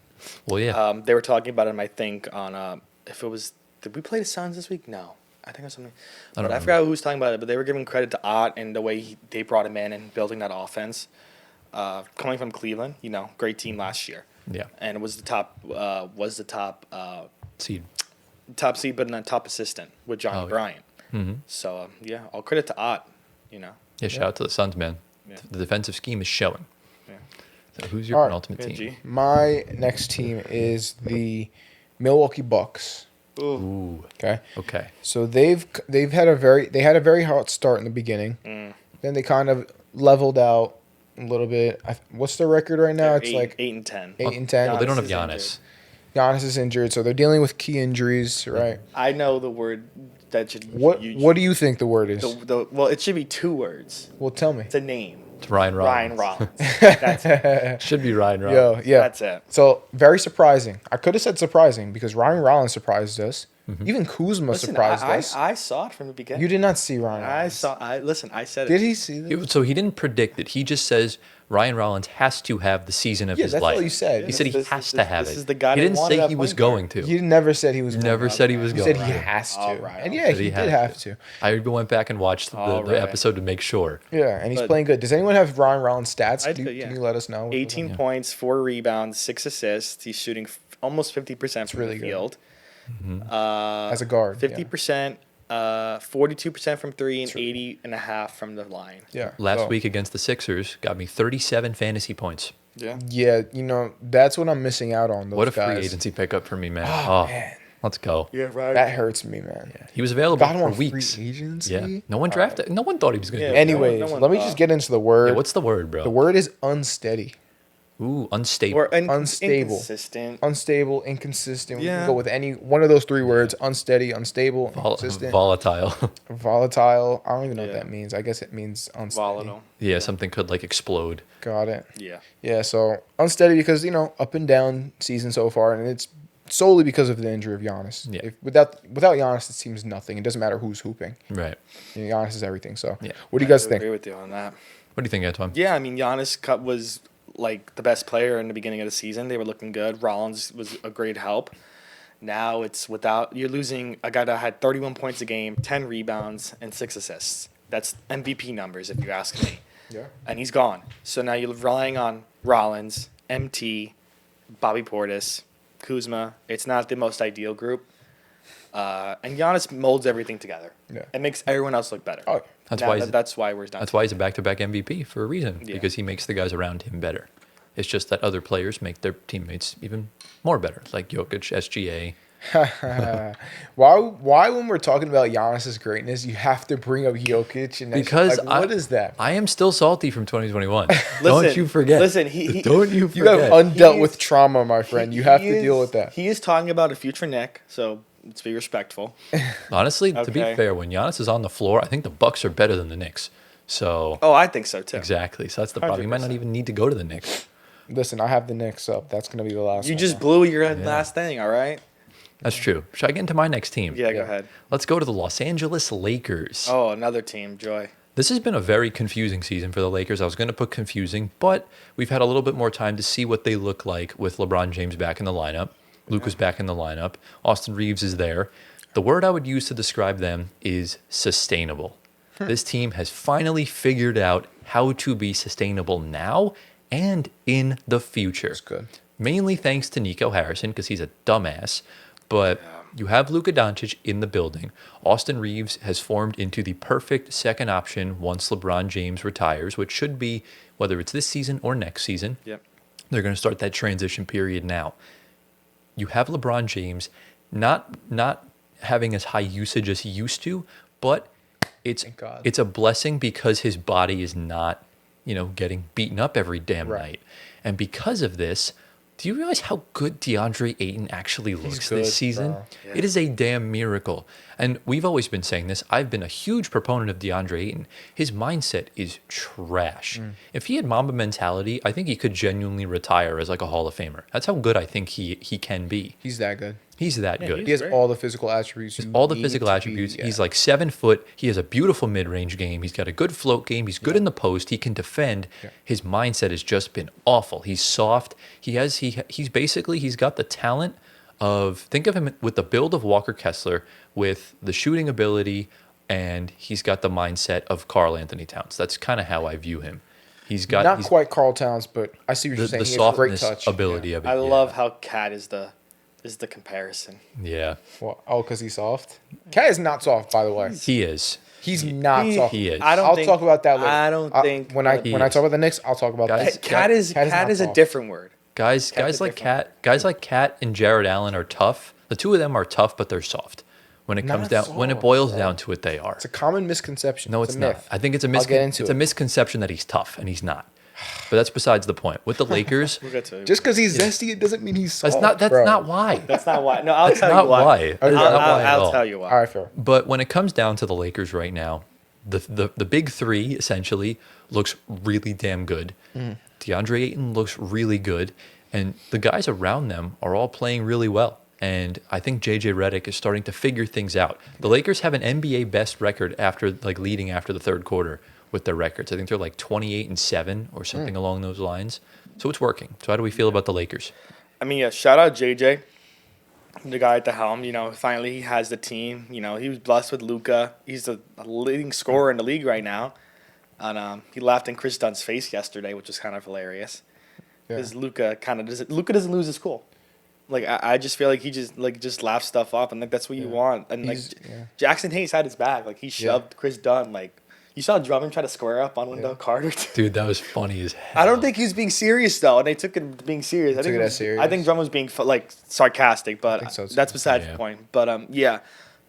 Well, yeah. They were talking about him, I think, on if it was. Did we play the Suns this week? No. I think it was something. don't But I forgot who was talking about it, but they were giving credit to Ott and the way they brought him in and building that offense. Coming from Cleveland, great team last year. Yeah. And it was the top Seed. top seed, but not top assistant with Johnny Oh, yeah. Bryant. Mm-hmm. So all credit to Ott. Yeah, shout out to the Suns, man. Yeah. The defensive scheme is showing. Yeah. So who's your All right. penultimate team? G. My next team is the Milwaukee Bucks. Ooh. Ooh. Okay. Okay. So they had a very hot start in the beginning. Then they kind of leveled out a little bit. What's their record right now? They're It's like 8-10. 8-10. Well, they don't have is Giannis. injured. Giannis is injured, so they're dealing with key injuries, right? I know the word that should. What do you think the word is? Well, it should be 2 words. Well, tell me. It's a name. It's Ryan Ryan Rollins. Rollins. That's it. Should be Ryan Rollins. Yeah. That's it. So very surprising. I could have said surprising because Ryan Rollins surprised us. Even Kuzma Listen, surprised us. I saw it from the beginning. You did not see Ryan Rollins. I said it. Did he see that? So he didn't predict it. He just says Ryan Rollins has to have the season of Yeah, his that's life. all you said. He said he This- has this- to have this it. is the guy he they didn't wanted say at he was point guard. going to. He never said he was going Never to. said he was He going. said he has to. All right. And yeah, Said he he did had have to. to. I went back and watched All the right. episode to make sure. Yeah, and he's But- playing good. Does anyone have Ryan Rollins stats? I Can do, you, yeah. can you let us know? 18 points, 4 rebounds, 6 assists. He's shooting almost 50% from really the good. field. As a guard. 50%, 42% from 3, and 80.5 from the line. Yeah. Last so- week against the Sixers got me 37 fantasy points. Yeah. Yeah, that's what I'm missing out on. Those What a free guys. agency pickup for me, man. Oh, man. Let's go. Yeah, right. That hurts me, man. He was available Got him for on weeks. free agency. Yeah. No one drafted. No one thought he was going to Yeah. do it. Anyways, No one let me thought. just get into the word. Yeah, what's the word, bro? The word is unsteady. Ooh, unstable. Or Unstable. inconsistent. Unstable, inconsistent. We Yeah. can go with any one of those 3 words: unsteady, unstable, inconsistent, Volatile. volatile. I don't even know what Yeah. that means. I guess it means unsteady. Volatile. Yeah, something could like explode. Got it. Yeah. Yeah, so unsteady because up and down season so far, and it's solely because of the injury of Giannis. Yeah. Without Giannis, it seems nothing. It doesn't matter who's hooping. Right. Giannis is everything. So, Yeah. what do you guys I think? agree with you on that. What do you think, Antoine? Yeah, I mean, Giannis was like the best player in the beginning of the season. They were looking good. Rollins was a great help. Now you're losing a guy that had 31 points a game, 10 rebounds, and 6 assists. That's MVP numbers, if you ask me. Yeah. And he's gone. So now you're relying on Rollins, MT, Bobby Portis, Kuzma. It's not the most ideal group. And Giannis molds everything together. Yeah. It makes everyone else look better. Oh, That's Now why he's- that's why we're not. That's why he's a back-to-back MVP for a reason. Yeah. Because he makes the guys around him better. It's just that other players make their teammates even more better, like Jokic, SGA. why when we're talking about Giannis's greatness, you have to bring up Jokic and Because what is that? I am still salty from 2021. Don't you forget. Listen, Don't you You have forget. undealt He with is- trauma, my friend. You have to deal with that. He is talking about a future Nick, so let's be respectful. Honestly, to be Okay. fair, when Giannis is on the floor, I think the Bucks are better than the Knicks. So Oh, I think so too. exactly. So that's the problem. You might not 100%. even need to go to the Knicks. Listen, I have the Knicks up. That's gonna be the last. You one. just blew your last thing, all right? That's true. Should I get into my next team? Yeah, go Yeah. ahead. Let's go to the Los Angeles Lakers. Oh, another team, Joy. This has been a very confusing season for the Lakers. I was going to put confusing, but we've had a little bit more time to see what they look like with LeBron James back in the lineup. Luke was back in the lineup. Austin Reeves is there. The word I would use to describe them is sustainable. This team has finally figured out how to be sustainable now and in the future. That's good. Mainly thanks to Nico Harrison because he's a dumbass. But you have Luka Doncic in the building. Austin Reeves has formed into the perfect second option once LeBron James retires, which should be whether it's this season or next season. Yep. They're going to start that transition period now. You have LeBron James not having as high usage as he used to, but Thank God. it's a blessing because his body is not, getting beaten up every damn Right. night. And because of this, do you realize how good DeAndre Ayton actually looks good, this season? bro. Yeah. It is a damn miracle. And we've always been saying this. I've been a huge proponent of DeAndre Ayton. His mindset is trash. If he had Mamba mentality, I think he could genuinely retire as like a Hall of Famer. That's how good I think he can be. He's that good. He's that good. He has great. all the physical attributes. you All the need physical to be- attributes. yeah. He's like 7 foot. He has a beautiful mid-range game. He's got a good float game. He's good in the post. He can defend. Yeah. His mindset has just been awful. He's soft. He's got the talent of, think of him with the build of Walker Kessler with the shooting ability, and he's got the mindset of Karl Anthony Towns. That's kind of how I view him. He's got not quite Carl Towns, but I see what the, you're saying. the He has great softness touch. ability of it. I yeah. love how Cat is the comparison. Yeah, Well, because he's soft. Cat is not soft, by the way. he is. He's not soft. He is. I don't I'll think, talk about that later. I don't think when I He when I is. talk about the Knicks, I'll talk about Guys, that. Cat is Cat is not a soft. different word. Guys like Cat and Jared Allen are tough. The two of them are tough, but they're soft. When it comes Not down, when it soft, boils bro. down to it, they are. It's a common misconception. No, it's it's a not. myth. I think it's a I'll get into it's a it. misconception that he's tough, and he's not. But that's besides the point. With the Lakers, We'll get to it. Just because he's zesty, it doesn't mean he's soft. that's bro. not why. That's not why. No, I'll tell not you why. why. That's Okay. not why at I'll all. tell you why. All right, fair. But when it comes down to the Lakers right now, the big three essentially looks really damn good. DeAndre Ayton looks really good, and the guys around them are all playing really well. And I think JJ Redick is starting to figure things out. The Lakers have an NBA best record after leading after the third quarter with their records. I think they're like 28-7 or something along those lines. So it's working. So how do we feel about the Lakers? I mean, yeah, shout out JJ, the guy at the helm. You know, finally he has the team. You know, he was blessed with Luka. He's the leading scorer in the league right now. And he laughed in Chris Dunn's face yesterday, which was kind of hilarious. Yeah. Because Luka doesn't lose his cool. Like I just feel like he just laughs stuff off, and like that's what you want. And like Jackson Hayes had his back. Like he shoved Chris Dunn. Like you saw Drummond try to square up on Wendell Carter. Dude, that was funny as hell. I don't think he was being serious though, and they took it being serious. I think it as serious? I think Drummond was being like sarcastic, but think so, too. that's besides the point. But yeah,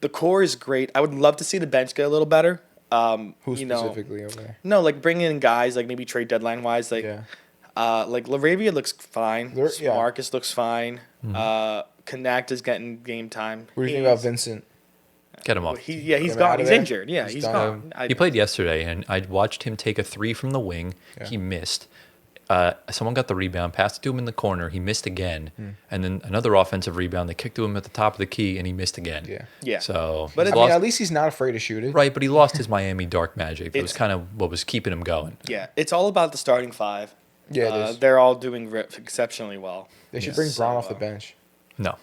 the core is great. I would love to see the bench get a little better. Who you know, specifically over there? no, like bringing in guys like maybe trade deadline wise, like Yeah. like Laravia looks fine. Yeah. Marcus looks fine. Connect is getting game time. What do you think about Vincent? Get him off. He's Get him gone. out of He's there? injured. Yeah, He's he's done. gone. He played yesterday, and I watched him take a three from the wing. Yeah. He missed. Someone got the rebound, passed it to him in the corner. He missed again. And then another offensive rebound. They kicked to him at the top of the key, and he missed again. Yeah. Yeah. So, But he's I mean, lost- at least he's not afraid to shoot it. right, but he lost his Miami dark magic. That was It's- kind of what was keeping him going. Yeah, it's all about the starting five. Yeah, it is. They're all doing exceptionally well. They should Yes. bring Braun So, off the bench. No,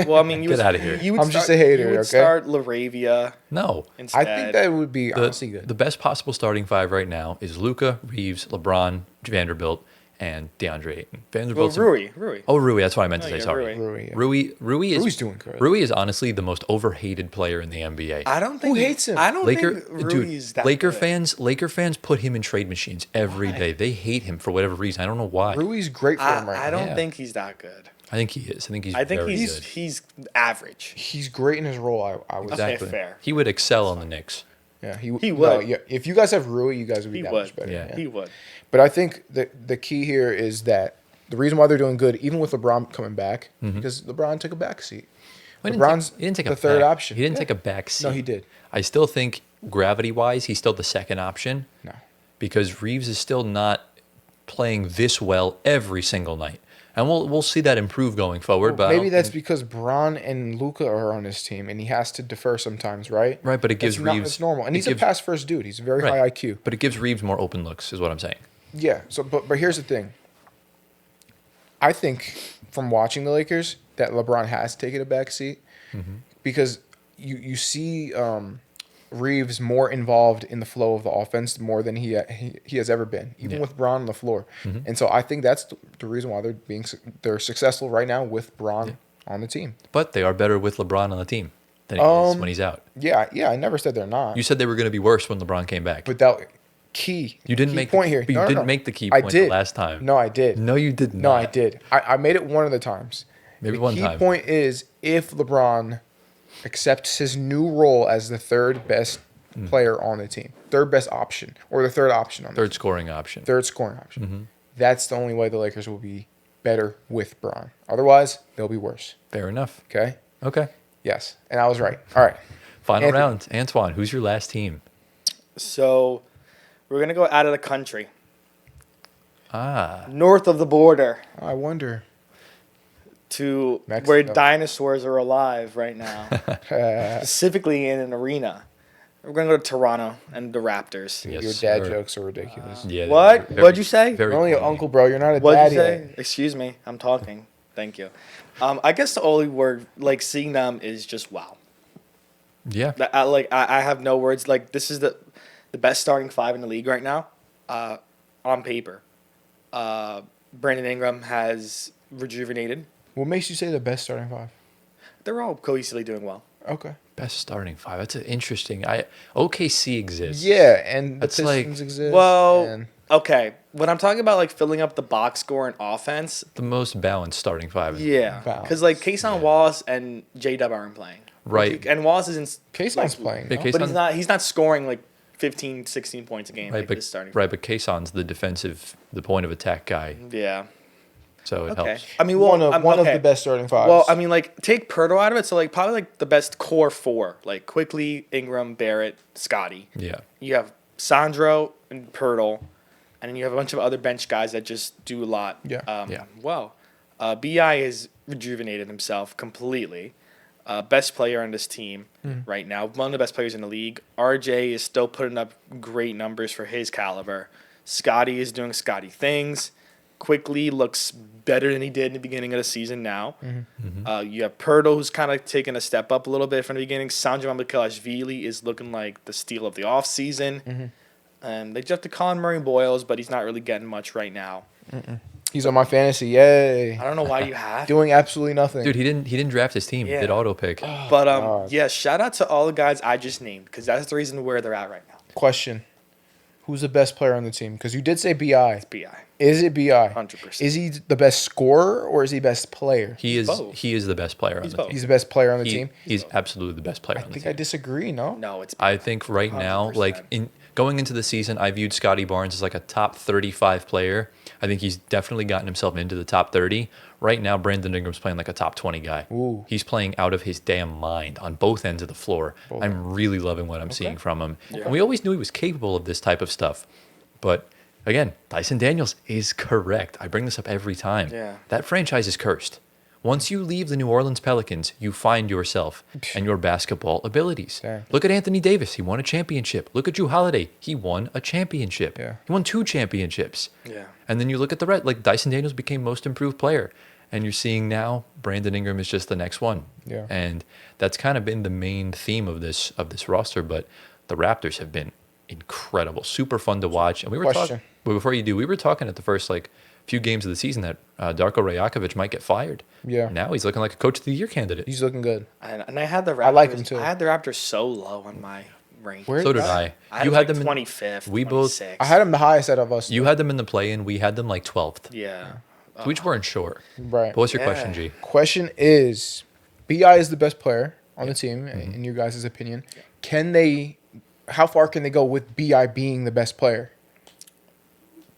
Well, I mean, you Get would, outta here. You would I'm just start, a hater, You would okay? start Laravia no. instead. I think that would be The, honestly good. the best possible starting five right now is Luka, Reeves, LeBron, Vanderbilt, and DeAndre Ayton. Well, Vanderbilt's Rui. Oh, Rui. That's what I meant to Oh, say. yeah, Sorry. Rui. Rui, yeah. Rui is Rui's doing good. Rui is honestly the most overhated player in the NBA. I don't think hates him? I don't Laker, think Rui dude, is that Laker good. Laker fans put him in trade machines every Why? day. They hate him for whatever reason. I don't know why. Rui's great for him right I now. don't Yeah. think he's that good. I think he is. I think he's I think very he's good. he's average. He's great in his role. I would say. Exactly. fair. He would excel on the Knicks. Yeah, He no, would. yeah, if you guys have Rui, you guys would be He that would. much better. Yeah. He would. But I think the key here is that the reason why they're doing good, even with LeBron coming back, because LeBron took a back seat. Well, LeBron's he didn't take the a third back- option. He didn't Yeah. take a back seat. No, he did. I still think gravity-wise, he's still the second option No. because Reeves is still not playing this well every single night. And we'll see that improve going forward. But I Maybe don't that's think- because Braun and Luca are on his team, and he has to defer sometimes, right? Right, but it gives It's not- Reeves- It's normal, and it he's gives- a pass first dude. He's a very Right. high IQ. But it gives Reeves more open looks, is what I'm saying. Yeah. So, but here's the thing. I think from watching the Lakers that LeBron has taken a back seat because you see Reeves more involved in the flow of the offense more than he has ever been, even Yeah. with Braun on the floor. And so I think that's the reason why they're successful right now with Braun on the team. But they are better with LeBron on the team than he is when he's out. Yeah, I never said they're not. You said they were going to be worse when LeBron came back. But that key. You didn't key make point here. But you No, didn't no. make the key I point did. the last time. No, I did. No, you did not. No, I did. I made it one of the times. Maybe the one key time. point is if LeBron accepts his new role as the third best player on the team, third best option, or the third option on the Third scoring option. third scoring option. That's the only way the Lakers will be better with Braun. Otherwise, they'll be worse. Fair enough. Okay? Okay. Yes. And I was right. All right. Final Anthony. round. Antoine, who's your last team? So we're gonna go out of the country, Ah, north of the border, I wonder. to Mexico. where dinosaurs are alive right now, Uh, specifically in an arena. We're gonna go to Toronto and the Raptors. Yes, your dad sir. jokes are ridiculous. yeah. What? very- What'd you say? Very You're only an corny. uncle, bro. You're not a What'd daddy. you say? Excuse me, I'm talking. Thank you. I guess the only word, like seeing them, is just wow. Yeah. I have no words. Like this is the best starting five in the league right now, on paper. Brandon Ingram has rejuvenated. What makes you say the best starting five? They're all cohesively doing well. Okay. Best starting five. That's an interesting. OKC exists. Yeah, and the That's like- Pistons exist. Well, and okay. When I'm talking about like filling up the box score and offense, The most balanced starting five. yeah, Balance. because like Kason Wallace and J Dub aren't playing. Right. And Wallace isn't. Kayson's playing. Yeah, no? Kayson's- But he's not scoring like 15, 16 points a game Right, like but this starting. but Kayson's the point of attack guy, Yeah. so it Okay. helps. I mean, well, one of okay. the best starting fives. Well, I mean, like take Pirtle out of it, so like probably like the best core four, like Quickly, Ingram, Barrett, Scotty. Yeah. You have Sandro and Pirtle, and then you have a bunch of other bench guys that just do a lot. Yeah. Yeah. Well, Bi has rejuvenated himself completely. Best player on this team right now. One of the best players in the league. RJ is still putting up great numbers for his caliber. Scotty is doing Scotty things. Quickly looks better than he did in the beginning of the season now. You have Pirtle, who's kind of taken a step up a little bit from the beginning. Sandro Mamukelashvili is looking like the steal of the offseason. And they just have to Colin Murray Boyles, but he's not really getting much right now. He's on my fantasy. Yay. I don't know why you have Doing absolutely nothing. Dude, he didn't draft his team. Yeah. He did auto pick. But God. yeah, shout out to all the guys I just named because that's the reason where they're at right now. Question. Who's the best player on the team? Because you did say BI. Bi, Is it BI? 100%. Is he the best scorer or is he best player? He is both. he is the best player on He's the both. team. He's the best player on the He- team. He's absolutely the best player I on the think team. I disagree, no? No, it's I think right now, 100%. like in going into the season, I viewed Scotty Barnes as like a top 35 player. I think he's definitely gotten himself into the top 30. Right now, Brandon Ingram's playing like a top 20 guy. Ooh. He's playing out of his damn mind on both ends of the floor. Both I'm really loving what I'm seeing from him. And we always knew he was capable of this type of stuff. But again, Dyson Daniels is correct. I bring this up every time. Yeah. That franchise is cursed. Once you leave the New Orleans Pelicans, you find yourself and your basketball abilities. Dang. Look at Anthony Davis. He won a championship. Look at Drew Holiday. He won a championship. Yeah. He won 2 championships. Yeah. And then you look at the red, like Dyson Daniels became most improved player. And you're seeing now Brandon Ingram is just the next one. Yeah. And that's kind of been the main theme of this roster. But the Raptors have been incredible, super fun to watch. And we were talking, Question. but before you do, we were talking at the first few games of the season that Darko Rajakovic might get fired. Yeah. Now he's looking like a coach of the year candidate. He's looking good. And I had the Raptors. I like him too. I had the Raptors so low on my ranking. Where- So did I. I You had had them them in 25th. we both- 26th. I had him the highest out of us. You had them in the play-in. We had them like 12th. Yeah. So we just weren't sure. Right. But what's your Yeah. question, G? Question is, BI is the best player on the team, in your guys' opinion. How far can they go with BI being the best player?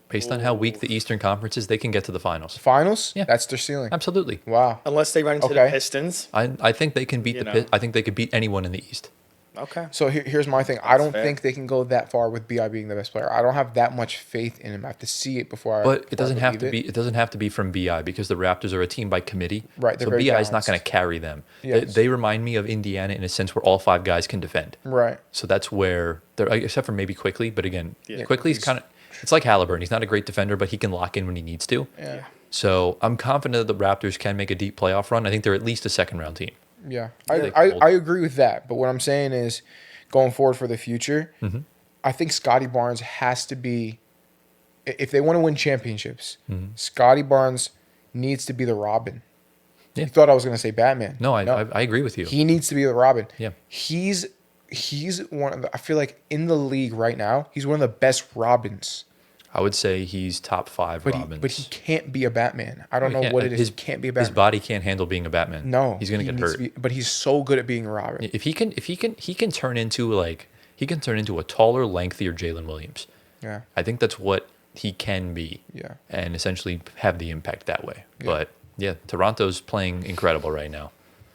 Based on how weak the Eastern Conference is, they can get to the finals. Finals? Yeah. That's their ceiling. Absolutely. Wow. Unless they run into Okay. the Pistons. I think they can beat You the know. I think they could beat anyone in the East. Okay. So here's my thing. I don't fair. think they can go that far with BI being the best player. I don't have that much faith in him. I have to see it before I. But it before I doesn't have to believe be. It doesn't have to be from BI because the Raptors are a team by committee. Right, they're So very BI is not balanced. going to carry them. Yes. They remind me of Indiana in a sense where all 5 guys can defend. Right. So that's where they're except for maybe Quickly. But again, Yeah. Quickly's kind of. It's like Halliburton. He's not a great defender, but he can lock in when he needs to. Yeah. So I'm confident that the Raptors can make a deep playoff run. I think they're at least a second round team. Yeah. Really I cold. agree with that. But what I'm saying is, going forward for the future, Mm-hmm. I think Scotty Barnes has to be. If they want to win championships, Mm-hmm. Scotty Barnes needs to be the Robin. Yeah. You thought I was going to say Batman. No, I agree with you. He needs to be the Robin. Yeah. He's one of the, I feel like in the league right now, he's one of the best Robins. I would say he's top 5 But Robins. he can't be a Batman. I don't He know can't- what it is. his- He can't be a His Batman. body can't handle being a Batman. No, he's gonna he get needs hurt. to be- but he's so good at being a Robin. If he can turn into a taller, lengthier Jalen Williams. Yeah. I think that's what he can be. Yeah. And essentially have the impact that way. Yeah. But yeah, Toronto's playing incredible right now.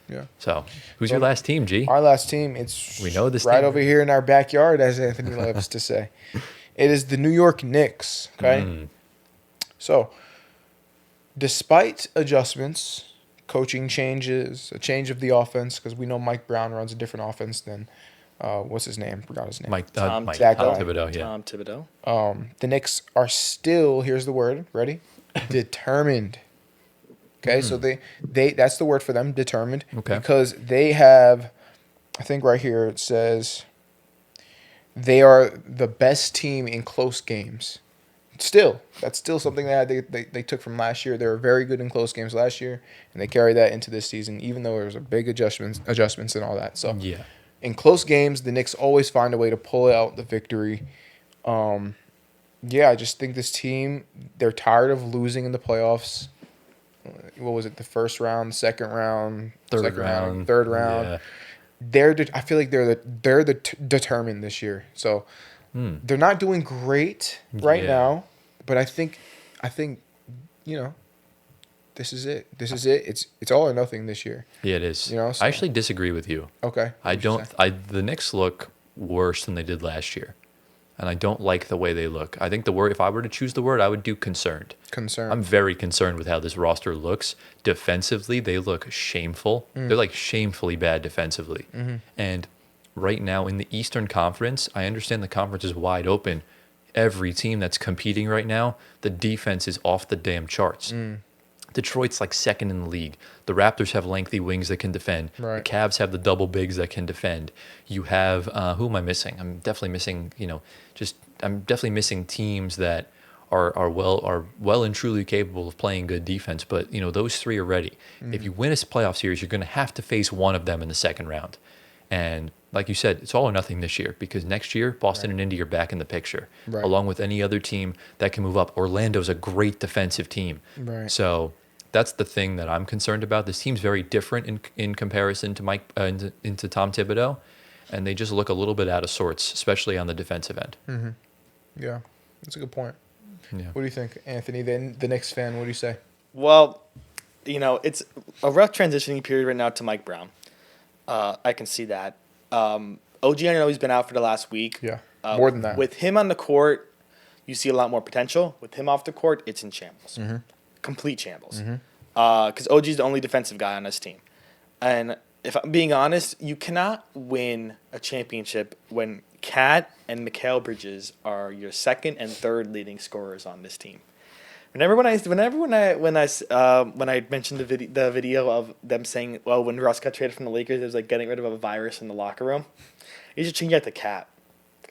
Yeah. So who's your Well, last team, G? Our last team, it's We know this right team. over here in our backyard, as Anthony loves to say. It is the New York Knicks. Okay. Mm. So, despite adjustments, coaching changes, a change of the offense, because we know Mike Brown runs a different offense than what's his name? Forgot his name. Mike Tom Thibodeau, yeah. Tom Thibodeau. The Knicks are still, here's the word, ready? Determined. Okay, so they that's the word for them, determined. Okay. Because they have, I think right here it says, they are the best team in close games. that's still something that they took from last year. They were very good in close games last year, and they carried that into this season, even though there was a big adjustments and all that. So Yeah. in close games, the Knicks always find a way to pull out the victory. Yeah, I just think this team, they're tired of losing in the playoffs. What was it? The first round, second round, Third round. third round. Yeah. I feel like they're determined this year. So they're not doing great right Yeah. now, but I think you know, this is it. This is it. It's all or nothing this year. Yeah, it is. You know, so- I actually disagree with you. Okay. I don't. The Knicks look worse than they did last year, and I don't like the way they look. I think the word, if I were to choose the word, I would do concerned. Concerned. I'm very concerned with how this roster looks defensively. They look shameful. They're like shamefully bad defensively. And right now in the Eastern Conference, I understand the conference is wide open. Every team that's competing right now, the defense is off the damn charts. Detroit's like second in the league. The Raptors have lengthy wings that can defend. Right. The Cavs have the double bigs that can defend. You have who am I missing? I'm definitely missing. I'm definitely missing teams that are well and truly capable of playing good defense. But those three are ready. If you win a playoff series, you're going to have to face one of them in the second round. And like you said, it's all or nothing this year because next year, Boston and Indy are back in the picture, along with any other team that can move up. Orlando's a great defensive team. Right. So that's the thing that I'm concerned about. This team's very different in comparison to into Tom Thibodeau, and they just look a little bit out of sorts, especially on the defensive end. Yeah, that's a good point. Yeah. What do you think, Anthony? Then the Knicks fan, what do you say? Well, it's a rough transitioning period right now to Mike Brown. I can see that. OG, I know he's been out for the last week. Yeah, more than that. With him on the court, you see a lot more potential. With him off the court, it's in shambles. Complete shambles. Because OG's the only defensive guy on this team. And if I'm being honest, you cannot win a championship when Cat and Mikal Bridges are your second and third leading scorers on this team. Whenever when I mentioned the video of them saying, well, when Russ got traded from the Lakers, it was like getting rid of a virus in the locker room. You should change that to Cat.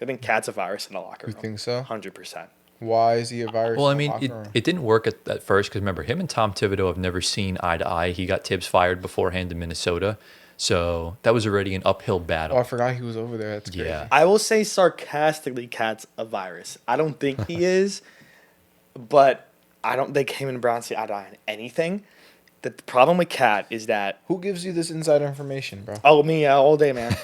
I think Cat's a virus in the locker room. You think so? 100%. Why is he a virus? Well, I in the mean, locker room? it didn't work at first because remember, him and Tom Thibodeau have never seen eye to eye. He got Tibbs fired beforehand in Minnesota. So that was already an uphill battle. Oh, I forgot he was over there. That's crazy. Yeah. I will say sarcastically, Cat's a virus. I don't think he is, but I don't think him and Brown see eye to eye on anything. The problem with Cat is that Who gives you this insider information, bro? me all day, man.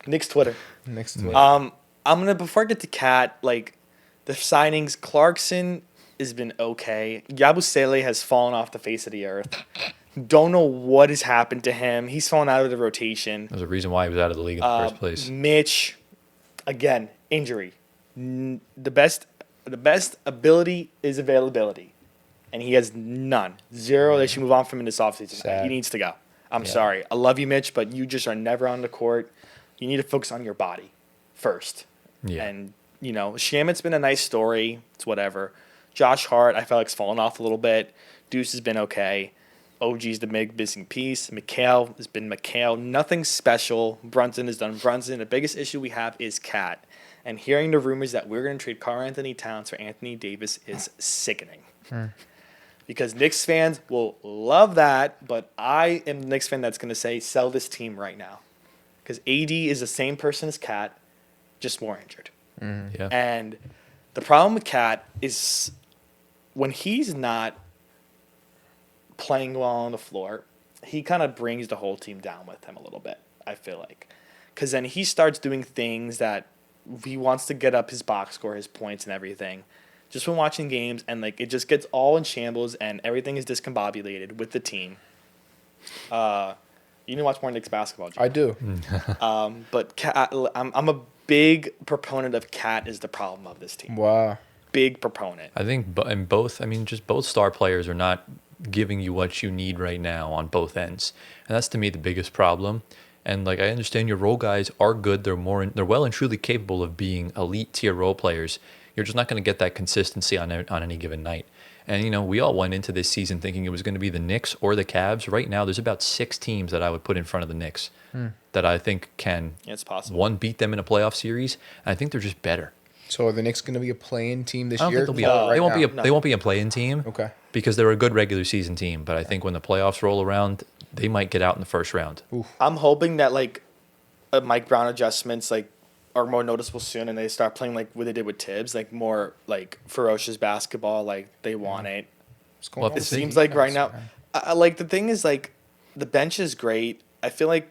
Nick's Twitter. Next to it. I'm gonna before I get to Cat, like the signings, Clarkson has been okay. Yabusele has fallen off the face of the earth. Don't know what has happened to him. He's fallen out of the rotation. There's a reason why he was out of the league in the first place. Mitch, again, injury. The best ability is availability, and he has none. Zero. They should move on from him in this offseason. Sad. He needs to go. I'm sorry. I love you, Mitch, but you just are never on the court. You need to focus on your body first. Yeah. And, Shamit's been a nice story. It's whatever. Josh Hart, I felt like, has fallen off a little bit. Deuce has been okay. OG's the big missing piece. Mikal has been Mikal. Nothing special. Brunson has done Brunson. The biggest issue we have is Cat. And hearing the rumors that we're going to trade Karl Anthony Towns for Anthony Davis is sickening. Because Knicks fans will love that, but I am the Knicks fan that's going to say sell this team right now. Because AD is the same person as Cat, just more injured. Yeah. And the problem with Cat is when he's not playing well on the floor, he kind of brings the whole team down with him a little bit, I feel like. Because then he starts doing things that he wants to get up his box score, his points and everything. Just when watching games, and it just gets all in shambles and everything is discombobulated with the team. You need to watch more Knicks basketball, Jim. I do. But Cat, I'm a big proponent of Cat is the problem of this team. Wow. Big proponent. I think just both star players are not giving you what you need right now on both ends. And that's to me the biggest problem. And I understand your role guys are good. They're well and truly capable of being elite tier role players. You're just not going to get that consistency on any given night. And, we all went into this season thinking it was going to be the Knicks or the Cavs. Right now, there's about 6 teams that I would put in front of the Knicks that I think can, Yeah, it's possible. one, beat them in a playoff series. And I think they're just better. So are the Knicks going to be a playing team this I don't year? think they'll be. No, They won't be. no. They won't be a play-in team. Okay. Because they're a good regular season team, but I think when the playoffs roll around, they might get out in the first round. I'm hoping that like Mike Brown adjustments like are more noticeable soon, and they start playing like what they did with Tibbs, like more like ferocious basketball, like they want it. What's going Well, on it It with the seems like right defense, now, man? I like the thing is like the bench is great. I feel like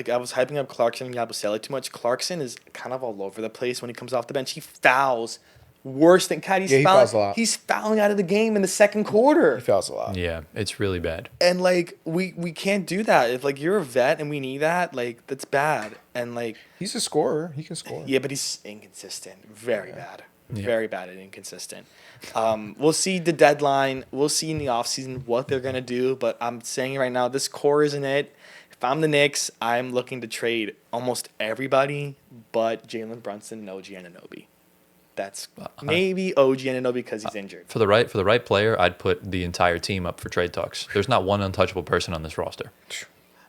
I was hyping up Clarkson and Yabusele too much. Clarkson is kind of all over the place when he comes off the bench. He fouls worse than Cat. Yeah, he fouls a lot. He's fouling out of the game in the second quarter. He fouls a lot. Yeah, it's really bad. And like we can't do that. If like you're a vet and we need that, like that's bad. And like He's a scorer. He can score. yeah, but he's inconsistent. Very bad. Yeah. Very bad and inconsistent. We'll see the deadline. We'll see in the offseason what they're gonna do. But I'm saying right now, this core isn't it. If I'm the Knicks, I'm looking to trade almost everybody but Jalen Brunson and OG Anunoby. That's maybe OG Anunoby because he's injured. For the right player, I'd put the entire team up for trade talks. There's not one untouchable person on this roster.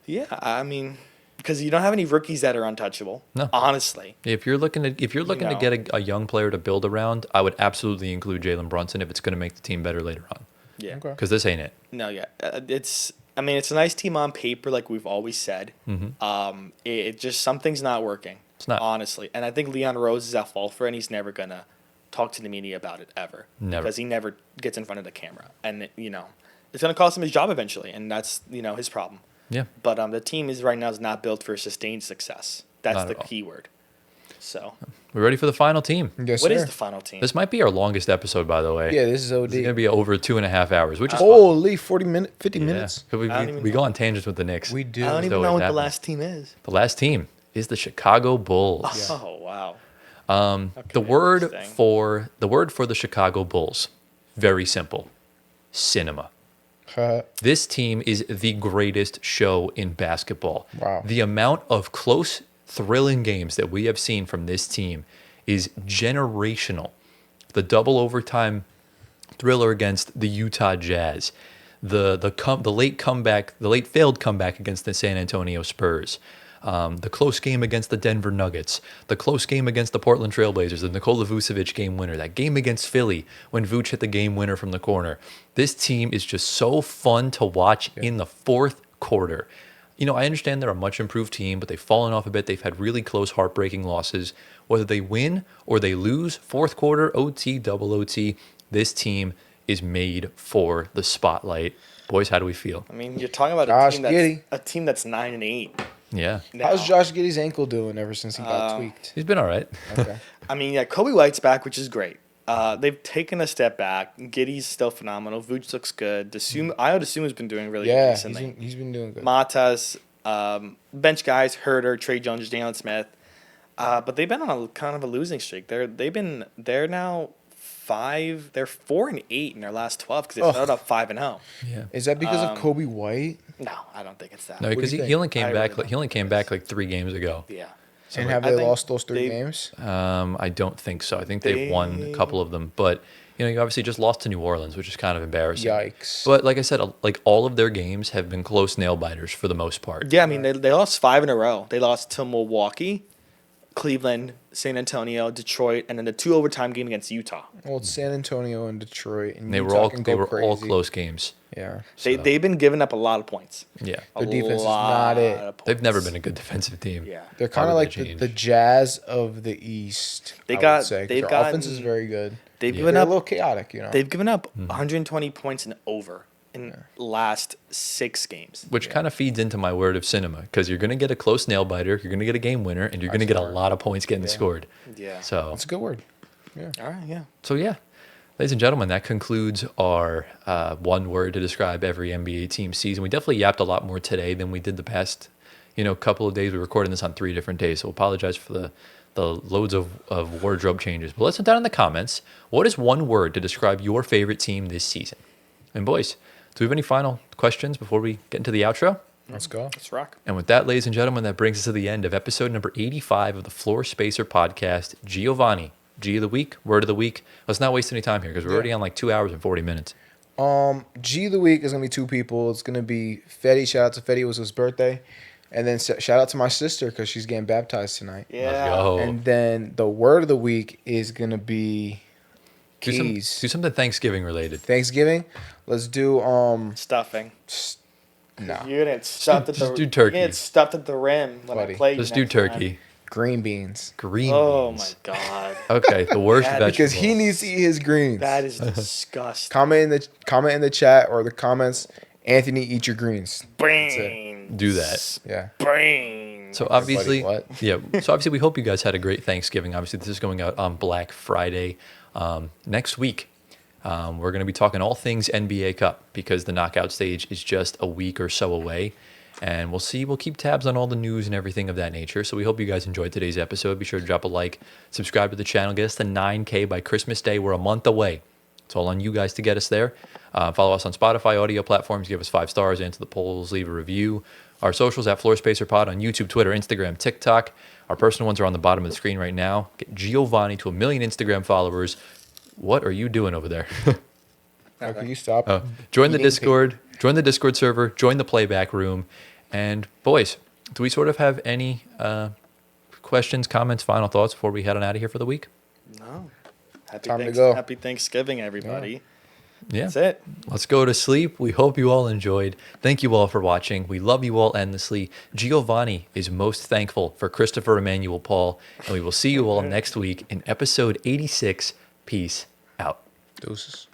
Yeah, I mean, because you don't have any rookies that are untouchable. No. Honestly. If you're looking to know. get a young player to build around, I would absolutely include Jalen Brunson if it's going to make the team better later on. Yeah. Okay. Because this ain't it. No, yeah. It's a nice team on paper, like we've always said. Mm-hmm. It just something's not working. It's not. Honestly. And I think Leon Rose is at fault for it, and he's never gonna talk to the media about it ever. Never. Because he never gets in front of the camera. And it's gonna cost him his job eventually, and that's his problem. Yeah. But the team right now is not built for sustained success. That's Not the at all. key word. So We're ready for the final team. Yes, what sir. is the final team? This might be our longest episode, by the way. Yeah, this is OD. It's going to be over 2.5 hours, which is fun. Holy 50 minutes. 'Cause I don't even we go know. on tangents with the Knicks. We do. I don't even So know it what the happens. last team is. The last team is the Chicago Bulls. Oh wow. The word interesting. for the Chicago Bulls, very simple, cinema. This team is the greatest show in basketball. Wow. The amount of close, thrilling games that we have seen from this team is generational. The double overtime thriller against the Utah Jazz, the late failed comeback against the San Antonio Spurs, the close game against the Denver Nuggets, the close game against the Portland Trailblazers, the Nikola Vucevic game winner, that game against Philly when Vuce hit the game winner from the corner. This team is just so fun to watch in the fourth quarter. I understand they're a much improved team, but they've fallen off a bit. They've had really close, heartbreaking losses. Whether they win or they lose, fourth quarter, OT, double OT, this team is made for the spotlight. Boys, how do we feel? I mean, you're talking about Josh Giddey. a team that's 9-8. Yeah. How's now. Josh Giddey's ankle doing ever since he got tweaked? He's been all right. Okay. I mean, yeah, Kobe White's back, which is great. They've taken a step back. Giddey's still phenomenal. Vooch looks good. Ayo Dosunmu's been doing really good Yeah, recently. he's been doing good. Matas, bench guys, Herter, Trey Jones, Jalen Smith. But they've been on a kind of a losing streak. They're now 5. They're 4-8 in their last 12 because they started up 5-0. Yeah. Is that because of Kobe White? No, I don't think it's that. No, What do because you he think? only came I back. really He only came back like 3 games ago. Yeah. And have I they think lost those 3 they- games? I don't think so. I think they've won a couple of them, but you obviously just lost to New Orleans, which is kind of embarrassing. Yikes. But like I said, like all of their games have been close nail biters for the most part. Yeah, I mean, they lost 5 in a row. They lost to Milwaukee, Cleveland, San Antonio, Detroit, and then the 2 overtime game against Utah. Well, it's San Antonio and Detroit, and They were Utah all can they go were all crazy. close games. Yeah. They've been giving up a lot of points. Yeah, A Their defense is lot not it. of they've points. never been a good defensive team. Yeah. They're kind How of would like that change? the Jazz of the East. They I got- would say, 'cause they've their gotten- offense is very good. They've Yeah. given They're a up. little chaotic, They've given up Mm-hmm. 120 points and over in last 6 games. Which kind of feeds into my word of cinema, because you're going to get a close nail biter, you're going to get a game winner, and you're going to get a lot of points getting scored. Yeah. So That's a good word. All right. Yeah. yeah, ladies and gentlemen, that concludes our one word to describe every NBA team season. We definitely yapped a lot more today than we did the past, couple of days. We're recording this on 3 different days, so apologize for the loads of wardrobe changes. But let's put down in the comments, what is one word to describe your favorite team this season? And boys, do we have any final questions before we get into the outro? Let's go. Let's rock. And with that, ladies and gentlemen, that brings us to the end of episode number 85 of the Floor Spacer podcast. Giovanni, G of the week, word of the week. Let's not waste any time here because we're already on like 2 hours and 40 minutes. G of the week is gonna be 2 people. It's gonna be Fetty. Shout out to Fetty. It was his birthday. And then shout out to my sister because she's getting baptized tonight. Yeah. Let's go. And then the word of the week is gonna be do keys. something Thanksgiving related. Thanksgiving. Let's do Stuffing. no You're gonna get stuffed at the. Just do turkey. You're gonna get stuffed at the rim when Buddy. I play you. Let's do next time. turkey. green beans Green Oh my beans. god. Okay, the worst That- vegetable. because he needs to eat his greens. That is disgusting. Comment in the chat or the comments. Anthony, eat your greens. Brains. Do that. Yeah. Brains. So obviously, what? yeah. So obviously, we hope you guys had a great Thanksgiving. Obviously, this is going out on Black Friday next week. We're going to be talking all things NBA Cup because the knockout stage is just a week or so away, and we'll see. We'll keep tabs on all the news and everything of that nature. So we hope you guys enjoyed today's episode. Be sure to drop a like, subscribe to the channel, get us to 9K by Christmas Day. We're a month away. It's all on you guys to get us there. Follow us on Spotify, audio platforms. Give us 5 stars, answer the polls, leave a review. Our socials at FloorSpacerPod on YouTube, Twitter, Instagram, TikTok. Our personal ones are on the bottom of the screen right now. Get Giovanni to 1 million Instagram followers. What are you doing over there? Oh, can you stop? Join the Eating Discord. Join the Discord server. Join the playback room. And boys, do we sort of have any questions, comments, final thoughts before we head on out of here for the week? No. Happy Time to go. Happy Thanksgiving, everybody. Yeah. That's it. Let's go to sleep. We hope you all enjoyed. Thank you all for watching. We love you all endlessly. Giovanni is most thankful for Christopher Emmanuel Paul. And we will see you all next week in episode 86. Peace out. Deuces.